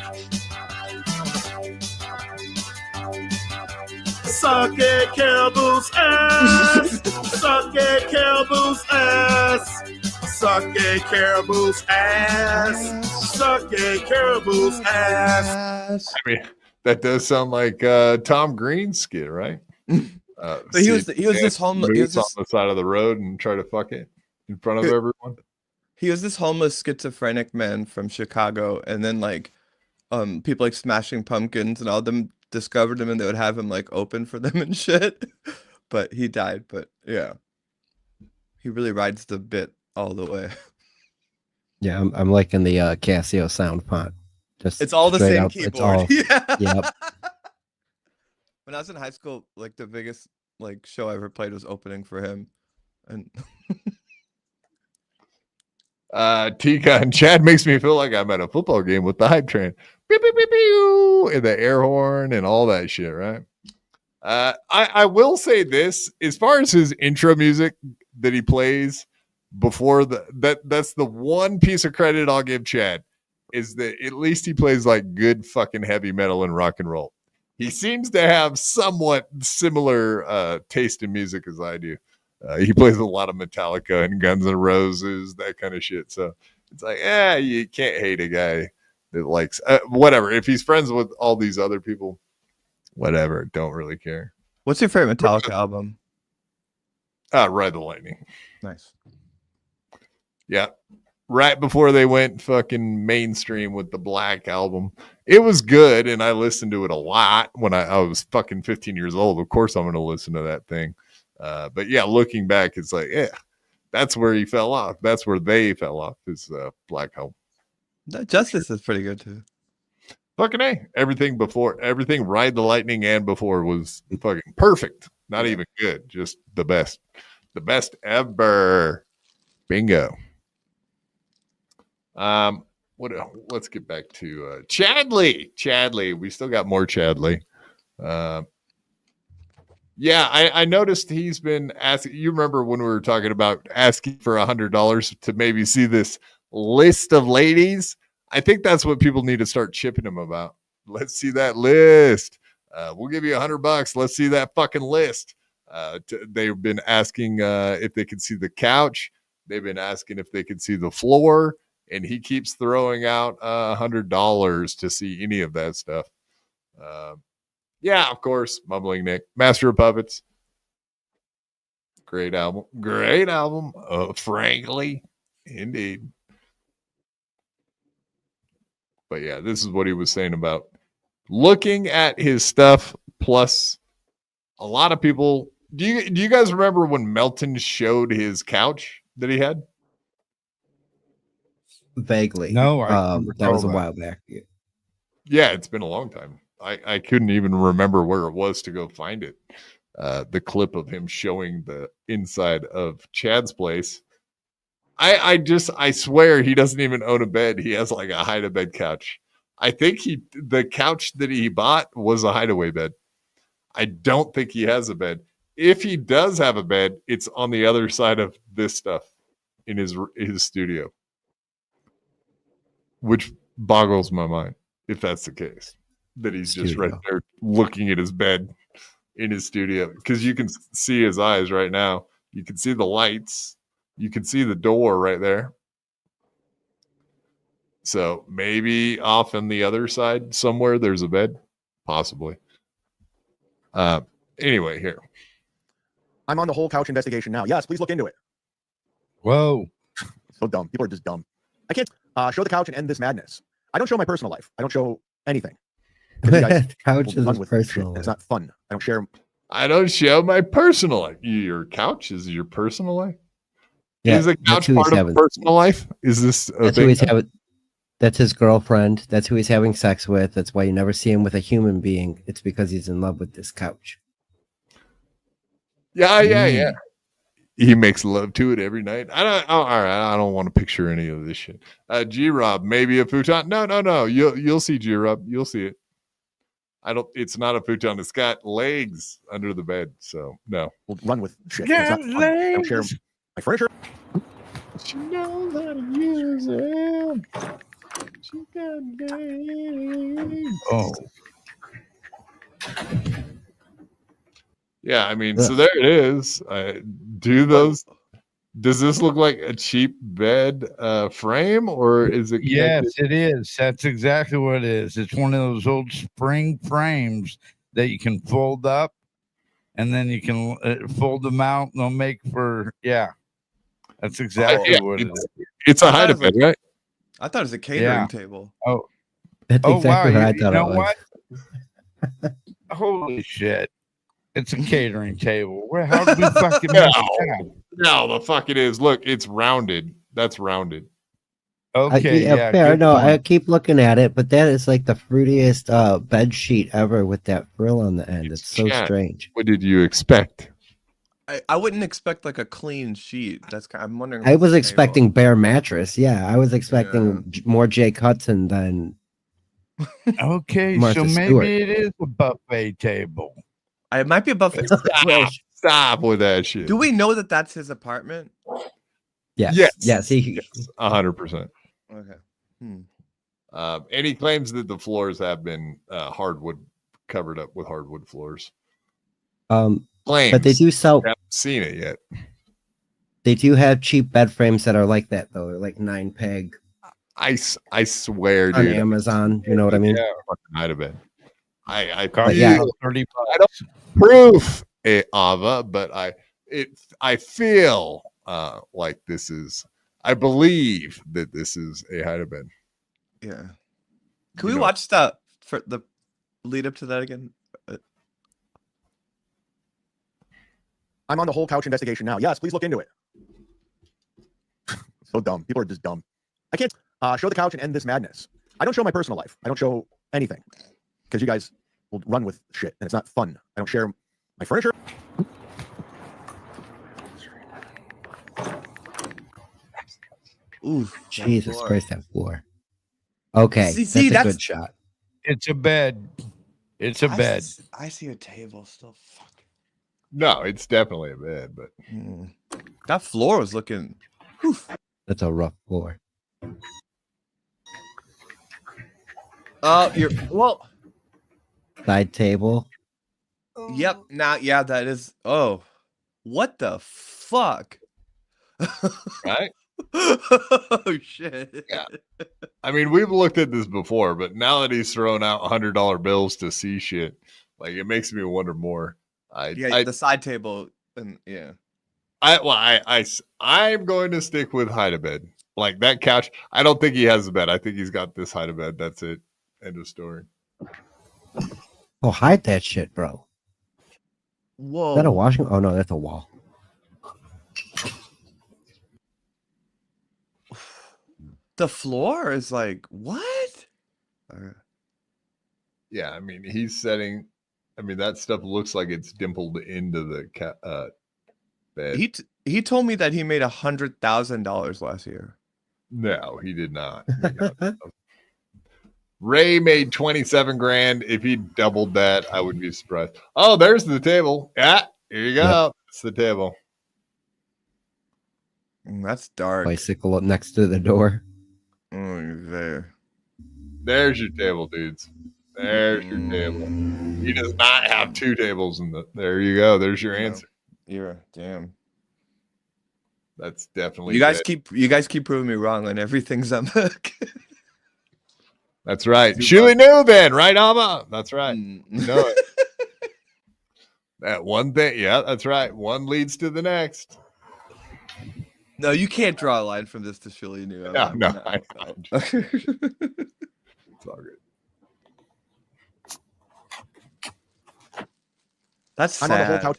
Suck a caribou's ass. Suck a caribou's ass. Suck a caribou's ass. Suck a caribou's ass. I mean, that does sound like Tom Green's skit, right? But he was this homeless on the side of the road and try to fuck it in front of everyone. He was this homeless schizophrenic man from Chicago, and then like people like Smashing Pumpkins and all them discovered him, and they would have him like open for them and shit. But he died. But yeah, he really rides the bit all the way. Yeah, I'm liking the Casio sound font. It's all the same up, keyboard. Yeah. Yep. When I was in high school, like the biggest like show I ever played was opening for him, and Tika and Chad makes me feel like I'm at a football game with the hype train. Beep, beep, beep, beep, and the air horn and all that shit, right? I will say this, as far as his intro music that he plays before that's the one piece of credit I'll give Chad, is that at least he plays like good fucking heavy metal and rock and roll. He seems to have somewhat similar taste in music as I do. He plays a lot of Metallica and Guns N' Roses, that kind of shit. So it's like, you can't hate a guy that likes whatever. If he's friends with all these other people, whatever, don't really care. What's your favorite Metallica album? Ride the Lightning. Nice. Yeah. right before they went fucking mainstream with the Black album. It was good, and I listened to it a lot when I was fucking 15 years old. Of course I'm going to listen to that thing. But yeah, looking back, it's like, yeah, that's where he fell off. That's where they fell off, is Black album. Justice is pretty good too. Fucking A. Everything Ride the Lightning and before was fucking perfect. Not even good, just the best. The best ever. Bingo. Let's get back to Chadley. We still got more Chadley. Yeah, I noticed he's been asking. You remember when we were talking about asking for $100 to maybe see this list of ladies? I think that's what people need to start chipping him about. Let's see that list. We'll give you $100. Let's see that fucking list. They've been asking if they can see the couch. They've been asking if they can see the floor. And he keeps throwing out $100 to see any of that stuff. Yeah, of course, Mumbling Nick, Master of Puppets. Great album. Frankly, indeed. But yeah, this is what he was saying about looking at his stuff. Plus, a lot of people. Do you guys remember when Melton showed his couch that he had? Vaguely. No, that was a while back. Yeah, it's been a long time. I couldn't even remember where it was to go find it. The clip of him showing the inside of Chad's place. I swear he doesn't even own a bed. He has like a hide-a-bed couch. I think the couch that he bought was a hideaway bed. I don't think he has a bed. If he does have a bed, it's on the other side of this stuff in his studio, which boggles my mind if that's the case, that he's just right there looking at his bed in his studio, because you can see his eyes right now. You can see the lights. You can see the door right there. So maybe off on the other side somewhere there's a bed, possibly. Anyway, here. I'm on the whole couch investigation now. Yes, please look into it. Whoa. So dumb. People are just dumb. I can't show the couch and end this madness. I don't show my personal life. I don't show anything. Couch is personal. It's not fun. I don't share. I don't show my personal life. Your couch is your personal life? Yeah, is a couch part of personal life? Is this a thing? That's his girlfriend. That's who he's having sex with. That's why you never see him with a human being. It's because he's in love with this couch. Yeah. He makes love to it every night. All right. I don't want to picture any of this shit. G-Rob, maybe a futon. No. You'll see G-Rob. You'll see it. It's not a futon. It's got legs under the bed. So no. We'll run with shit. I don't share my furniture. She knows how to use it. She got legs. Oh. Yeah, I mean, so there it is. Does this look like a cheap bed frame, or is it? Yes, it is. That's exactly what it is. It's one of those old spring frames that you can fold up, and then you can fold them out, and they'll make for, that's exactly what it is. It's a hide bed, right? I thought it was a catering table. Oh, that's exactly what I thought. You know what? Holy shit. It's a catering table. How did we fucking No, the fuck it is. Look, it's rounded. That's rounded. Okay, fair. No, I keep looking at it, but that is like the fruitiest bed sheet ever with that frill on the end. It's so strange. What did you expect? I wouldn't expect like a clean sheet. I'm wondering. I was expecting bare mattress. Yeah, I was expecting more Jake Hudson than. Okay, Martha so maybe Stewart. it is a buffet table. It might be a buffet. Stop with that shit. Do we know that that's his apartment? Yes. Yes. 100%. Okay. And he claims that the floors have been hardwood, covered up with hardwood floors. Claims. But they do sell. I haven't seen it yet. They do have cheap bed frames that are like that though. They're like 9 peg. I swear, on dude. Amazon. You know what I mean? Yeah, fucking hide of it. I $30. I don't proof it, Ava, but I feel like this is I believe that this is a hide-a-bed. Yeah. Can we watch that for the lead up to that again? I'm on the whole couch investigation now. Yes, please look into it. So dumb. People are just dumb. I can't show the couch and end this madness. I don't show my personal life. I don't show anything because you guys will run with shit and it's not fun. I don't share my furniture. Ooh, Jesus Christ, that floor. Okay, See, that's a good shot. It's a bed. It's a bed. I see a table still. Fuck. No, it's definitely a bed, but that floor was looking. That's a rough floor. You're well. Side table. Yep. Now, yeah, that is. Oh, what the fuck? Right? Oh shit. Yeah. I mean, we've looked at this before, but now that he's thrown out $100 bills to see shit, like it makes me wonder more. The side table and yeah. I'm going to stick with hide-a-bed. Like that couch. I don't think he has a bed. I think he's got this hide-a-bed. That's it. End of story. Oh, hide that shit, bro. Whoa. Is that a washing? Oh no, that's a wall. The floor is like what? Yeah, I mean, he's setting. I mean, that stuff looks like it's dimpled into the bed. He told me that he made $100,000 last year. No, he did not. Ray made 27 grand. If he doubled that, I would be surprised. Oh, there's the table. Yeah, here you go. Yep. It's the table. That's dark. Bicycle up next to the door. Oh, there. There's your table, dudes. There's your table. He does not have two tables in the. There you go. There's your answer. You're damn. That's definitely. You guys keep proving me wrong on everything's on book. That's right. Shuey knew then, right, Alma? That's right. No. That one thing. Yeah, that's right. One leads to the next. No, you can't draw a line from this to Shuli knew. No. It's all good. That's sad. I'm on the whole couch.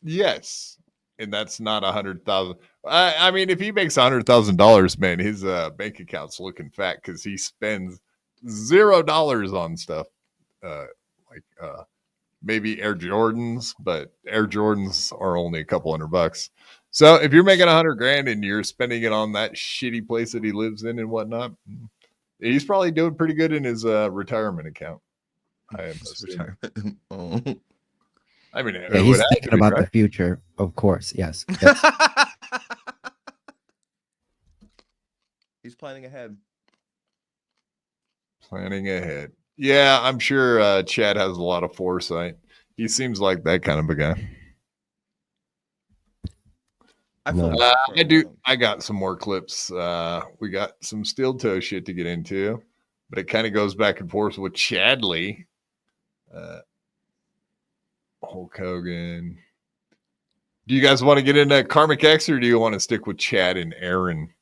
Yes, and that's not 100,000. I mean, if he makes $100,000, man, his bank account's looking fat because he spends $0 on stuff, maybe Air Jordans, but Air Jordans are only a couple $100. So if you're making 100 grand and you're spending it on that shitty place that he lives in and whatnot, he's probably doing pretty good in his retirement account. I am retirement. Oh. I mean, yeah, he's thinking about the future, of course. Yes. Yep. He's planning ahead. Planning ahead. Yeah, I'm sure Chad has a lot of foresight. He seems like that kind of a guy. I got some more clips. We got some steel toe shit to get into, but it kind of goes back and forth with Chadley. Hulk Hogan. Do you guys want to get into Karmic X or do you want to stick with Chad and Aaron?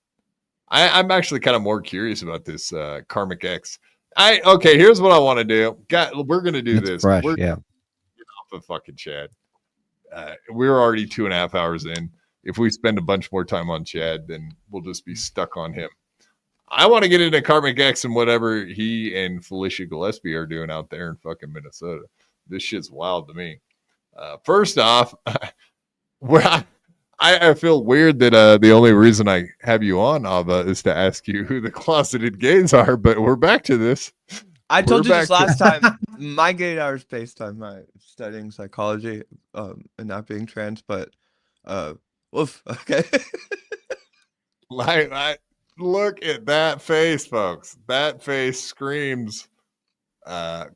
I'm actually kind of more curious about this Karmic X. Okay, here's what I want to do. We're gonna do this. Fresh, We're yeah. get off of fucking Chad. We're already 2.5 hours in. If we spend a bunch more time on Chad, then we'll just be stuck on him. I want to get into Karmic X and whatever he and Felicia Gillespie are doing out there in fucking Minnesota. This shit's wild to me. First off, I feel weird that the only reason I have you on, Ava, is to ask you who the closeted gays are, but we're back to this. I told you this last time. My gay hour is based on my studying psychology and not being trans, but woof. Okay. Look at that face, folks. That face screams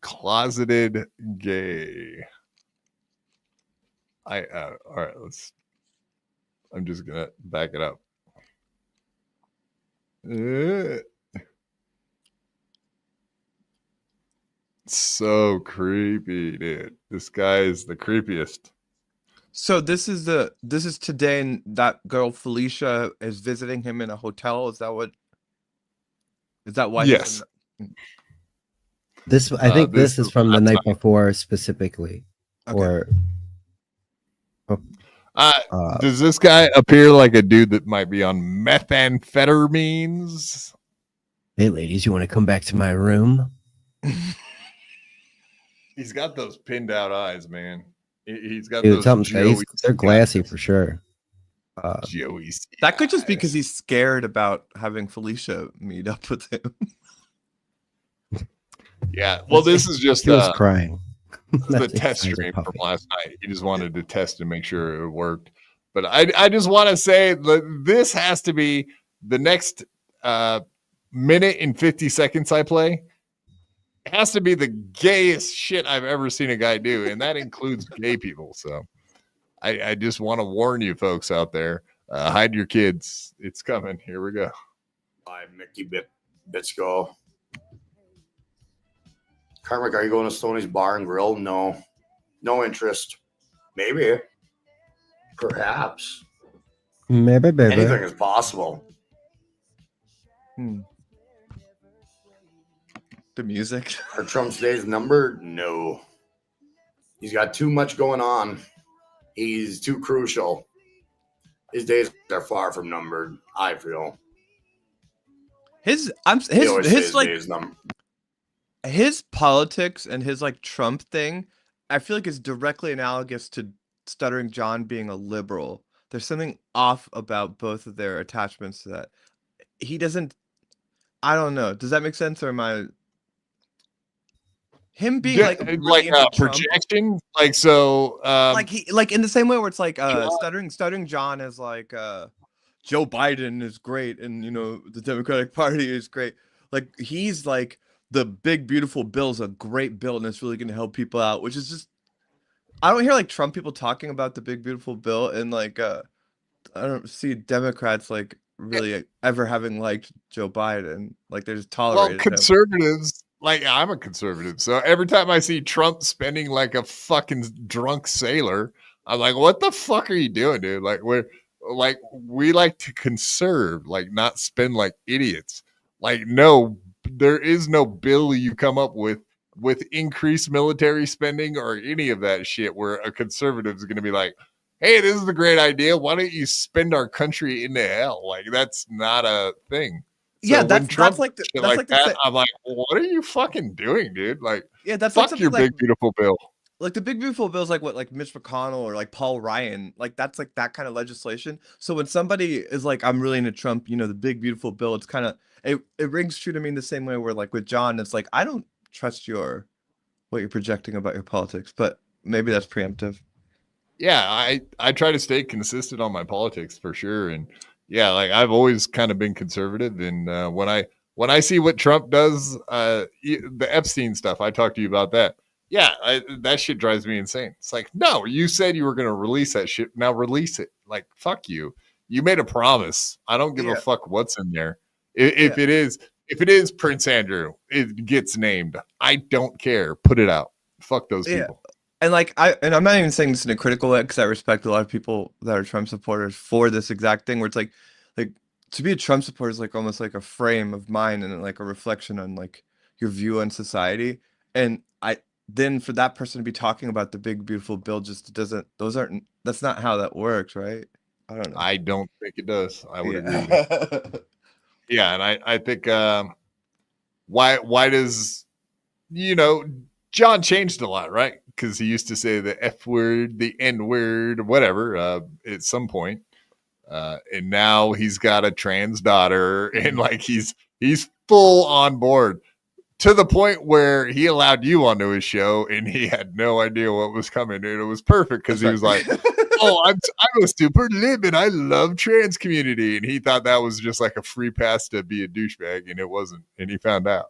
closeted gay. All right, I'm just gonna back it up. So creepy, dude. This guy is the creepiest. So this is today, and that girl Felicia is visiting him in a hotel. Is that why? Yes. I think this is from the night before specifically, Okay. or does this guy appear like a dude that might be on methamphetamines? Hey, ladies, you want to come back to my room? He's got those pinned out eyes, man. He's got Dude, those. they're glassy for sure. Joey. That could just be because he's scared about having Felicia meet up with him. Yeah. Well, this is just He was crying. the test stream from last night. He just wanted to test and make sure it worked. But I just want to say that this has to be the next minute and 50 seconds I play. It has to be the gayest shit I've ever seen a guy do, and that includes gay people. So I just want to warn you folks out there, hide your kids. It's coming. Here we go. Hi, Mickey Bitsko. Carmick, are you going to Stoney's Bar and Grill? No. No interest. Maybe. Perhaps. Maybe, baby. Anything is possible. The music. Are Trump's days numbered? No. He's got too much going on. He's too crucial. His days are far from numbered, I feel. His politics and his like Trump thing, I feel like is directly analogous to Stuttering John being a liberal. There's something off about both of their attachments to that. He doesn't. I don't know. Does that make sense, or am I? Him being really into projection, like so, like in the same way where it's like Stuttering John is like Joe Biden is great, and you know the Democratic Party is great. Like he's like the big beautiful bill is a great bill, and it's really going to help people out. Which is just I don't hear like Trump people talking about the big beautiful bill, and like I don't see Democrats like really ever having liked Joe Biden. Like they're just tolerating. Well, conservatives. Like I'm a conservative, so every time I see Trump spending like a fucking drunk sailor, I'm like, "What the fuck are you doing, dude?" Like we like to conserve, like not spend like idiots. Like no, there is no bill you come up with increased military spending or any of that shit where a conservative is going to be like, "Hey, this is a great idea. Why don't you spend our country into hell?" Like that's not a thing. So yeah, that's like that. I'm like, what are you fucking doing, dude? Like, yeah, that's fuck like your big beautiful bill. Like the big beautiful bill is like what like Mitch McConnell or like Paul Ryan, like that's like that kind of legislation. So when somebody is like, I'm really into Trump, you know, the big beautiful bill, it's kind of it rings true to me in the same way where like with John, it's like I don't trust what you're projecting about your politics, but maybe that's preemptive. Yeah, I try to stay consistent on my politics for sure, and yeah, like I've always kind of been conservative, and when I see what Trump does, the Epstein stuff, I talked to you about that. Yeah, that shit drives me insane. It's like, no, you said you were going to release that shit. Now release it. Like, fuck you. You made a promise. I don't give a fuck what's in there. If it is Prince Andrew, it gets named. I don't care. Put it out. Fuck those people. And like I'm not even saying this in a critical way because I respect a lot of people that are Trump supporters for this exact thing where it's like to be a Trump supporter is like almost like a frame of mind and like a reflection on like your view on society. And then for that person to be talking about the big beautiful bill just doesn't. That's not how that works, right? I don't know. I don't think it does. I would agree. Yeah, and I think why does John changed a lot, right? Because he used to say the F word, the N word, whatever, at some point. And now he's got a trans daughter, and like he's full on board to the point where he allowed you onto his show, and he had no idea what was coming, and it was perfect because he was like, "Oh, I'm a super lib, and I love trans community," and he thought that was just like a free pass to be a douchebag, and it wasn't, and he found out,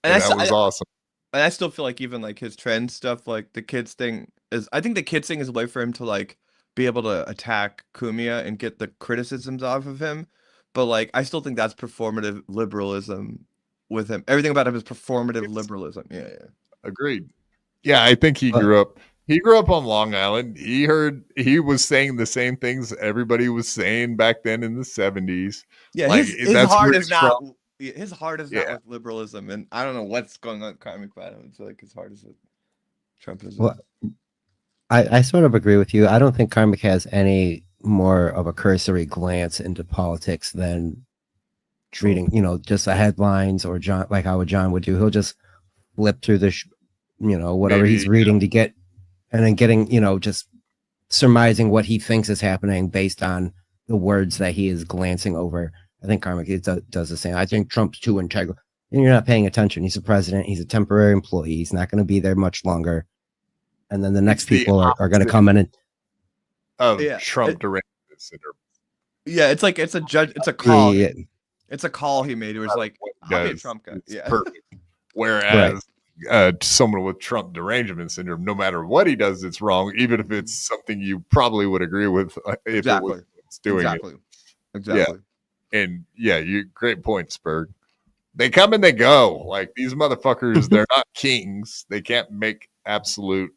and that was awesome. And I still feel like even like his trend stuff, like the kids thing I think the kids thing is a way for him to like be able to attack Kumia and get the criticisms off of him. But like, I still think that's performative liberalism with him. Everything about him is performative liberalism. Yeah. Agreed. Yeah. I think he grew up He grew up on Long Island. He was saying the same things everybody was saying back then in the 70s. Yeah, like, his heart is not. His heart is not with liberalism, and I don't know what's going on with Karmic, but I don't feel like his heart is with Trumpism. Well, I sort of agree with you. I don't think Karmic has any more of a cursory glance into politics than reading, just the headlines or John, like how John would do. He'll just flip through the, whatever he's reading to get, and then getting, just surmising what he thinks is happening based on the words that he is glancing over. I think Karmic does the same. I think Trump's too integral. And you're not paying attention. He's a president. He's a temporary employee. He's not going to be there much longer. And then the next people are going to come in and Trump derangement syndrome. Yeah, it's like it's a call. Yeah. It's a call he made. It was like, I'll be a Trump guy. Yeah, perfect. Whereas someone with Trump derangement syndrome, no matter what he does, it's wrong, even if it's something you probably would agree with if it was doing it. Exactly. Yeah. And you great point, Spurg. They come and they go. Like these motherfuckers, they're not kings. They can't make absolute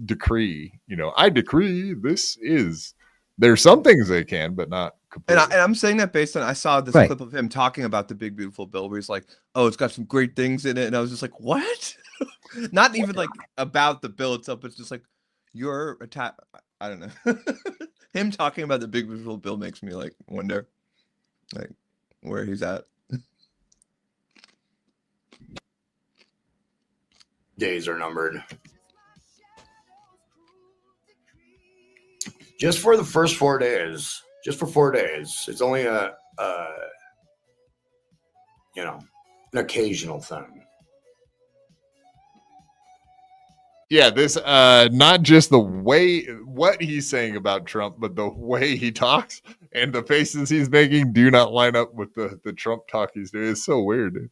decree. I decree this is. There's some things they can, but not completely. And I'm saying that based on I saw this clip of him talking about the big beautiful bill where he's like, "Oh, it's got some great things in it," and I was just like, "What?" Not even like about the bill itself. It's just like your attack. I don't know. Him talking about the big beautiful bill makes me like wonder, like where he's at. Days are numbered. Just for the first 4 days. Just for 4 days. It's only an occasional thing. Yeah, this not just the way what he's saying about Trump, but the way he talks and the faces he's making do not line up with the Trump talk he's doing. It's so weird, dude.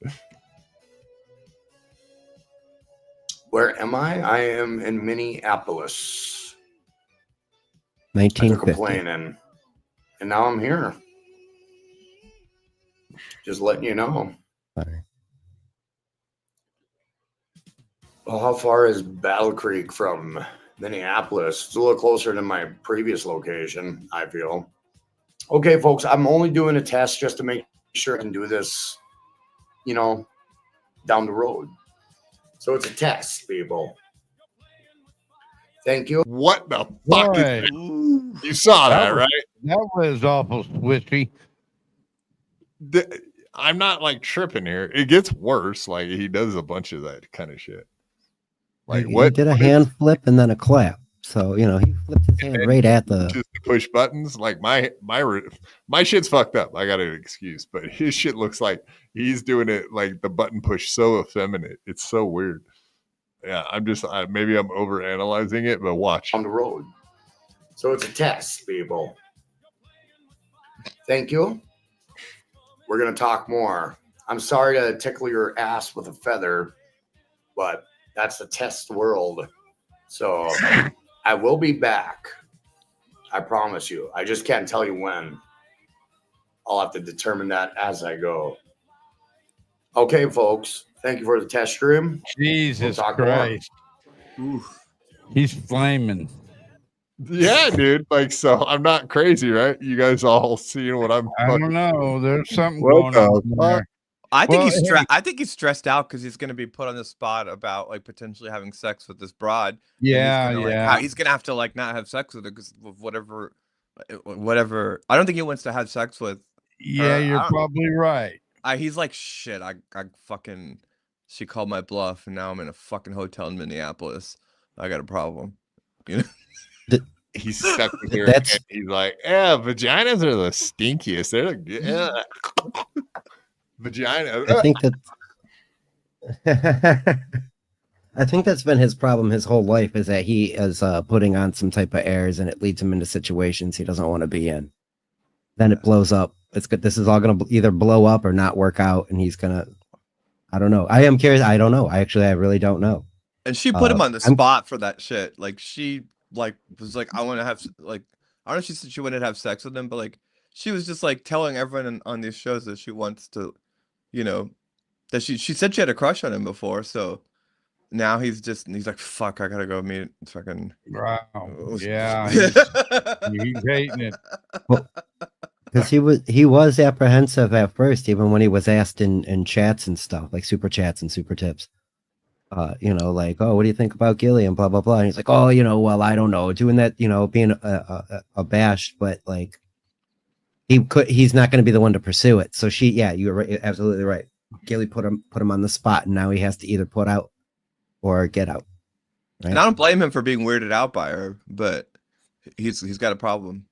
Where am I? I am in Minneapolis. 1950. Complaining, and now I'm here. Just letting you know. Sorry. Well, how far is Battle Creek from Minneapolis? It's a little closer than my previous location, I feel. Okay, folks, I'm only doing a test just to make sure I can do this, down the road. So it's a test, people. Thank you. What the fuck? You saw that, right? That was awful swishy. I'm not like tripping here. It gets worse. Like he does a bunch of that kind of shit. Like he did a hand flip and then a clap. So he flipped his hand right at the just to push buttons. Like my shit's fucked up. I got an excuse, but his shit looks like he's doing it like the button push so effeminate. It's so weird. Yeah, maybe I'm over analyzing it, but watch on the road. So it's a test, people. Thank you. We're gonna talk more. I'm sorry to tickle your ass with a feather, but that's the test world. So I will be back. I promise you. I just can't tell you when. I'll have to determine that as I go. Okay, folks. Thank you for the test stream. Jesus Christ. He's flaming. Yeah, dude. Like, so I'm not crazy, right? You guys all seeing what I'm I don't know. There's something going on there. I think he's stressed out because he's going to be put on the spot about like potentially having sex with this broad. Yeah, he's going to have to like not have sex with her because of whatever. I don't think he wants to have sex with. Yeah, you're probably right. He's like, shit. I fucking. She called my bluff, and now I'm in a fucking hotel in Minneapolis. I got a problem. He's stuck with her. And he's like, yeah, vaginas are the stinkiest. They're like, vagina. I think that's been his problem his whole life is that he is putting on some type of airs and it leads him into situations he doesn't want to be in. Then it blows up. It's good. This is all going to either blow up or not work out. And he's going to, I don't know. I am curious. I don't know. I really don't know. And she put him on the spot for that shit. Like she was like, I want to have like, I don't know if she said she wanted to have sex with him, but like, she was just like telling everyone on these shows that she wants to, that she said she had a crush on him before. So now he's like, fuck, I gotta go meet fucking. Wow. Yeah. He's hating it. Because he was apprehensive at first, even when he was asked in chats and stuff, like super chats and super tips. Like, oh, what do you think about Gilly and blah blah blah. And he's like, oh, well, I don't know, doing that, being abashed, but like he's not going to be the one to pursue it. So you're right, absolutely right. Gilly put him on the spot, and now he has to either put out or get out. Right? And I don't blame him for being weirded out by her, but he's got a problem.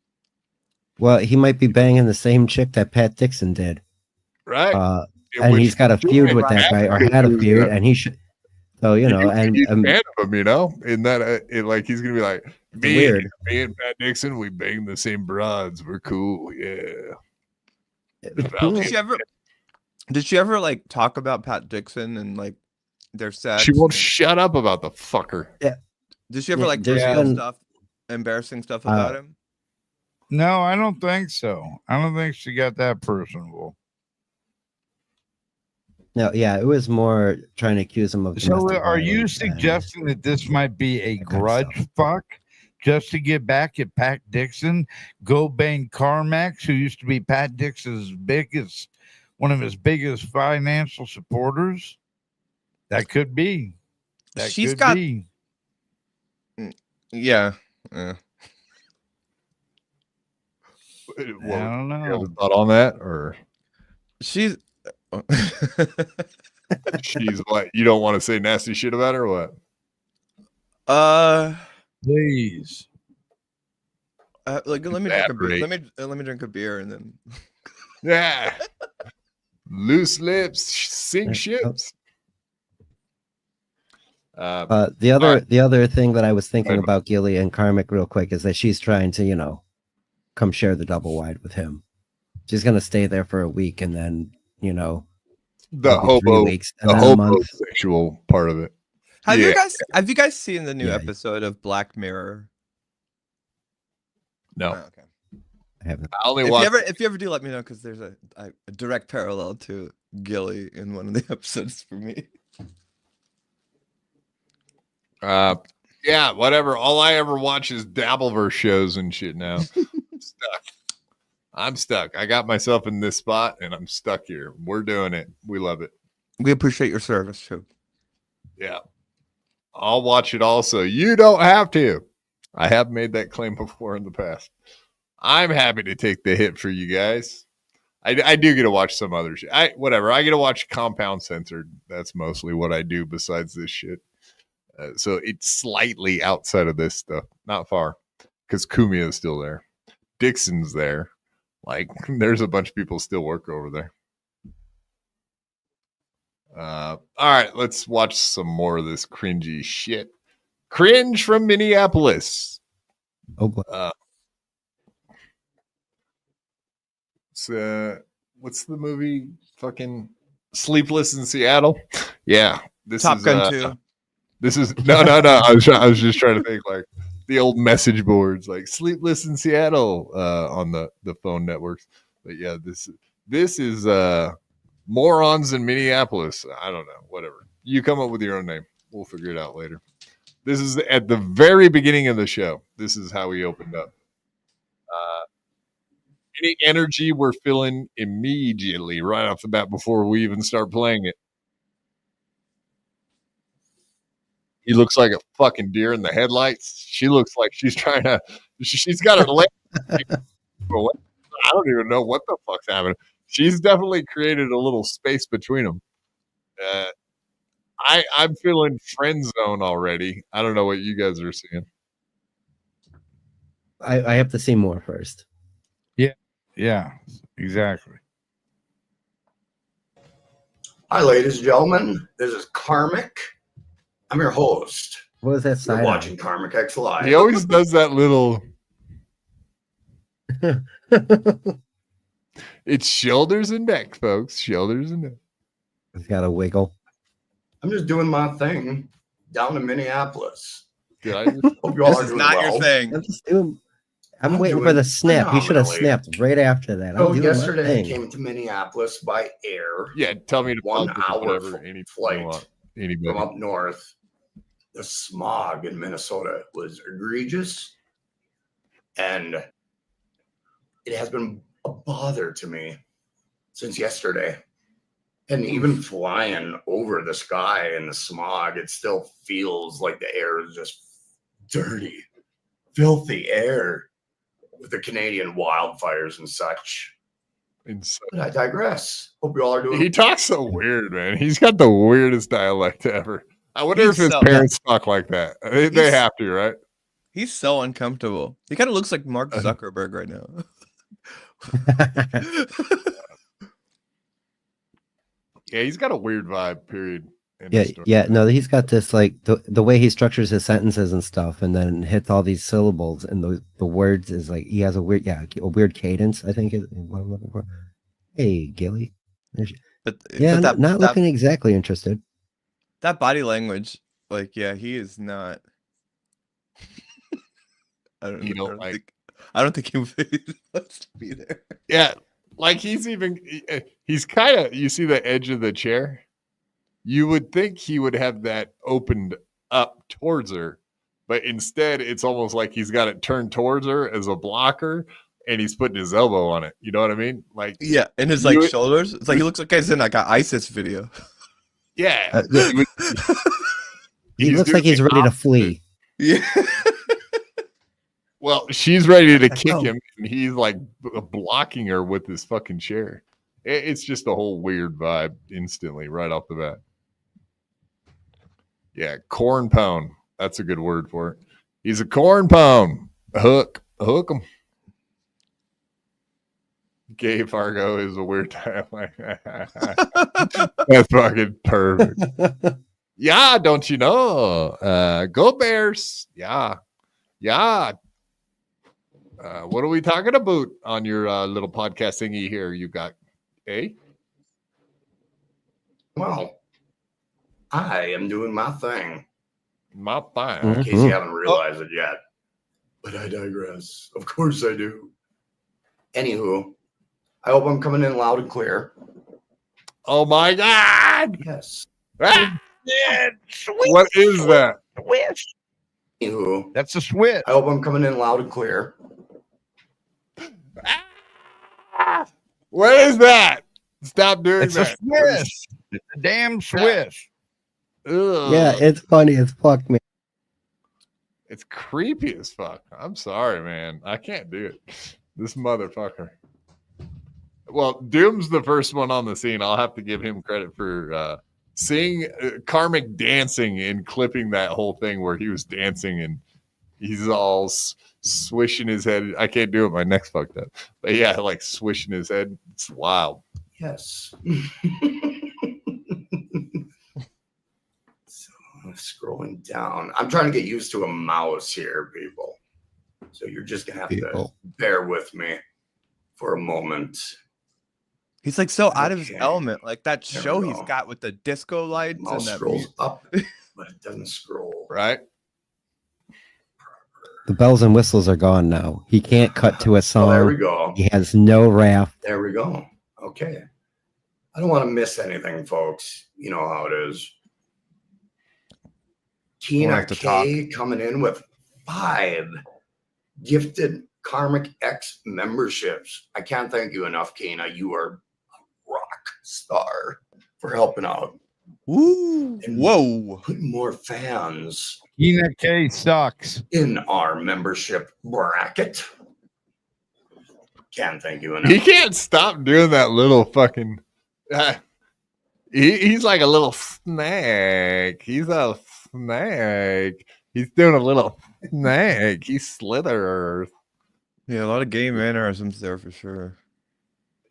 Well, he might be banging the same chick that Pat Dixon did, right? And he's got a feud with that guy, or had a feud, and he should. So he's a fan of him, in that like he's gonna be like, me and Pat Dixon, we bang the same broads, we're cool, yeah. Did she ever like talk about Pat Dixon and like their sex? She won't shut up about the fucker. Yeah. Did she ever like reveal stuff, embarrassing stuff about him? No, I don't think so. I don't think she got that personable. No, yeah, it was more trying to accuse him of. So, are you suggesting that this might be a grudge fuck just to get back at Pat Dixon? Go bang Carmax, who used to be Pat Dixon's one of his biggest financial supporters? That could be. She's got. Yeah. Well, I don't know. You have a thought on that, or she's what? You don't want to say nasty shit about her, or what? Please. Let me drink a beer. Let me drink a beer and then. Yeah. Loose lips sink ships. The other thing that I was thinking about Gilly and Karmic real quick is that she's trying to, come share the double wide with him. She's gonna stay there for a week and then, the hobo, weeks, and the homosexual part of it. Have you guys seen the new episode of Black Mirror? No. Oh, okay. I haven't. If you ever do, let me know, because there's a direct parallel to Gilly in one of the episodes for me. Yeah, whatever. All I ever watch is Dabbleverse shows and shit now. I'm stuck. I got myself in this spot and I'm stuck here. We're doing it. We love it. We appreciate your service too. Yeah. I'll watch it also. You don't have to. I have made that claim before in the past. I'm happy to take the hit for you guys. I do get to watch some other shit. I get to watch Compound Censored. That's mostly what I do besides this shit. So it's slightly outside of this stuff. Not far. Because Kumia is still there. Dixon's there. Like, there's a bunch of people still work over there. All right, let's watch some more of this cringy shit. Cringe from Minneapolis. Oh boy. What's the movie? Fucking Sleepless in Seattle. Yeah, this Top is Gun 2. This is no. I was just trying to think like the old message boards, like Sleepless in Seattle on the phone networks. But yeah, this is morons in Minneapolis. I don't know. Whatever. You come up with your own name. We'll figure it out later. This is at the very beginning of the show. This is how we opened up. Any energy we're feeling immediately right off the bat before we even start playing it. He looks like a fucking deer in the headlights. She looks like she's trying to. She's got her leg. I don't even know what the fuck's happening. She's definitely created a little space between them. I'm feeling friend zone already. I don't know what you guys are seeing. I have to see more first. Yeah, exactly. Hi, ladies and gentlemen. This is Karmic. I'm your host. What was that You're watching Karmic X Live. He always does that little. It's shoulders and neck, folks. Shoulders and neck. He's got a wiggle. I'm just doing my thing down in Minneapolis. Hope you all This are is doing not well. your thing. I'm waiting for the snap. You should have snapped right after that. So yesterday I came to Minneapolis by air. Yeah, tell me to 1 hour whatever, any flight anybody. from up north. the smog in Minnesota was egregious, and it has been a bother to me since yesterday. And even flying over the sky in the smog, it still feels like the air is just dirty, filthy air with the Canadian wildfires and such. But I digress. Hope you all are doing. He talks so weird, man. He's got the weirdest dialect ever. I wonder if his parents talk like that. They have to, right? He's so uncomfortable. He kind of looks like Mark Zuckerberg right now. Yeah, he's got a weird vibe, period. No, he's got this like the way he structures his sentences and stuff, and then hits all these syllables, and the words is like he has a weird cadence. I think is what I'm looking for. Hey, Gilly. Not looking exactly interested. That body language, like, yeah, he is not. I don't think he wants to be there. Yeah, like he's kind of. You see the edge of the chair. You would think he would have that opened up towards her, but instead it's almost like he's got it turned towards her as a blocker, and he's putting his elbow on it. You know what I mean? Like, yeah, and his shoulders. It's like he looks like he's in like an ISIS video. Yeah, he looks like he's ready to flee. Yeah. Well, she's ready to kick him, and he's like blocking her with his fucking chair. It's just a whole weird vibe instantly right off the bat. Yeah, corn pound. That's a good word for it. He's a corn pound. Hook him. Gay Fargo is a weird time. That's fucking perfect. Yeah, don't you know? Go Bears. Yeah. What are we talking about on your little podcast thingy here? You got, Well, I am doing my thing. My thing. In case you haven't realized it yet. But I digress. Of course I do. Anywho, I hope I'm coming in loud and clear. Oh my God! Yes. Ah! What is that? Switch. Anywho, that's a switch. I hope I'm coming in loud and clear. What is that? Stop doing that. A swish. It's a damn swish. Ugh. Yeah, it's funny as fuck, man. It's creepy as fuck. I'm sorry, man. I can't do it. This motherfucker. Well, Doom's the first one on the scene. I'll have to give him credit for seeing Karmic dancing and clipping that whole thing where he was dancing and he's all swishing his head. I can't do it. My neck's fucked up. But yeah, like swishing his head. It's wild. Yes. So I'm scrolling down. I'm trying to get used to a mouse here, people. So you're just going to have to bear with me for a moment. He's like so out of his element. Like that show he's got with the disco lights. Mouse and that scrolls up, but it doesn't scroll. Right? The bells and whistles are gone now. He can't cut to a song. Oh, there we go. He has no raft. There we go. Okay. I don't want to miss anything, folks. You know how it is. Tina K coming in with 5 gifted Karmic X memberships. I can't thank you enough, Kina. You are a rock star for helping out. Ooh. And whoa. Putting more fans Tina K sucks in our membership bracket. Can't thank you enough. He can't stop doing that little fucking. He's like a little snake. He's a snake. He's doing a little snake. He slithers. Yeah, a lot of gay mannerisms there for sure.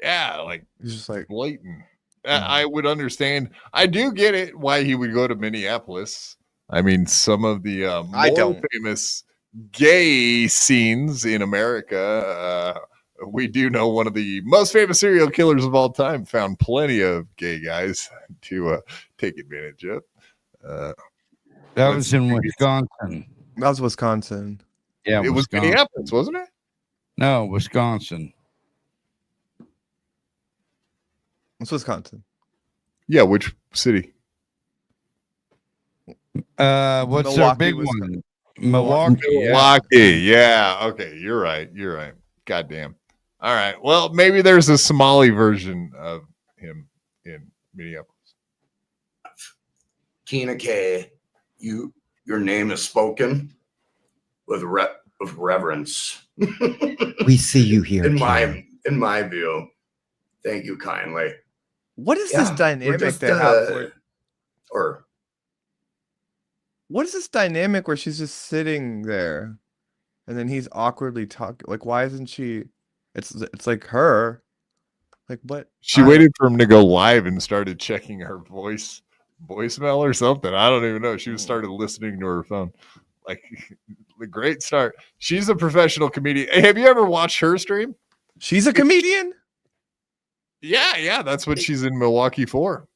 Yeah, like he's just like blatant. I would understand. I do get it why he would go to Minneapolis. I mean, some of the more famous gay scenes in America. We do know one of the most famous serial killers of all time found plenty of gay guys to take advantage of. That was in Wisconsin. That was Wisconsin. Yeah, it was Minneapolis, wasn't it? No, Wisconsin. It's Wisconsin. Yeah, which city? What's their big one? Milwaukee. Milwaukee. Yeah. Okay. You're right. Goddamn. All right. Well, maybe there's a Somali version of him in Minneapolis. Kina K, your name is spoken with reverence. We see you here. In my view. Thank you kindly. What is this dynamic they have? What is this dynamic where she's just sitting there, and then he's awkwardly talking? Like, why isn't she? It's like her. Like what? She waited for him to go live and started checking her voicemail or something. I don't even know. She started listening to her phone. Like the great start. She's a professional comedian. Hey, have you ever watched her stream? She's a comedian. Yeah. That's what she's in Milwaukee for.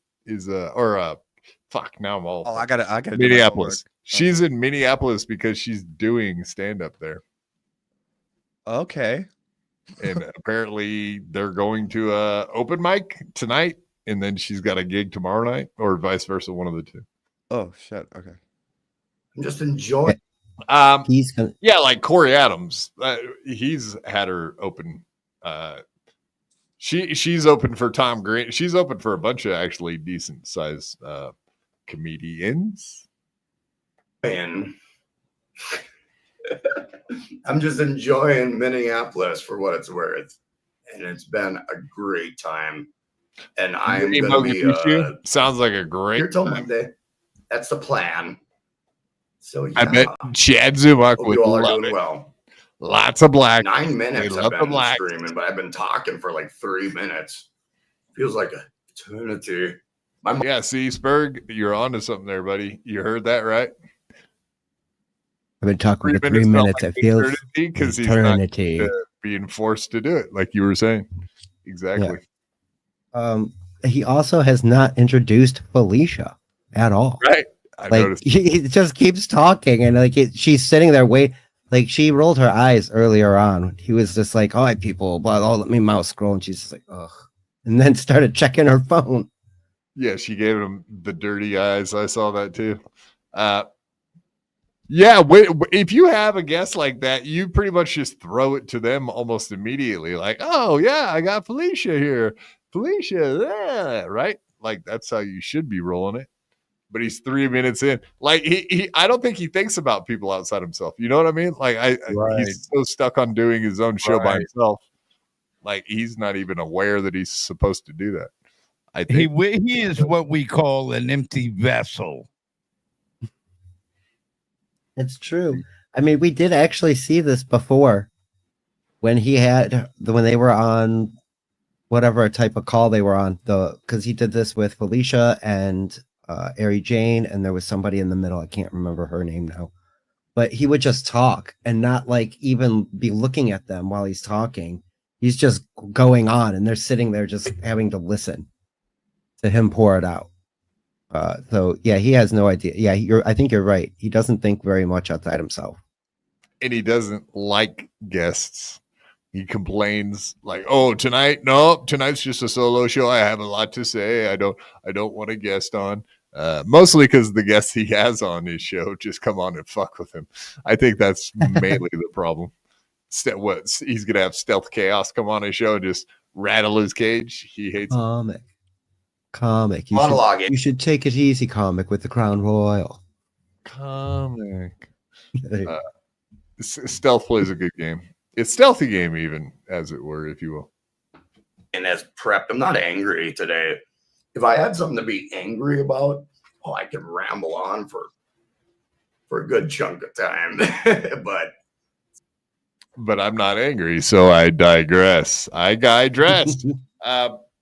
Fuck. Now I'm all. Oh, I gotta. Minneapolis. She's in Minneapolis because she's doing stand up there. Okay. And apparently they're going to open mic tonight, and then she's got a gig tomorrow night, or vice versa, one of the two. Oh shit! Okay. I'm just enjoying. Yeah, like Corey Adams, he's had her open. She's open for Tom Green. She's open for a bunch of actually decent size comedians. And I'm just enjoying Minneapolis for what it's worth, and it's been a great time. And I'm gonna be sounds like a great here till Monday. That's the plan. So yeah, I bet Chad Zumach would you all are love doing it. well. Lots of black. 9 minutes They I've love the been black. streaming, but I've been talking for like 3 minutes. Feels like a eternity. Yeah, see, Spurg, you're onto something there, buddy. You heard that right? I've been talking for 3 minutes. It feels because he's eternity. not being forced to do it, like you were saying. Exactly. Yeah. He also has not introduced Felicia at all. Right. I noticed. He just keeps talking, and she's sitting there like she rolled her eyes earlier on. He was just like, "All right, people, blah, let me mouse scroll," and she's just like, "Ugh," and then started checking her phone. Yeah, she gave him the dirty eyes. I saw that too. Yeah, if you have a guest like that, you pretty much just throw it to them almost immediately. Like, oh yeah, I got Felicia here. Felicia, yeah, right? Like that's how you should be rolling it. But he's 3 minutes in. Like I don't think he thinks about people outside himself. You know what I mean? Like he's so stuck on doing his own show by himself. Like he's not even aware that he's supposed to do that. I think he is what we call an empty vessel. It's true. I mean, we did actually see this before when they were on whatever type of call they were on, because he did this with Felicia and Ari Jane, and there was somebody in the middle. I can't remember her name now, but he would just talk and not like even be looking at them while he's talking. He's just going on, and they're sitting there just having to listen to him pour it out. So yeah, he has no idea. Yeah, I think you're right. He doesn't think very much outside himself, and he doesn't like guests. He complains like, "Oh, tonight's just a solo show. I have a lot to say. I don't want a guest on." Mostly because the guests he has on his show just come on and fuck with him. I think that's mainly the problem. He's gonna have Stealth Chaos come on his show and just rattle his cage. He hates comic. You should take it easy, comic, with the Crown Royal. Comic. Stealth plays a good game. It's stealthy game, even, as it were, if you will. And as prepped, I'm not angry today. If I had something to be angry about, I could ramble on for a good chunk of time. But I'm not angry, so I digress. I digressed.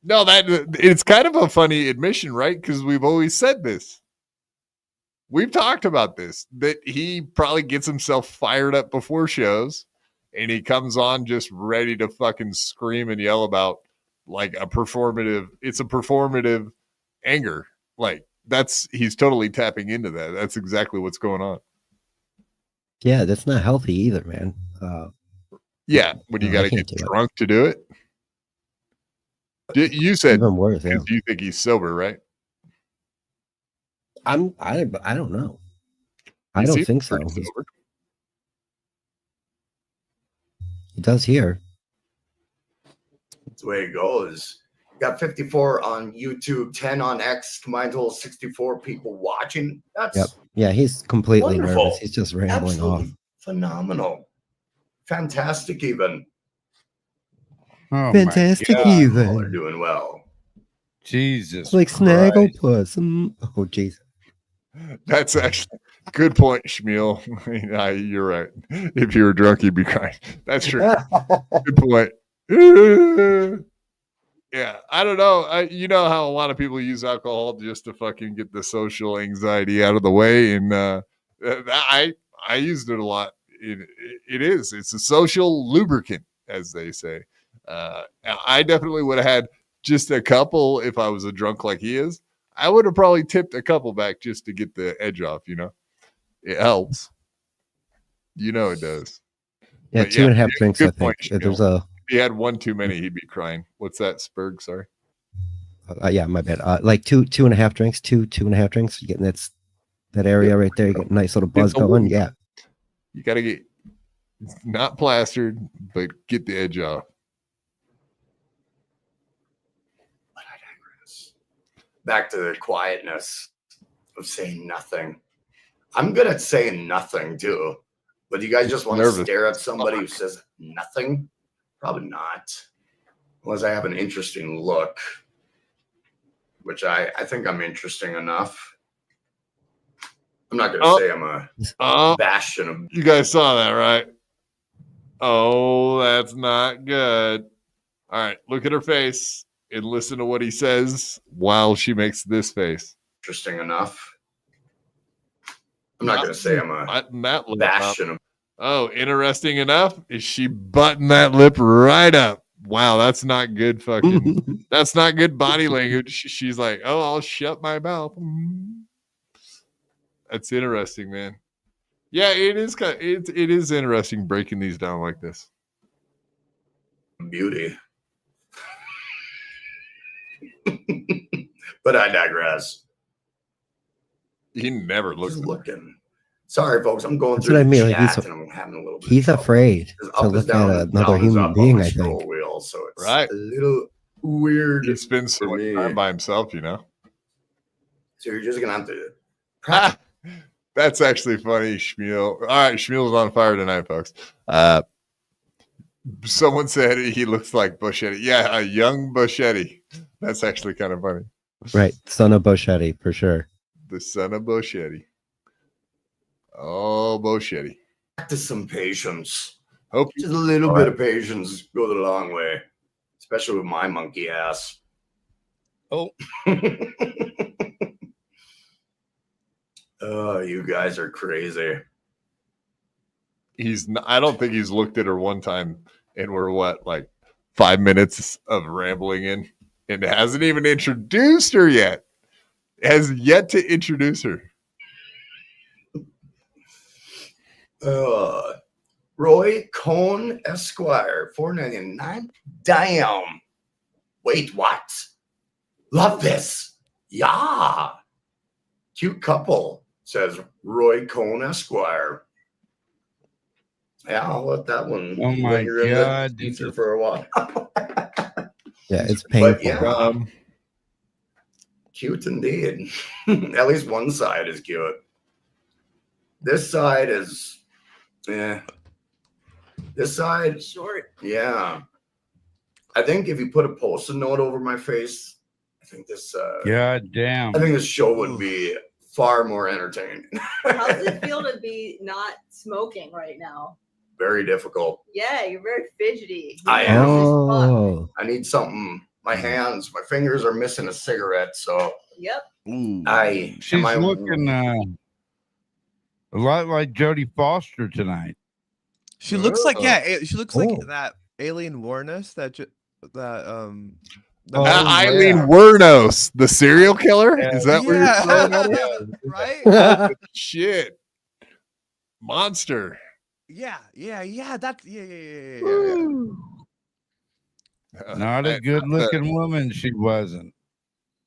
No, it's kind of a funny admission, right? Because we've always said this. We've talked about this, that he probably gets himself fired up before shows, and he comes on just ready to fucking scream and yell about like it's a performative anger. Like he's totally tapping into that. That's exactly what's going on. Yeah, that's not healthy either, man. Yeah, when you got to get drunk to do it. You said even worse. Yeah. You think he's sober, right? I don't know. I don't think so. He does here. That's the way it goes. Got 54 on YouTube, 10 on X, combined total 64 people watching. That's Yeah, he's completely wonderful. nervous. He's just rambling Absolutely off. phenomenal. Fantastic even. Oh, Fantastic All are even. doing well. Jesus. It's like Snagglepuss. Oh, Jesus. That's actually good point, Shmuel. You're right. If you were drunk, you'd be crying. That's true. Good point. Yeah, I don't know. You know how a lot of people use alcohol just to fucking get the social anxiety out of the way, and I used it a lot. It's a social lubricant, as they say. I definitely would have had just a couple if I was a drunk like he is. I would have probably tipped a couple back just to get the edge off. It helps. It does. Yeah, But 2.5 drinks, I good think. point, There's Shmuel. If he had one too many, he'd be crying. What's that, Spurg? Sorry. yeah, my bad. Like 2.5 drinks, 2.5 drinks. You're getting that area right there. You get a nice little buzz going. Yeah. You got to get not plastered, but get the edge off. Back to the quietness of saying nothing. I'm good at saying nothing too. But you guys just want to stare at somebody who says nothing? Probably not. Unless I have an interesting look, which I think I'm interesting enough. I'm not going to say I'm a bastion of. You guys saw that, right? Oh, that's not good. All right, look at her face and listen to what he says while she makes this face. Interesting enough. I'm not going to say I'm a bastion of. Oh, interesting enough? Is she butting that lip right up? Wow, that's not good fucking. That's not good body language. She's like, oh, I'll shut my mouth. That's interesting, man. Yeah, it is it is interesting breaking these down like this. Beauty. But I digress. He never looks looking. Sorry, folks. I'm going That's through what I mean. the Like chat and I'm having a little bit. He's afraid Up to is look down, at and another down is human up on being, my I scroll think. wheel, so it's right. a little weird. He spends so much time by himself, So you're just gonna have to. That's actually funny, Shmuel. All right, Shmuel's on fire tonight, folks. Someone said he looks like Buschetti. Yeah, a young Buschetti. That's actually kind of funny. Right. Son of Buschetti, for sure. The son of Buschetti. Oh, Buschetti. Practice some patience. Hope just a little bit of patience goes a long way, especially with my monkey ass. Oh. Oh, you guys are crazy. I don't think he's looked at her one time, and we're like 5 minutes of rambling in, and hasn't even introduced her yet. Has yet to introduce her. Roy Cohn Esquire, $4.99. Damn. Wait, what? Love this. Yeah. Cute couple, says Roy Cohn Esquire. Yeah, I'll let that one. Oh my God. Ether for a while. Yeah, it's painful. But yeah, cute indeed. At least one side is cute. This side is, This side, short. Yeah. I think if you put a Post-it note over my face, I think this. God damn. I think this show would be far more entertaining. How does it feel to be not smoking right now? Very difficult. Yeah, you're very fidgety. I am. Oh. I need something. My fingers are missing a cigarette. So. Yep. She's looking a lot like Jodie Foster tonight. She looks like she looks like that Alien Warness that Eileen Wuornos, the serial killer. Is that what you're throwing at her? Right? Shit, monster. Yeah. That's yeah. Not a good-looking woman. She wasn't.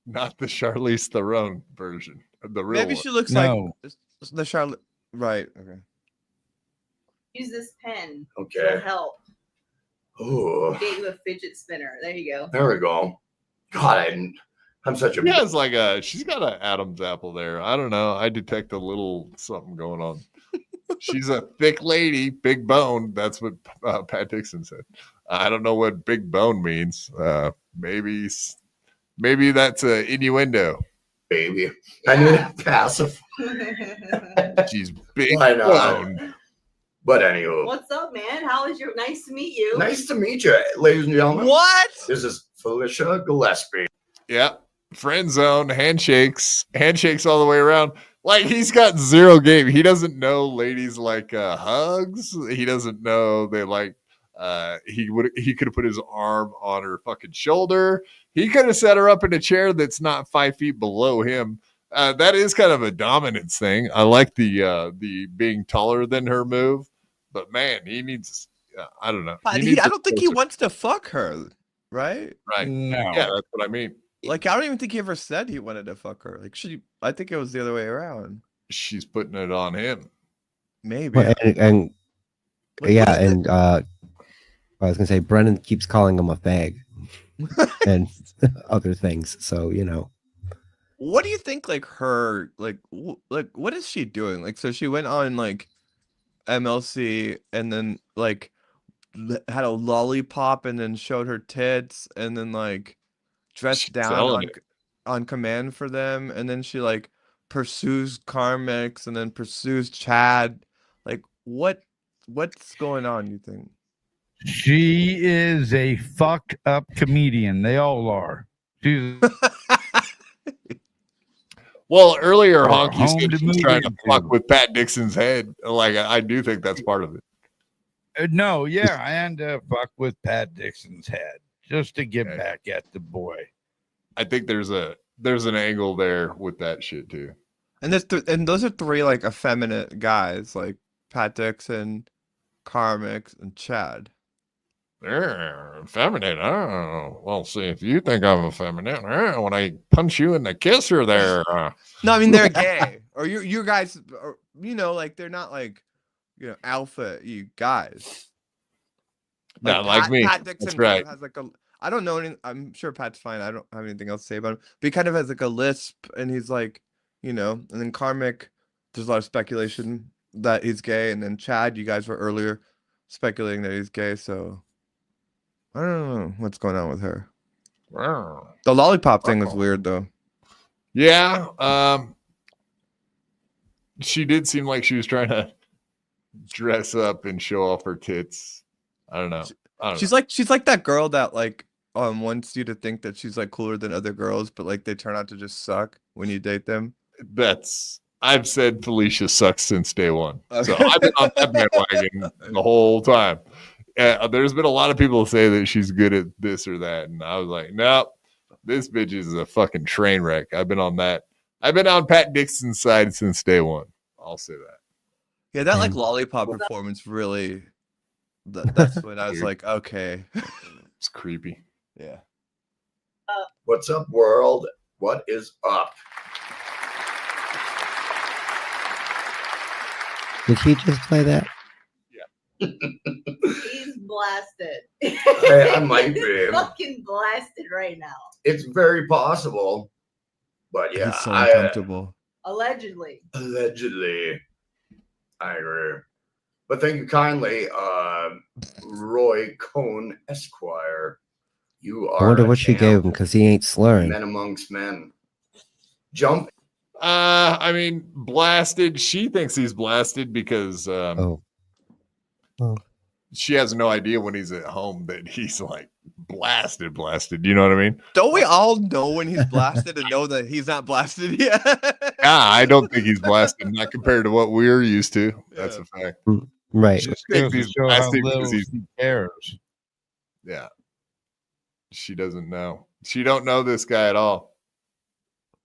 Not the Charlize Theron version. The real Maybe one. she looks like the Charlotte. Right. Okay. Use this pen. Okay. It'll help. Ooh. Get you a fidget spinner. There you go. There we go. God, I'm such a. She has like she's got an Adam's apple there. I don't know. I detect a little something going on. She's a thick lady, big bone. That's what Pat Dixon said. I don't know what big bone means. Maybe that's an innuendo. Baby, I need a passive. She's big bone. But anywho, What's up, man? How is your? Nice to meet you. nice to meet you, ladies and gentlemen. What? This is Felicia Gillespie. Yep. Friend zone, handshakes all the way around. Like he's got zero game. He doesn't know ladies like hugs. He doesn't know they like. He could have put his arm on her fucking shoulder. He could have set her up in a chair that's not 5 feet below him. That is kind of a dominance thing. I like the being taller than her move, but man, he needs. I don't know. I don't think he wants to fuck her, right? Right. No. Yeah, that's what I mean. Like, I don't even think he ever said he wanted to fuck her. Like, I think it was the other way around. She's putting it on him. Maybe. Well, and I was gonna say Brennan keeps calling him a fag and other things. So What do you think? Like her, like what is she doing? Like, so she went on like MLC and then like had a lollipop and then showed her tits and then like dressed down on command for them, and then she like pursues Carmix and then pursues Chad. Like what's going on, you think? She is a fucked up comedian. They all are. She's Well, earlier Honky said she's trying to fuck with Pat Dixon's head. Like I do think that's part of it. No, yeah, I end up fuck with Pat Dixon's head just to get back at the boy. I think there's an angle there with that shit too. And those are three like effeminate guys, like Pat Dixon, Carmix, and Chad. They're effeminate. Oh, well, see, if you think I'm effeminate, when I punch you in the kisser there. No, I mean they're gay, or you guys, are, like they're not like alpha you guys. Like not like me. Pat Dixon That's right. has like I don't know any. I'm sure Pat's fine. I don't have anything else to say about him. But he kind of has like a lisp, and he's like, and then Karmic, there's a lot of speculation that he's gay, and then Chad, you guys were earlier speculating that he's gay, so I don't know what's going on with her. The lollipop thing was weird though. Yeah, she did seem like she was trying to dress up and show off her tits. I don't know. She's like that girl that like wants you to think that she's like cooler than other girls, but like they turn out to just suck when you date them. I've said Felicia sucks since day one. So I've been on that bandwagon the whole time. There's been a lot of people say that she's good at this or that, and I was like, nope, this bitch is a fucking train wreck. I've been on that. I've been on Pat Dixon's side since day one. I'll say that. Yeah, that like lollipop performance really. That's when I was like, okay, it's creepy. Yeah. What's up, world? What is up? Did he just play that? He's blasted. I might be. Fucking blasted right now. It's very possible, but yeah, He's so uncomfortable. Allegedly. Allegedly, I agree. But thank you kindly, Roy Cohn Esquire. You are. I wonder what she gave him because he ain't slurring. Men amongst men. Jump. I mean, blasted. She thinks he's blasted because she has no idea when he's at home that he's like blasted. You know what I mean? Don't we all know when he's blasted and know that he's not blasted yet? Yeah, I don't think he's blasted. Not compared to what we're used to. That's a fact. Right. She thinks he's blasted because he cares. Yeah. She doesn't know. She don't know this guy at all.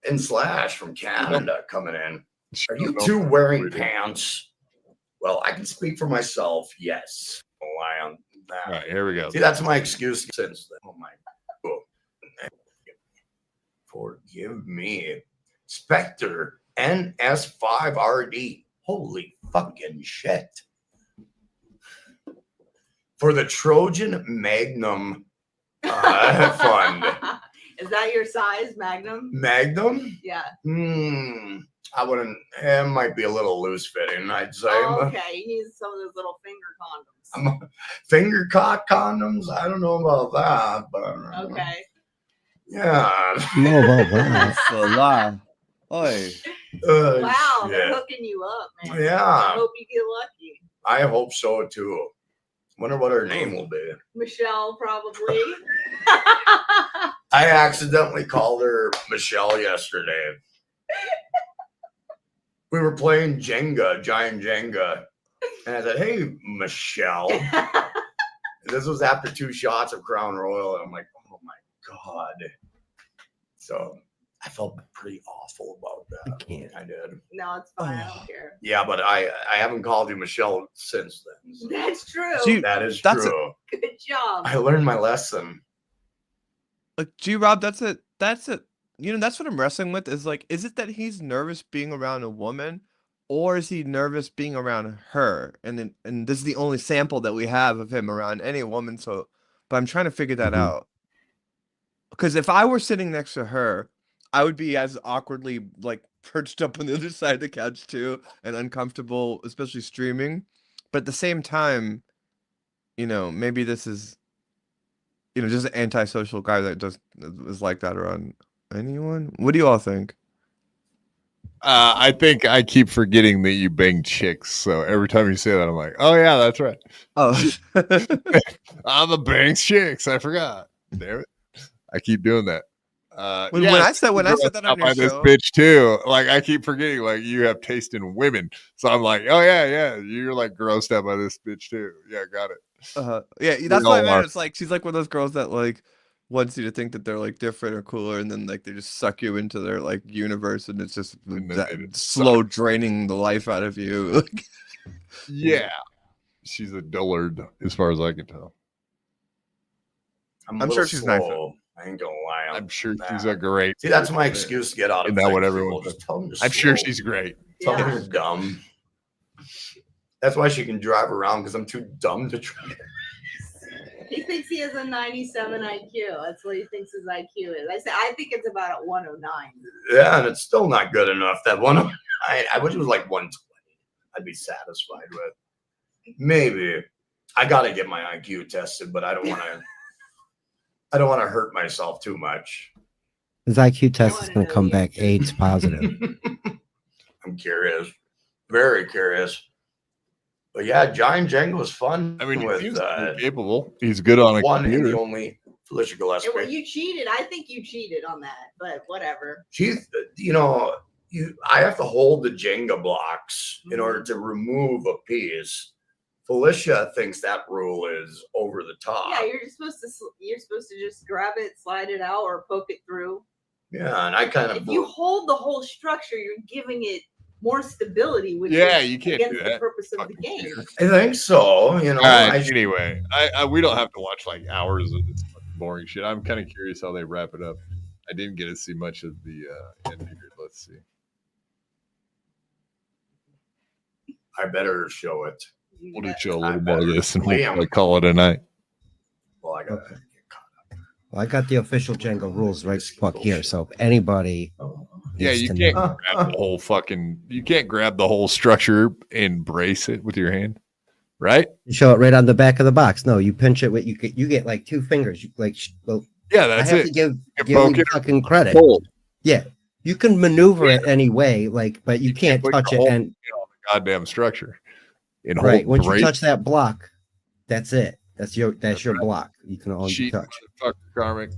And Slash from Canada coming in. Are you two wearing pants? Well, I can speak for myself. Yes. Lie on that. All right, here we go. See, that's my excuse since then. Oh my God. Forgive me. Spectre NS5RD. Holy fucking shit. For the Trojan Magnum Fund. Is that your size, Magnum? Magnum? Yeah. I wouldn't. It might be a little loose fitting, I'd say. Oh, okay. You need some of those little finger condoms. Finger cock condoms? I don't know about that, but. Okay. Yeah. No, wow. Hola. Oi. Wow, they're shit. hooking you up, man. Yeah. I hope you get lucky. I hope so too. Wonder what her name will be. Michelle, probably. I accidentally called her Michelle yesterday. We were playing Jenga, giant Jenga. And I said, hey, Michelle. This was after 2 shots of Crown Royal. And I'm like, oh my God. So I felt pretty awful about that. I did. No, it's fine. I don't care. Yeah, but I haven't called you Michelle since then. So That's true. that is true. Good job. I learned my lesson. Like, G-Rob, that's it. You know, that's what I'm wrestling with is like, is it that he's nervous being around a woman, or is he nervous being around her? And this is the only sample that we have of him around any woman. So, but I'm trying to figure that out. Because if I were sitting next to her, I would be as awkwardly like perched up on the other side of the couch too, and uncomfortable, especially streaming. But at the same time, you know, maybe this is, you know, just an antisocial guy that is like that around anyone. What do you all think? I think I keep forgetting that you bang chicks. So every time you say that, I'm like, oh yeah, that's right. Oh, I'm a bang chicks. I forgot. Damn it. I keep doing that. When I said that on your this show, bitch too. Like I keep forgetting, like you have taste in women. So I'm like, oh yeah, you're like grossed out by this bitch too. Yeah, got it. Yeah, that's what I meant. It's like she's like one of those girls that like wants you to think that they're like different or cooler, and then like they just suck you into their like universe, and it's just slow draining the life out of you. Yeah, she's a dullard as far as I can tell. I'm sure she's nice. I ain't gonna lie. I'm sure she's a great. See, that's my excuse to get out of. Isn't that what things. everyone Just tell them to I'm sure slow. she's great. Tell them you're dumb. That's why she can drive around, because I'm too dumb to drive. He thinks he has a 97 IQ. That's what he thinks his IQ is. I think it's about at 109. Yeah, and it's still not good enough. That one, I wish it was like 120. I'd be satisfied with. Maybe I gotta get my IQ tested, but I don't want to. I don't want to hurt myself too much. His IQ test is going to come back AIDS positive. I'm curious, very curious. But yeah, Giant Jenga was fun. I mean, with he's capable. He's good on a one and computer. the only Felicia Gillespie. Well, you cheated. I think you cheated on that, but whatever. She's, I have to hold the Jenga blocks in order to remove a piece. Felicia thinks that rule is over the top. Yeah, you're supposed to just grab it, slide it out, or poke it through. Yeah, and I kind of. If you hold the whole structure, you're giving it more stability, which you can't do against the that. purpose of the game. I think so. All right, anyway, we don't have to watch like hours of this fucking boring shit. I'm kind of curious how they wrap it up. I didn't get to see much of the end here. Let's see. I better show it. We'll just show a little more of this and we'll call it a night. Well, I got the official Jenga rules right fuck here. So if anybody, yeah, you can't grab the whole fucking. You can't grab the whole structure and brace it with your hand, right? You show it right on the back of the box. No, you pinch it with you get like 2 fingers. Yeah, that's I have it. to give poke you it fucking credit. Hold. Yeah, you can maneuver it any way, but you can't touch it and the goddamn structure. Right, once you touch that block, that's it. That's your block. You can only touch. Fuck karmic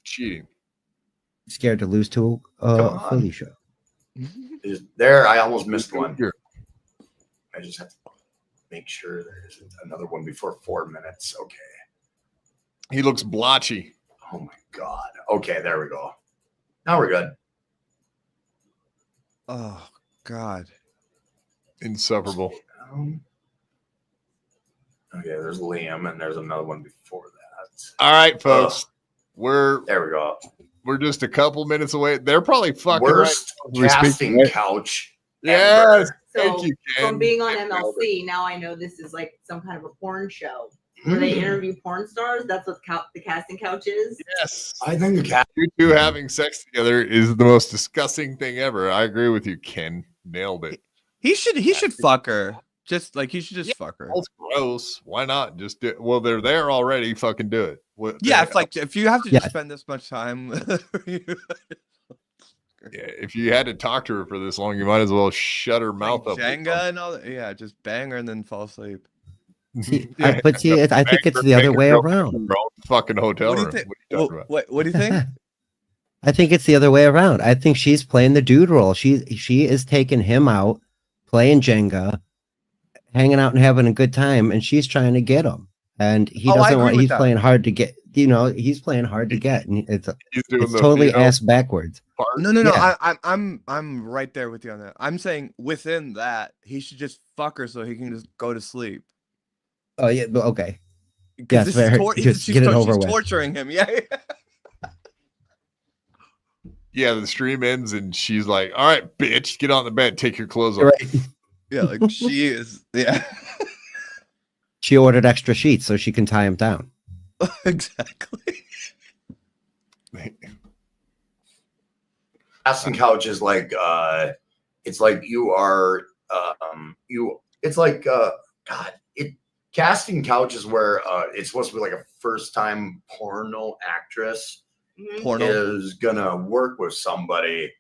cheating. Scared to lose to Felicia. There, I almost missed one. I just have to make sure there isn't another one before 4 minutes. Okay. He looks blotchy. Oh my God. Okay, there we go. Now we're good. Oh God. Insufferable. Okay, there's Liam, and there's another one before that. All right, folks. There we go. We're just a couple minutes away. They're probably fucking worst right casting couch. Yes. So you, from Ken. being on You nailed MLC, now I know this is like some kind of a porn show where they interview porn stars. That's what the casting couch is. Yes. I think the cat. You two having sex together is the most disgusting thing ever. I agree with you, Ken. Nailed it. He should fuck her. Just like he should just fuck her. That's gross. Why not? Just do well, they're there already. Fucking do it. Yeah, if you have to just spend this much time. Yeah, if you had to talk to her for this long, you might as well shut her mouth up. Jenga and all that. Yeah, just bang her and then fall asleep. But see, I think it's the other way around. Fucking hotel room. What do you think? I think it's the other way around. I think she's playing the dude role. She is taking him out, playing Jenga, hanging out and having a good time, and she's trying to get him. And he doesn't want. He's playing hard to get. He's playing hard to get, and it's totally ass backwards. No. I'm right there with you on that. I'm saying within that, he should just fuck her so he can just go to sleep. Oh yeah, okay. Yes, just get it over with. Torturing him, yeah. Yeah, the stream ends and she's like, "All right, bitch, get on the bed, take your clothes off." Right. Yeah, like she is. Yeah. She ordered extra sheets so she can tie him down. Exactly. Casting couch is like it's like you are it's like God, casting couch is where it's supposed to be like a first time porno actress is gonna work with somebody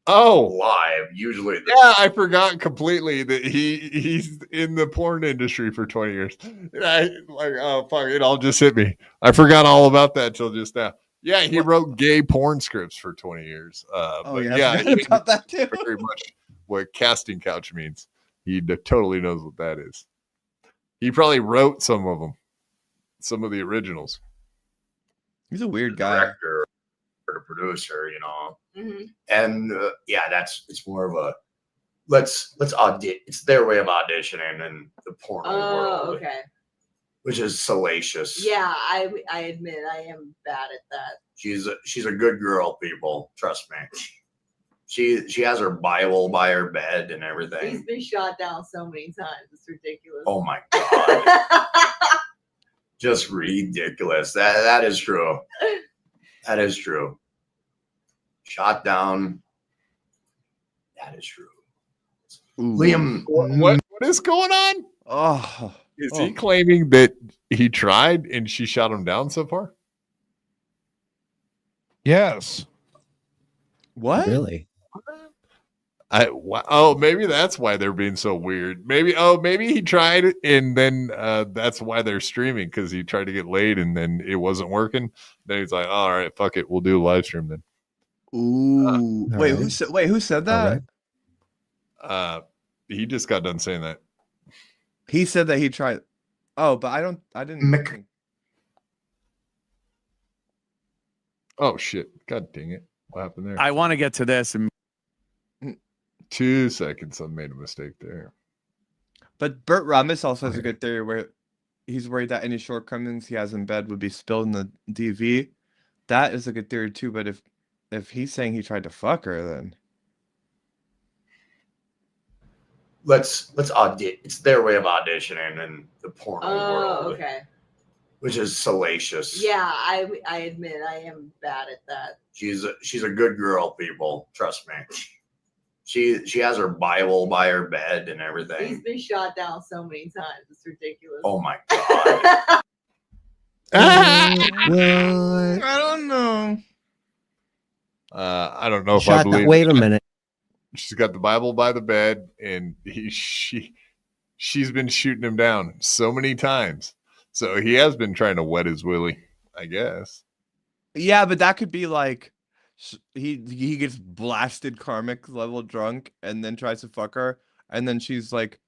live usually. Yeah, I forgot completely that he's in the porn industry for 20 years. Oh fuck, it all just hit me. I forgot all about that till just now. Yeah, he wrote gay porn scripts for 20 years. Yeah, about that too. Very much what casting couch means. He totally knows what that is. He probably wrote some of them, some of the originals. He's a weird guy. Director or producer, and it's more of a let's audition. It's their way of auditioning in the porn world. Okay. Which is salacious. Yeah, I admit I am bad at that. She's a good girl, people. Trust me. She has her Bible by her bed and everything. He's been shot down so many times. It's ridiculous. Oh my God. Just ridiculous. That is true. That is true. Shot down. That is true. Ooh. Liam, what is going on? Oh. Is he claiming that he tried and she shot him down so far? Yes. What? Really? Maybe that's why they're being so weird. Maybe he tried and then that's why they're streaming, because he tried to get laid and then it wasn't working. Then he's like, all right, fuck it, we'll do a live stream then. Ooh. Who said that? He just got done saying that. He said that he tried. Oh, but I didn't. Oh shit! God dang it! What happened there? I want to get to this. 2 seconds. I made a mistake there. But Burt Remus also has a good theory where he's worried that any shortcomings he has in bed would be spilled in the DV. That is a good theory too. But if he's saying he tried to fuck her, then let's audition. It's their way of auditioning in the porn world. Okay. Which is salacious. Yeah, I admit I am bad at that. She's a good girl, people. Trust me. She has her Bible by her bed and everything. He's been shot down so many times. It's ridiculous. Oh my God. I don't know. I don't know if I believe. Wait a minute. She's got the Bible by the bed, and she's been shooting him down so many times. So he has been trying to wet his willy, I guess. Yeah, but that could be like he gets blasted karmic level drunk and then tries to fuck her, and then she's like,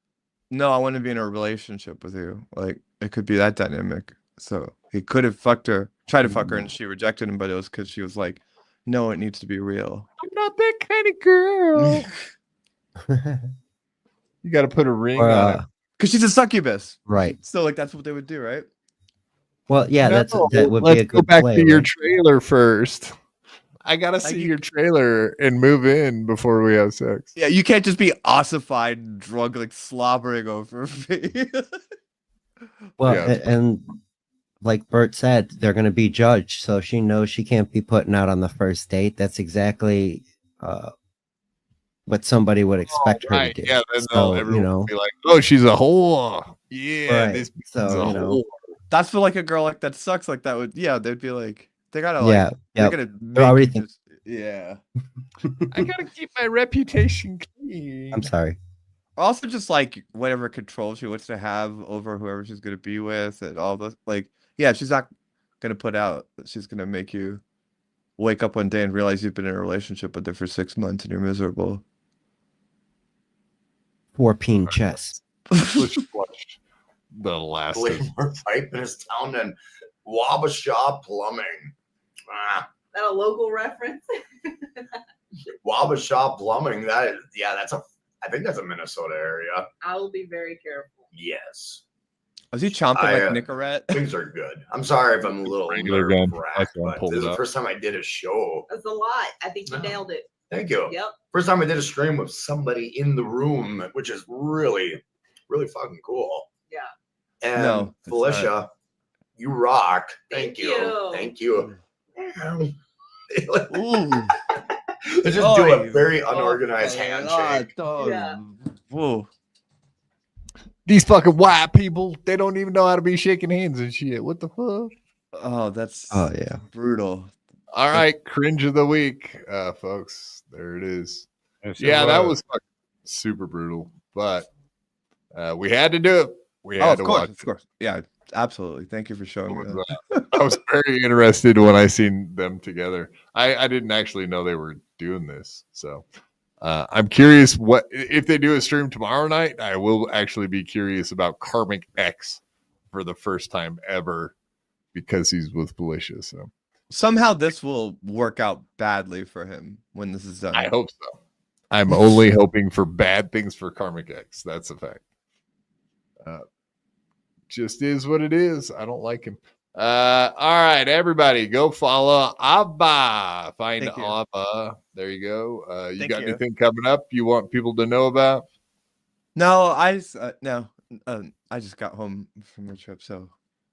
"No, I want to be in a relationship with you." Like it could be that dynamic. So he could have fucked her, tried to fuck her, and she rejected him, but it was because she was like, "No, it needs to be real." I'm not that kind of girl. You got to put a ring on it. Because she's a succubus. Right. So like that's what they would do, right? Well, yeah, that would Let's be a go good back play, to your right? trailer first. I gotta see your trailer and move in before we have sex. Yeah, you can't just be ossified and drunk, like slobbering over me. Well, and like Bert said, they're going to be judged, so she knows she can't be putting out on the first date. That's exactly what somebody would expect her to do. Yeah, then so, everyone will be like, "Oh, she's a whore." Yeah, Right. this So, is a whore. That's for like a girl like that sucks. Like that would, yeah, they'd be like, they gotta yeah, like, yeah. they're gonna They're already make you just, yeah. I gotta keep my reputation clean. I'm sorry. Also, just like whatever control she wants to have over whoever she's gonna be with, and all the like, yeah, she's not gonna put out. She's gonna make you wake up one day and realize you've been in a relationship with her for 6 months and you're miserable. 4-peen chess. Let's watch the last. Way more pipe in his town than Wabasha Plumbing. That a local reference? Wabasha Plumbing. That's I think that's a Minnesota area. I will be very careful. Yes. Was he chomping like Nicorette? Things are good. I'm sorry if I'm a little Regular gun. nerve-wracked, but this is the first time I did a show. That's a lot. I think you nailed it. Thank you. Yep. First time I did a stream with somebody in the room, which is really, really fucking cool. Yeah. And No, it's Felicia, you rock. Thank you. Thank you. Ooh. They just do a very unorganized handshake. Yeah. Whoa. These fucking white people, they don't even know how to be shaking hands and shit. What the fuck? Oh, that's yeah, brutal. All right, cringe of the week, folks. There it is. Yes, Yeah, that was fucking super brutal, but we had to do it. We had to watch. Of course. Yeah, absolutely. Thank you for showing me that. I was very interested when I seen them together. I didn't actually know they were doing this, so I'm curious what if they do a stream tomorrow night. I will actually be curious about Karmic X for the first time ever because he's with Felicia. So Somehow this will work out badly for him when this is done. I hope so. I'm only hoping for bad things for Karmic X. That's a fact. Just is what it is. I don't like him. All right, everybody, go follow Abba. Find Abba. There you go. You got anything coming up you want people to know about? No, I just got home from a trip, so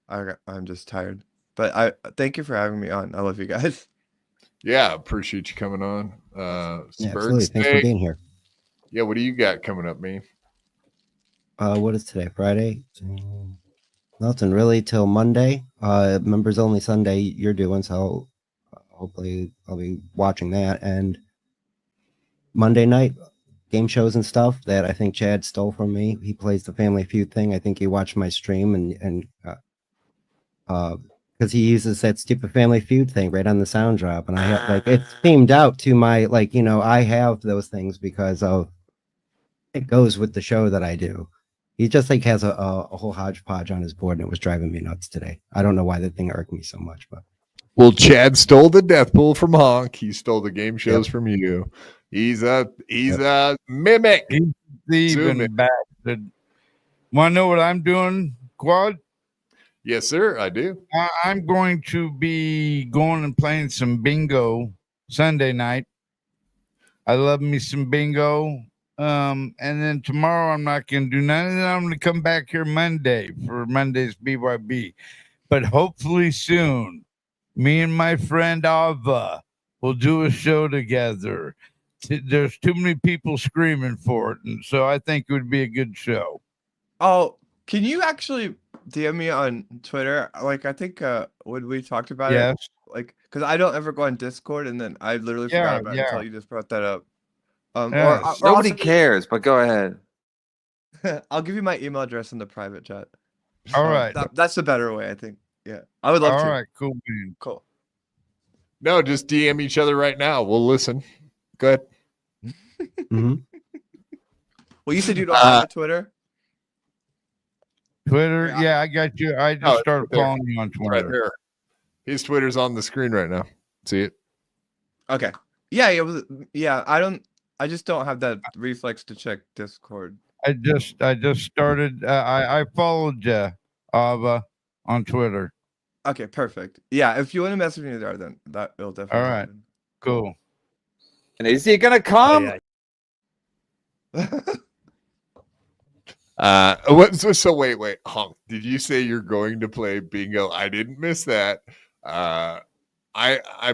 I'm just tired. But I thank you for having me on. I love you guys. Yeah, appreciate you coming on. Yeah, absolutely. Thanks for being here. Yeah, what do you got coming up, me? What is today? Friday? Nothing really till Monday. Members only Sunday you're doing, so hopefully I'll be watching that. And Monday night game shows and stuff that I think Chad stole from me. He plays the Family Feud thing. I think he watched my stream and because he uses that stupid Family Feud thing right on the sound drop, and I have like it's themed out to my I have those things because of it goes with the show that I do. He just has a whole hodgepodge on his board, and it was driving me nuts today. I don't know why that thing irked me so much, but well, Chad stole the death pool from Honk. He stole the game shows from you. He's a mimic. He's even bastard. Want to know what I'm doing, Quad? Yes, sir. I do. I'm going to be going and playing some bingo Sunday night. I love me some bingo. And then tomorrow I'm not going to do nothing. I'm going to come back here Monday for Monday's BYB. But hopefully soon, me and my friend Ava will do a show together. There's too many people screaming for it, and so I think it would be a good show. Oh, can you actually DM me on Twitter? Like, I think when we talked about it, like, because I don't ever go on Discord, and then I literally forgot about it until you just brought that up. Nobody cares, but go ahead. I'll give you my email address in the private chat. All right. That's the better way, I think. Yeah, I would love to. All right, cool, man. Cool. No, just DM each other right now. We'll listen. Go ahead. Mm-hmm. Well, you said you don't have a Twitter? Twitter? Yeah, I got you. I just started following you on Twitter. Right there. His Twitter's on the screen right now. See it? Okay. Yeah, it was. Yeah, I just don't have that reflex to check Discord. I just started. I followed Ava on Twitter. Okay, perfect. Yeah, if you want to message me there, then that will definitely. All right. Happen. cool. And is he gonna come? So wait, Honk, did you say you're going to play bingo? I didn't miss that. I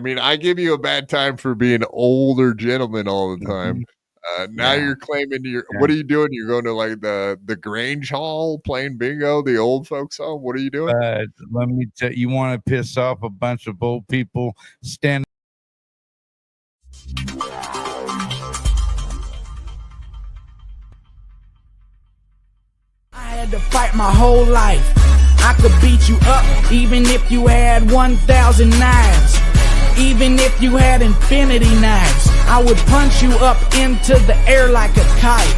mean, I give you a bad time for being an older gentleman all the time. Now you're claiming what are you doing? You're going to like the Grange Hall playing bingo, the old folks home. What are you doing? Let me tell you, want to piss off a bunch of old people standing. I had to fight my whole life. I could beat you up even if you had 1,000 knives. Even if you had infinity knives, I would punch you up into the air like a kite.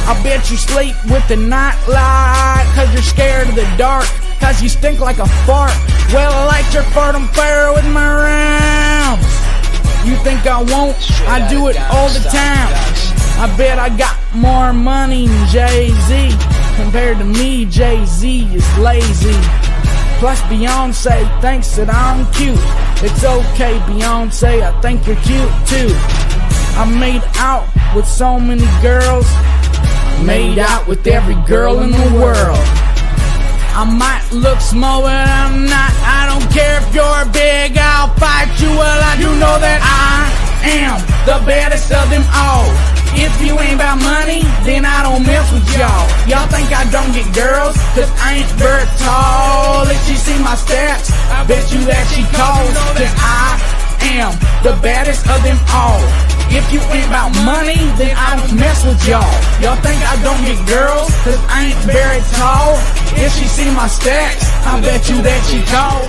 I bet you sleep with the night light, cause you're scared of the dark, cause you stink like a fart. Well, I light your fart on fire with my rounds. You think I won't? I do it all the time. I bet I got more money than Jay-Z. Compared to me, Jay-Z is lazy. Plus Beyonce thinks that I'm cute. It's okay, Beyonce, I think you're cute too. I made out with so many girls. Made out with every girl in the world. I might look small, but I'm not. I don't care if you're big, I'll fight you. Well, I do know that I am the baddest of them all. If you ain't about money, then I don't mess with y'all. Y'all think I don't get girls, cause I ain't very tall. If she see my stats, I bet you that she calls. Cause I am the baddest of them all. If you ain't about money, then I don't mess with y'all. Y'all think I don't get girls, cause I ain't very tall. If she see my stats, I bet you that she calls.